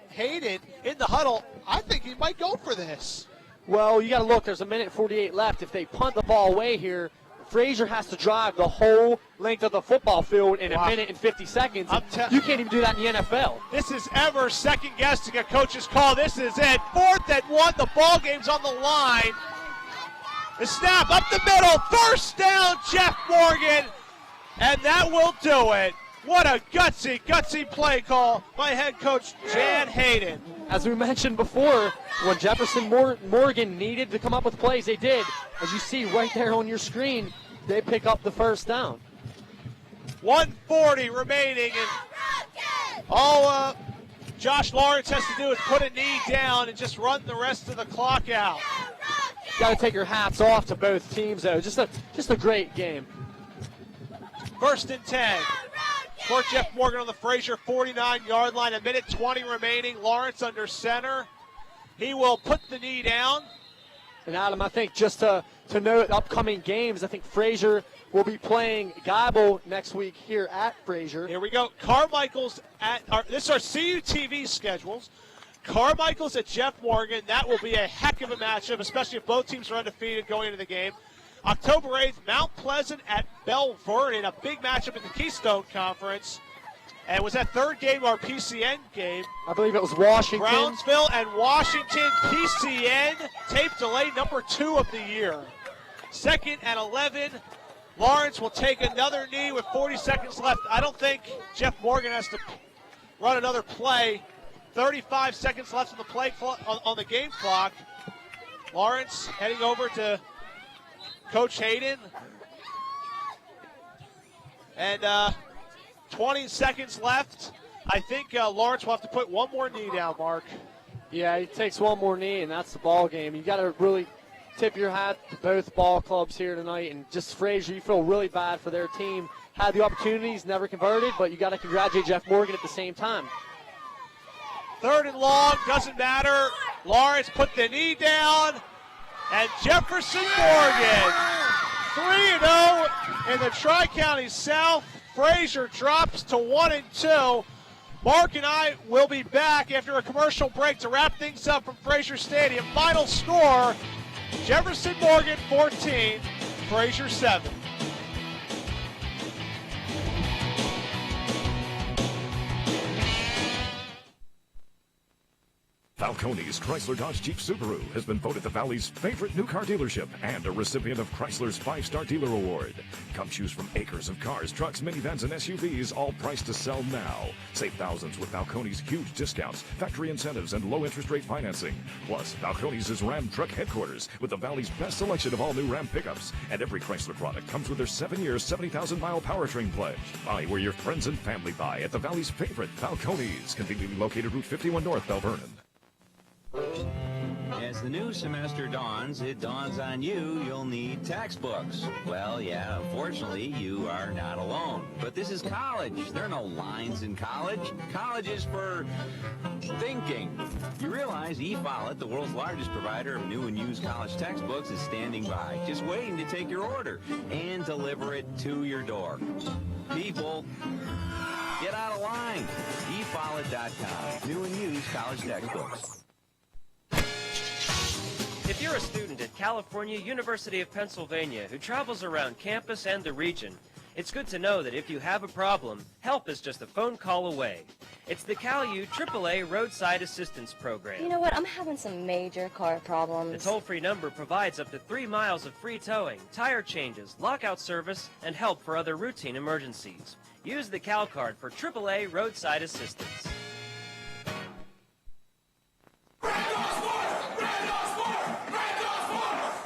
Hayden in the huddle, I think he might go for this. Well, you got to look. There's 1:48 left. If they punt the ball away here, Frazier has to drive the whole length of the football field in 1 minute and 50 seconds. You can't even do that in the NFL. This is ever second-guessing a coach's call. This is it. 4th and 1. The ball game's on the line. The snap up the middle. First down, Jeff Morgan. And that will do it. What a gutsy play call by head coach Jan Hayden. As we mentioned before, when Jefferson Morgan needed to come up with plays, they did. As you see right there on your screen, they pick up the first down. 1:40 remaining, and all Josh Lawrence has to do is put a knee down and just run the rest of the clock out. Got to take your hats off to both teams, though. Just a great game. 1st and 10. For Jeff Morgan on the Frazier 49-yard line. 1:20 remaining. Lawrence under center. He will put the knee down. And Adam, I think just to note upcoming games, I think Frazier will be playing Geibel next week here at Frazier. Here we go. Carmichael's this is our CUTV schedules. Carmichael's at Jeff Morgan. That will be a heck of a matchup, especially if both teams are undefeated going into the game. October 8th, Mount Pleasant at Belfort in a big matchup in the Keystone Conference. And was that third game our PCN game? I believe it was Washington. Brownsville and Washington. PCN tape delay number 2 of the year. 2nd and 11. Lawrence will take another knee with 40 seconds left. I don't think Jeff Morgan has to run another play. 35 seconds left on the play on the game clock. Lawrence heading over to Coach Hayden. And 20 seconds left. I think Lawrence will have to put one more knee down, Mark. Yeah, he takes one more knee, and that's the ball game. You got to really tip your hat to both ball clubs here tonight. And just Frazier, you feel really bad for their team. Had the opportunities, never converted, but you got to congratulate Jeff Morgan at the same time. 3rd and long, doesn't matter. Lawrence put the knee down, and Jefferson Morgan, 3-0 in the Tri-County South. Frazier drops to 1-2. Mark and I will be back after a commercial break to wrap things up from Frazier Stadium. Final score, Jefferson Morgan 14, Frazier 7. Falcone's Chrysler Dodge Jeep Subaru has been voted the Valley's favorite new car dealership and a recipient of Chrysler's 5-Star Dealer Award. Come choose from acres of cars, trucks, minivans, and SUVs, all priced to sell now. Save thousands with Falcone's huge discounts, factory incentives, and low interest rate financing. Plus, Falcone's is Ram Truck headquarters with the Valley's best selection of all new Ram pickups. And every Chrysler product comes with their 7-year, 70,000-mile powertrain pledge. Buy where your friends and family buy at the Valley's favorite Falcone's, conveniently located Route 51 North, Bell Vernon. As the new semester dawns, it dawns on you you'll need textbooks. Well, yeah, unfortunately, you are not alone. But this is college. There are no lines in college. College is for thinking. You realize eFollett, the world's largest provider of new and used college textbooks, is standing by, just waiting to take your order and deliver it to your door. People, get out of line. eFollett.com. New and used college textbooks. If you're a student at California University of Pennsylvania who travels around campus and the region, it's good to know that if you have a problem, help is just a phone call away. It's the CalU AAA Roadside Assistance Program. You know what? I'm having some major car problems. The toll-free number provides up to 3 miles of free towing, tire changes, lockout service, and help for other routine emergencies. Use the Cal card for AAA Roadside Assistance.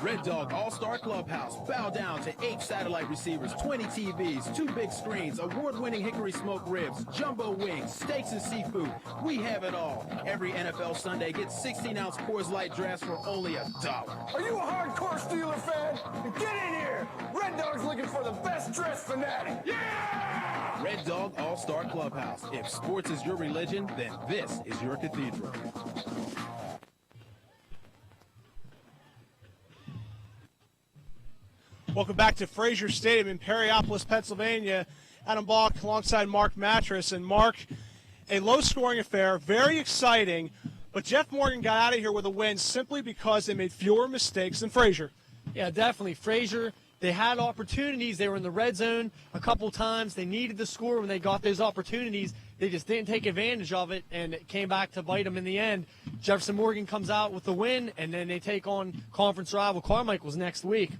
Red Dog All-Star Clubhouse. Bow down to 8 satellite receivers, 20 TVs, 2 big screens, award-winning hickory smoked ribs, jumbo wings, steaks and seafood. We have it all. Every NFL Sunday, get 16-ounce Coors Light drafts for only $1. Are you a hardcore Steeler fan? Get in here! Red Dog's looking for the best dressed fanatic. Yeah! Red Dog All-Star Clubhouse. If sports is your religion, then this is your cathedral. Welcome back to Frazier Stadium in Perryopolis, Pennsylvania. Adam Balk alongside Mark Mattress. And Mark, a low-scoring affair, very exciting, but Jeff Morgan got out of here with a win simply because they made fewer mistakes than Frazier. Yeah, definitely. Frazier, they had opportunities. They were in the red zone a couple times. They needed to score when they got those opportunities. They just didn't take advantage of it, and it came back to bite them in the end. Jefferson Morgan comes out with the win, and then they take on conference rival Carmichael's next week.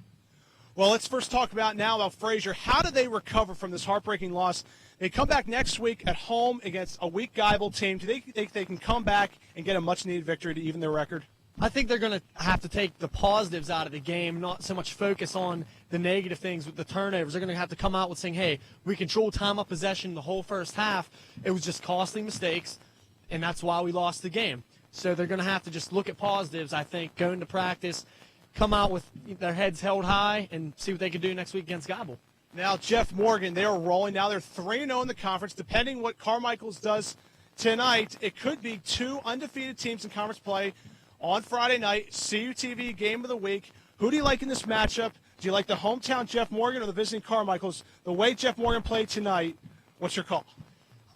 Well, let's first talk about Frazier. How do they recover from this heartbreaking loss? They come back next week at home against a weak Geibel team. Do they think they can come back and get a much-needed victory to even their record? I think they're going to have to take the positives out of the game, not so much focus on the negative things with the turnovers. They're going to have to come out with saying, hey, we controlled time of possession the whole first half. It was just costly mistakes, and that's why we lost the game. So they're going to have to just look at positives, I think, go into practice, come out with their heads held high, and see what they can do next week against Geibel. Now, Jeff Morgan, they are rolling. Now they're 3-0 in the conference. Depending what Carmichael's does tonight, it could be 2 undefeated teams in conference play on Friday night. CUTV game of the week. Who do you like in this matchup? Do you like the hometown Jeff Morgan or the visiting Carmichael's? The way Jeff Morgan played tonight, what's your call?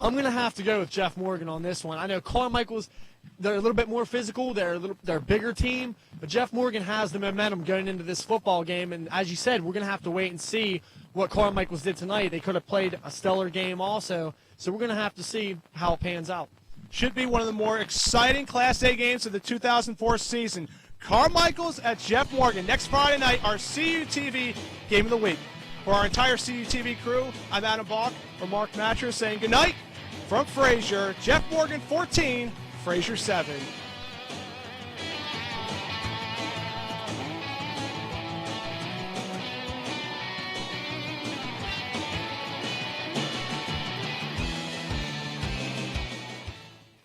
I'm going to have to go with Jeff Morgan on this one. I know Carmichael's, they're a little bit more physical. They're a bigger team. But Jeff Morgan has the momentum going into this football game. And as you said, we're going to have to wait and see what Carmichael's did tonight. They could have played a stellar game also. So we're going to have to see how it pans out. Should be one of the more exciting Class A games of the 2004 season. Carmichael's at Jeff Morgan next Friday night, our CUTV Game of the Week. For our entire CUTV crew, I'm Adam Balk or Mark Matcher saying goodnight from Frazier. Jeff Morgan 14, Frazier 7.